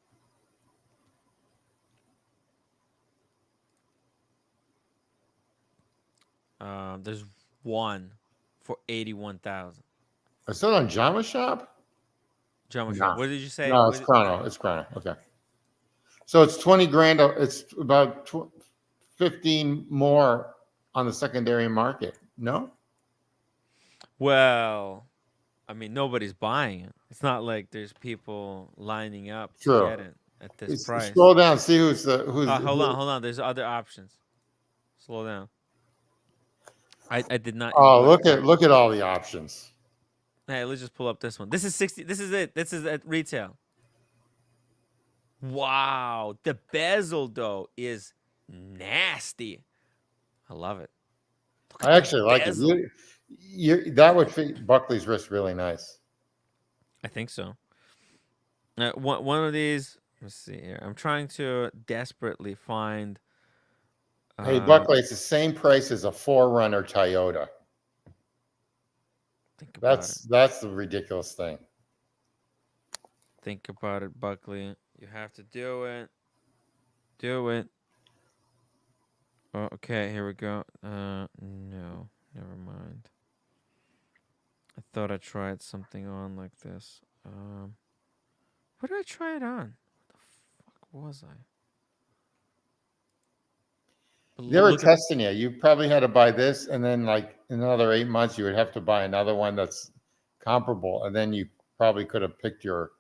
There's one for 81,000. Is that on Jama Shop? Jama Shop. What did you say? No, it's chrono. It's chrono. Okay. So it's 20 grand. It's about 15 more on the secondary market. No? Well, I mean, nobody's buying it. It's not like there's people lining up to get it at this price. Scroll down. See who's. Hold on. There's other options. Slow down. I did not. Oh, look at all the options. Hey, let's just pull up this one. This is 60. This is it. This is at retail. Wow, the bezel though is nasty. I love it. I actually like it. That would fit Buckley's wrist really nice. I think so. One of these. Let's see here. I'm trying to desperately find. Hey, Buckley, it's the same price as a 4Runner Toyota. Think about it. That's the ridiculous thing. Think about it, Buckley. You have to do it. Do it. Oh, okay, here we go. No, never mind. I thought I tried something on like this. What did I try it on? What the fuck was I? They were testing you. You probably had to buy this, and then like in another 8 months, you would have to buy another one that's comparable, and then you probably could have picked your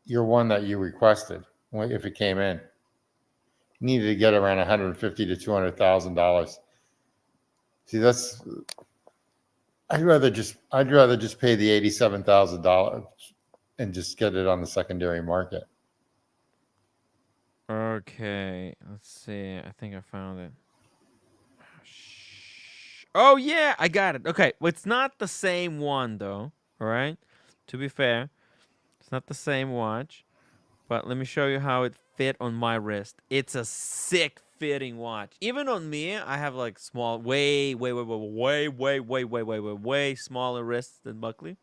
one that you requested if it came in. You needed to get around $150,000 to $200,000. See, that's. I'd rather just pay the $87,000 and just get it on the secondary market. Okay, let's see. I think I found it. Oh yeah, I got it. Okay, well, it's not the same one though. All right, to be fair, it's not the same watch. But let me show you how it fit on my wrist. It's a sick fitting watch. Even on me, I have like small, way smaller wrists than Buckley.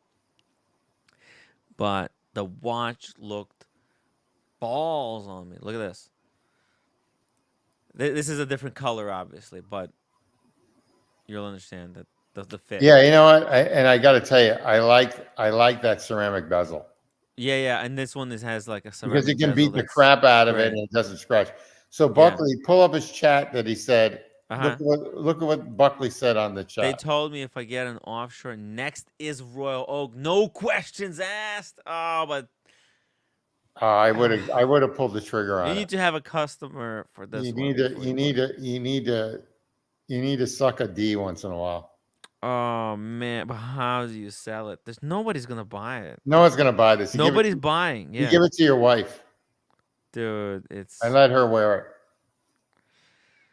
But the watch looked balls on me. Look at this. This is a different color, obviously, but you'll understand that the fit. Yeah, you know what? I got to tell you, I like that ceramic bezel. Yeah, and this one has like a ceramic because you can bezel beat the crap out of it and it doesn't scratch. So Buckley, pull up his chat that he said. Look at what Buckley said on the chat. They told me if I get an offshore, next is Royal Oak. No questions asked. Oh, but I would have pulled the trigger on it. You need to have a customer for this. You need to suck a D once in a while. Oh man, but how do you sell it? Nobody's gonna buy it. No one's gonna buy this. Nobody's buying. Yeah. You give it to your wife, dude. And let her wear it,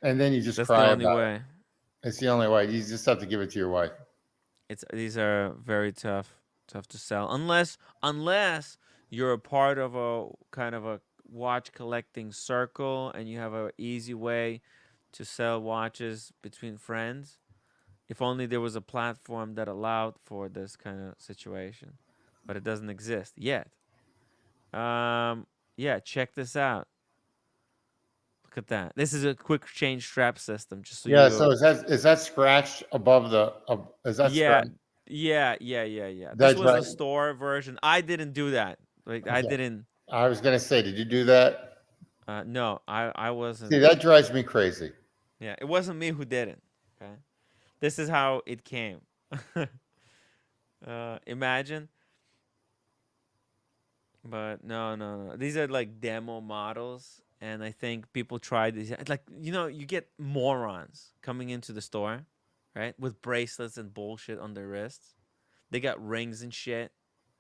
and then you just cry about it. That's the only way. It's the only way. You just have to give it to your wife. These are very tough to sell unless you're a part of a kind of a watch collecting circle and you have an easy way to sell watches between friends. If only there was a platform that allowed for this kind of situation, but it doesn't exist yet. Yeah, check this out. Look at that. This is a quick change strap system. Just so So is that scratched above the? Is that? Yeah, scratched? yeah. This was the store version. I didn't do that. Like I didn't. I was gonna say, did you do that? No, I wasn't. See, that drives me crazy. Yeah, it wasn't me who did it. Okay. This is how it came. Imagine. But no. These are like demo models. And I think people try these. Like, you get morons coming into the store, right? With bracelets and bullshit on their wrists. They got rings and shit,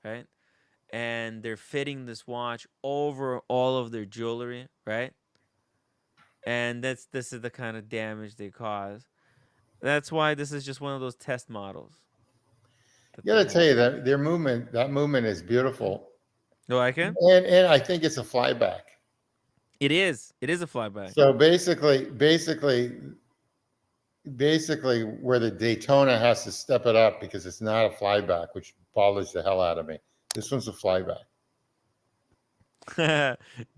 right? And they're fitting this watch over all of their jewelry, right? And this is the kind of damage they cause. That's why this is just one of those test models. I gotta tell you that that movement is beautiful. You like it? And I think it's a flyback. It is a flyback. So basically where the Daytona has to step it up because it's not a flyback, which bothers the hell out of me. This one's a flyback.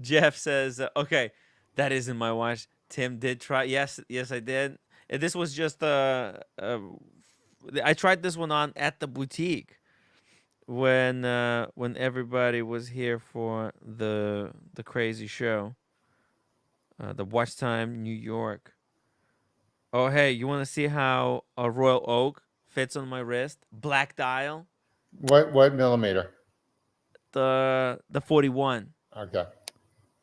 Jeff says, okay, that isn't my watch. Tim did try. Yes, I did. This was just I tried this one on at the boutique when everybody was here for the crazy show, the Watch Time New York. Oh hey, you want to see how a Royal Oak fits on my wrist? Black dial. What millimeter? The 41. Okay.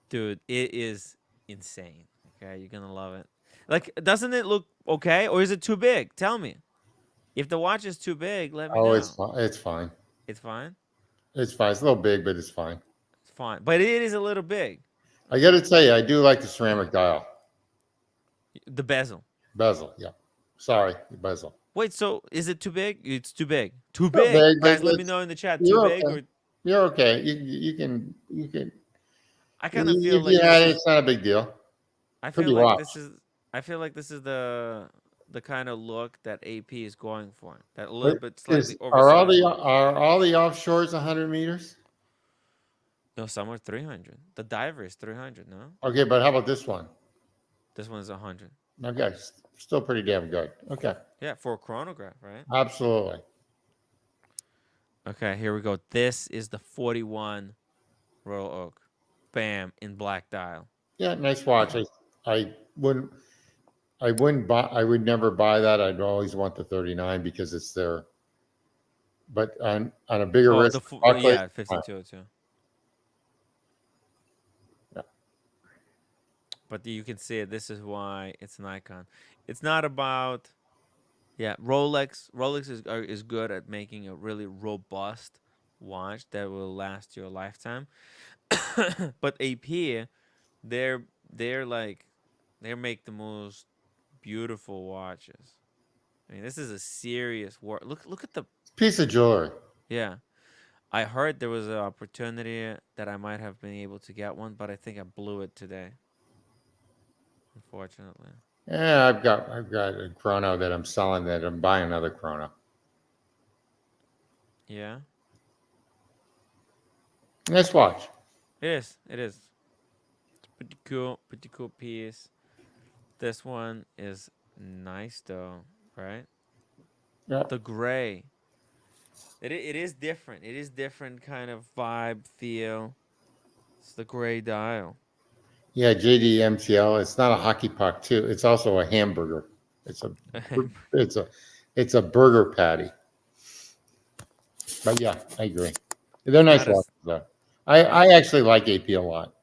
Dude, it is insane. Okay, you're gonna love it. Like, doesn't it look okay, or is it too big? Tell me. If the watch is too big, let me know. It's fine. It's fine. It's fine? It's fine. It's a little big, but it's fine. It's fine. But it is a little big. I got to tell you, I do like the ceramic dial. The bezel. Bezel, yeah. Sorry, bezel. Wait, so is it too big? It's too big. Too Not big. big, but Guys, let me know in the chat. Too you're big okay. or You're okay. You can. I kind of feel If like you had it, it's not a big deal. I Pretty feel like watch. this is the kind of look that AP is going for. That a little bit slightly Are all oversized. the offshores 100 meters? No, some are 300. The diver is 300, no? Okay, but how about this one? This one's 100. Okay, still pretty damn good. Okay. Yeah, for a chronograph, right? Absolutely. Okay, here we go. This is the 41 Royal Oak. Bam, in black dial. Yeah, nice watch. I wouldn't buy. I would never buy that. I'd always want the 39 because it's there. But on a bigger wrist, yeah, 5202. Yeah. But you can see it. This is why it's an icon. It's not about, yeah. Rolex is good at making a really robust watch that will last you a lifetime. But AP, they make the most beautiful watches. I mean, this is a serious work. Look at the piece of jewelry. Yeah, I heard there was an opportunity that I might have been able to get one, but I think I blew it today. Unfortunately. Yeah, I've got a chrono that I'm selling. That I'm buying another chrono. Yeah. Nice watch. It is. It is. It's pretty cool. Pretty cool piece. This one is nice though, right? Yeah. The gray. It is different. It is different kind of vibe, feel. It's the gray dial. Yeah, JDMTL. It's not a hockey puck too. It's also a hamburger. It's a burger patty. But yeah, I agree. They're nice watches though. I actually like AP a lot.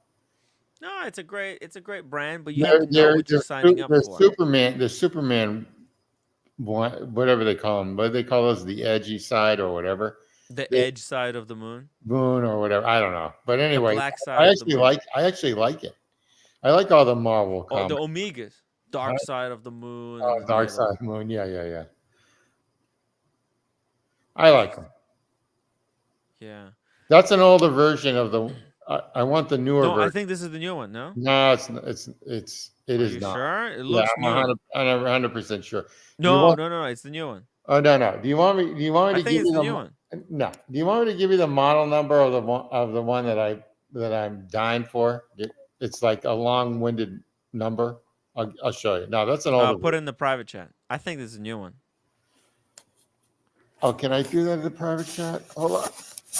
No, it's a great brand, but you have to know what you're signing up for. The Superman, whatever they call them, what do they call those? The edgy side or whatever. The edge side of the moon. Moon or whatever. I don't know. But anyway, the black side I actually like it. I like all the Marvel comics. The Omegas. Dark side of the moon. Oh, dark side of the moon. Yeah. I like them. Yeah. That's an older version of the. I want the newer version. I think this is the new one. No. No, it is not. Sure? It looks new. I'm 100% sure. No. It's the new one. Oh no. Do you want me to give you the new one? No. Do you want me to give you the model number of the one that I'm dying for? It's like a long-winded number. I'll show you. No, that's an older. Put it in the private chat. I think this is a new one. Oh, can I do that in the private chat? Hold on.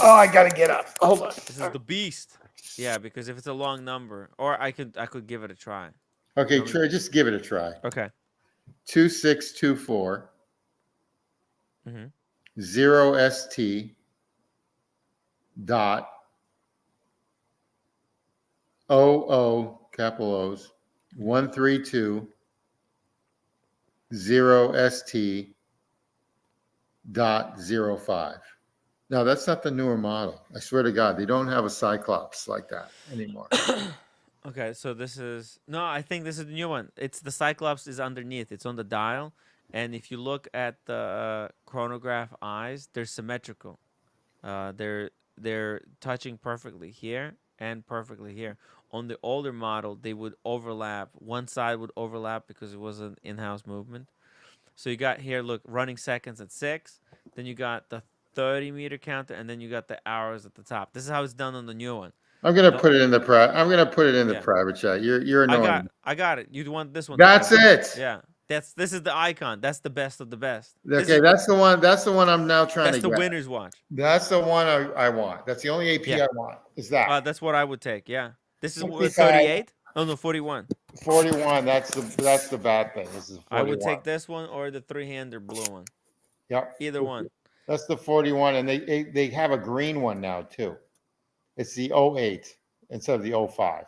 Oh, I gotta get up. Hold on. This is the beast. Yeah, because if it's a long number, or I could give it a try. Okay, just give it a try. Okay. 2624 Mm-hmm. 0ST dot 00 capital O's 132 0ST dot 05. No, that's not the newer model. I swear to God, they don't have a Cyclops like that anymore. Okay, so this is I think this is the new one. It's the Cyclops is underneath. It's on the dial, and if you look at the chronograph eyes, they're symmetrical. They're touching perfectly here and perfectly here. On the older model, they would overlap. One side would overlap because it was an in-house movement. So you got here, look, running seconds at 6. Then you got the 30-meter counter, and then you got the hours at the top. This is how it's done on the new one. I'm gonna put it in the private chat. You're annoying. I got it. You want this one? That's it. Yeah. This is the icon. That's the best of the best. Okay, that's the one. That's the one I'm now trying to get. That's the winner's watch. That's the one I want. That's the only AP I want. Is that? That's what I would take. Yeah. This is 38. Oh no, 41. 41. That's the bad thing. This is 41. I would take this one or the 3-hander blue one. Yep. Either one. That's the 41, and they have a green one now too. It's the 08 instead of the 05.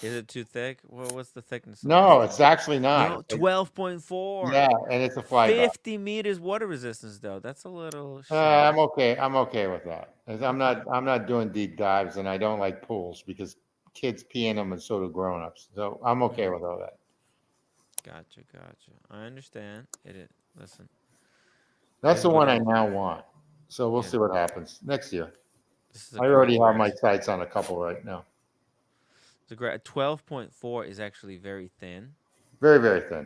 Is it too thick? Well, what's the thickness? No, it's actually not. 12.4. Yeah, and it's a fly. 50 meters water resistance though. That's a little. I'm okay. I'm okay with that. I'm not doing deep dives, and I don't like pools because kids pee in them, and so do grown-ups. So I'm okay with all that. Gotcha. I understand. Listen. That's the one I now want. So we'll see what happens next year. I already have my sights on a couple right now. The 12.4 is actually very thin. Very, very thin.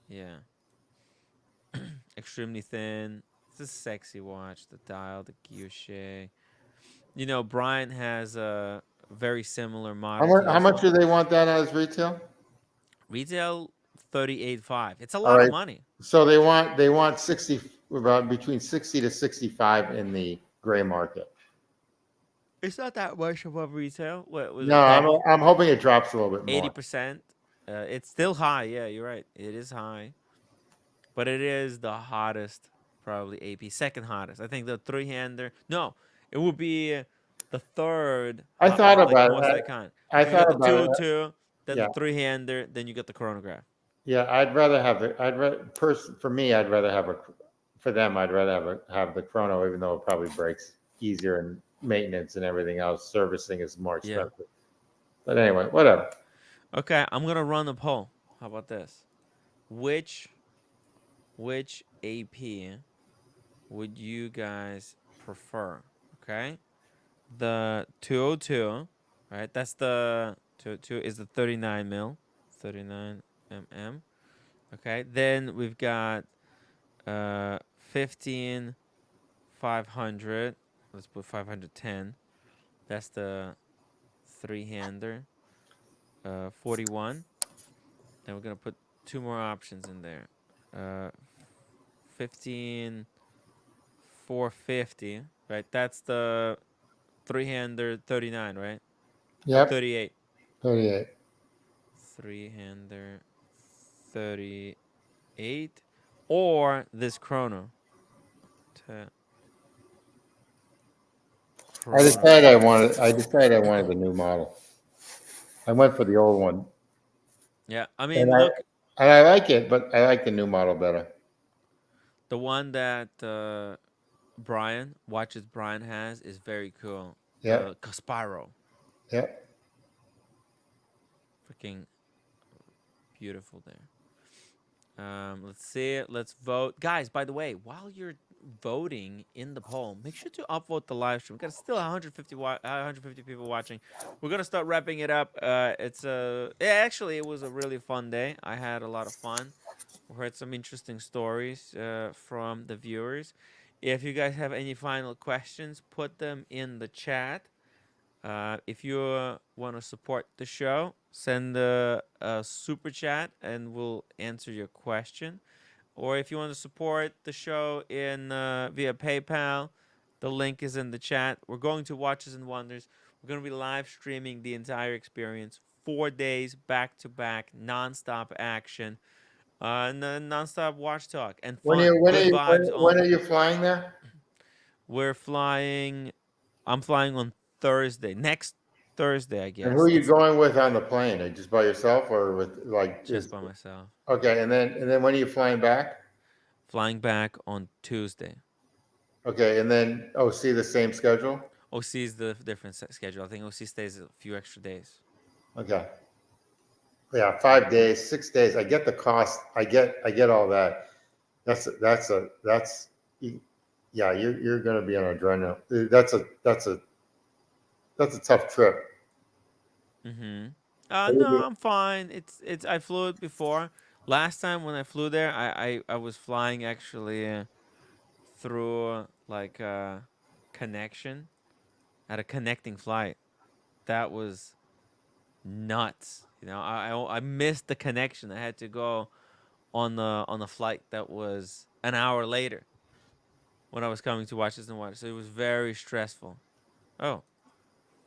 Yeah. Extremely thin. It's a sexy watch. The dial, the guilloche. You know, Brian has a very similar model. How much do they want that as retail? Retail 38.5. It's a lot of money. So they want 60, about between 60 to 65 in the gray market. It's not that much above retail. What was no, I'm hoping it drops a little bit more. 80%. It's still high. Yeah, you're right. It is high, but it is the hottest, probably AP, second hottest. I think the three-hander. No, it would be the third. I thought about most it. iconic. I thought about about it. 202, then the three-hander, then you get the chronograph. Yeah, I'd rather have it. For me, I'd rather have for them, I'd rather have the chrono, even though it probably breaks easier and maintenance and everything else. Servicing is more expensive. Yeah. But anyway, whatever. Okay, I'm gonna run a poll. How about this? Which AP would you guys prefer? Okay, the 202, right? That's the 202 is the 39 mil, 39 mm. Okay, then we've got 15,500. Let's put 510. That's the three-hander. 41. Then we're gonna put two more options in there. 15,450. Right, that's the three-hander 39, right? Yep. 38. 38. Three-hander 38, or this chrono. I decided I wanted the new model. I went for the old one. Yeah, I mean, I like it, but I like the new model better. The one that Brian has is very cool. Yeah. Casparo. Yeah. Freaking beautiful there. Let's see it. Let's vote. Guys, by the way, while you're voting in the poll, make sure to upvote the live stream. We've got still 150 people watching. We're gonna start wrapping it up. Actually, it was a really fun day. I had a lot of fun. We heard some interesting stories from the viewers. If you guys have any final questions, put them in the chat. If you want to support the show, send a super chat and we'll answer your question. Or if you want to support the show via PayPal, the link is in the chat. We're going to Watches and Wonders. We're going to be live streaming the entire experience, 4 days back to back, nonstop action, and nonstop watch talk and fun. When are you flying there? I'm flying on Thursday. Next Thursday, I guess. And who are you going with on the plane? Are you just by yourself or with just by myself? Okay, and then when are you flying back? Flying back on Tuesday. Okay, and then OC the same schedule? OC is the different schedule. I think OC stays a few extra days. Okay. Yeah, 5 days, 6 days. I get the cost. I get all that. Yeah, you're going to be on adrenaline. That's a tough trip. Mm-hmm. No, I'm fine. I flew it before. Last time when I flew there, I was flying actually through like a connection at a connecting flight. That was nuts. You know, I missed the connection. I had to go on the flight that was an hour later when I was coming to Watches and Wonders. So it was very stressful. Oh.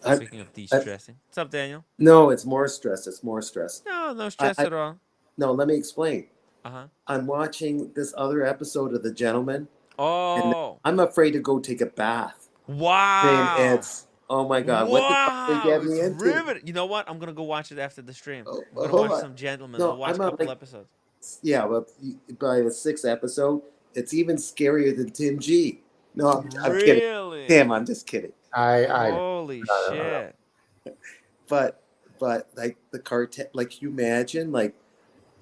Speaking of de-stressing. What's up, Daniel? No, it's more stress. It's more stress. No stress at all. No, let me explain. Uh-huh. I'm watching this other episode of The Gentleman. Oh. And I'm afraid to go take a bath. Wow. And it's, oh my God. Wow. What the fuck are you getting into? Riveting. You know what? I'm going to go watch it after the stream. I'm going to watch some Gentlemen. I'll watch a couple episodes. Yeah, but by the 6th episode, it's even scarier than Tim G. No, I'm kidding. Tim, I'm just kidding. Holy shit. but like the cartel, like you imagine, like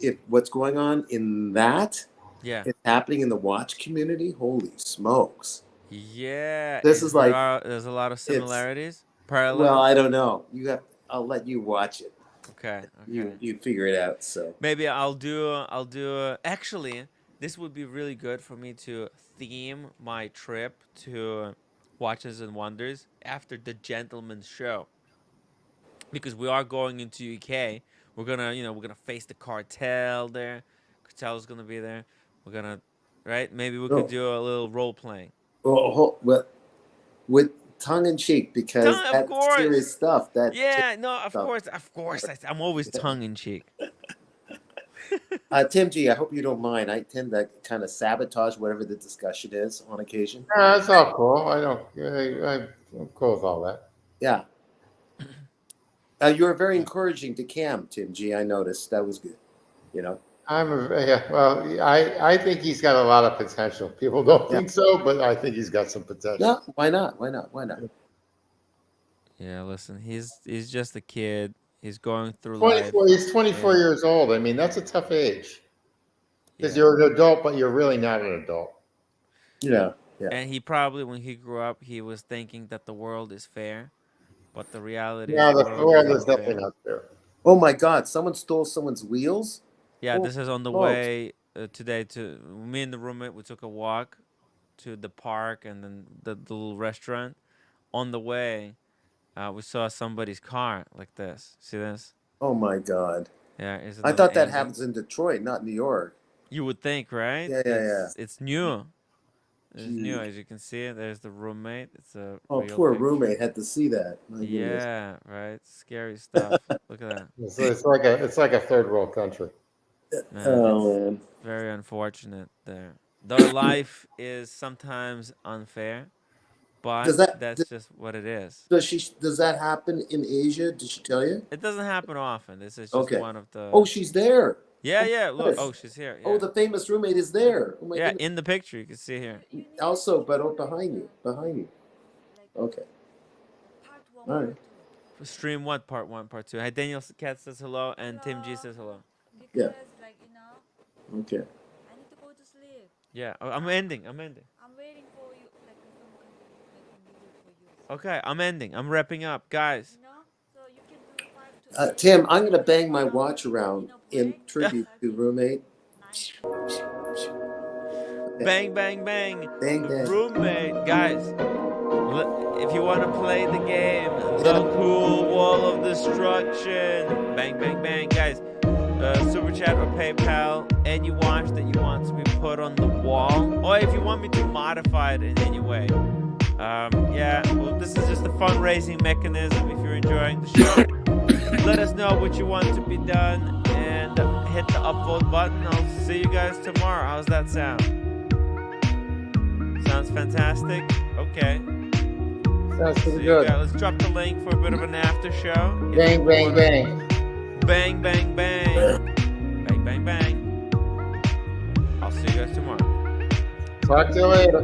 if what's going on in that, is happening in the watch community. Holy smokes! Yeah, This is like there's a lot of similarities, well, parallels. I don't know. I'll let you watch it. Okay. You figure it out. So maybe I'll do. Actually, this would be really good for me to theme my trip to Watches and Wonders after the Gentleman's Show, because we are going into UK. We're gonna face the cartel there. Cartel's gonna be there. We're gonna, right? Maybe we could do a little role playing. Well, with tongue in cheek, because that's serious stuff. Of course. I'm always tongue in cheek. Tim G, I hope you don't mind. I tend to kind of sabotage whatever the discussion is on occasion. That's all cool. I'm cool with all that. Yeah. You were very encouraging to Cam, Tim G. I noticed that was good. Well, I think he's got a lot of potential. People don't think so, but I think he's got some potential. No, why not? Why not? Yeah, listen, he's just a kid. He's going through life. He's 24 years old. I mean, that's a tough age. Because you're an adult, but you're really not an adult. Yeah. And he probably, when he grew up, he was thinking that the world is fair, but the reality is the world is definitely not fair. Oh my God! Someone stole someone's wheels. Yeah, this is on the way today. To me and the roommate, we took a walk to the park and then the little restaurant. On the way, we saw somebody's car like this. See this? Oh my God! Yeah, I thought that happens in Detroit, not New York. You would think, right? Yeah. It's new. It's new, as you can see. There's the roommate. It's a poor roommate had to see that. Yeah, right. Scary stuff. Look at that. It's like a third world country. Man. Very unfortunate there. Their life is sometimes unfair, but that's just what it is. Does that happen in Asia? Did she tell you? It doesn't happen often. This is just one of the. Oh, she's there. Yeah. Look. Oh, she's here. Yeah. Oh, the famous roommate is there. Oh my goodness. In the picture you can see here. Also, but behind you. Okay. All right. Stream what? Part 1, part 2. Hey, Daniel Cat says hello, and Tim G says hello. Yeah. Okay. I need to go to sleep. Yeah, I'm ending. I'm waiting for you. Okay, I'm ending. I'm wrapping up, guys. So you can do Tim, I'm gonna bang my watch around in tribute to roommate. Bang. Bang. Roommate, guys. If you want to play the game, the cool wall of destruction. Bang, guys. Super chat or PayPal, any watch that you want to be put on the wall, or if you want me to modify it in any way. This is just a fundraising mechanism. If you're enjoying the show, let us know what you want to be done and hit the upvote button. I'll see you guys tomorrow. How's that sound? Sounds fantastic. Okay. Sounds pretty good. Let's drop the link for a bit of an after show. Bang. Bang. Bang. I'll see you guys tomorrow. Talk to you later.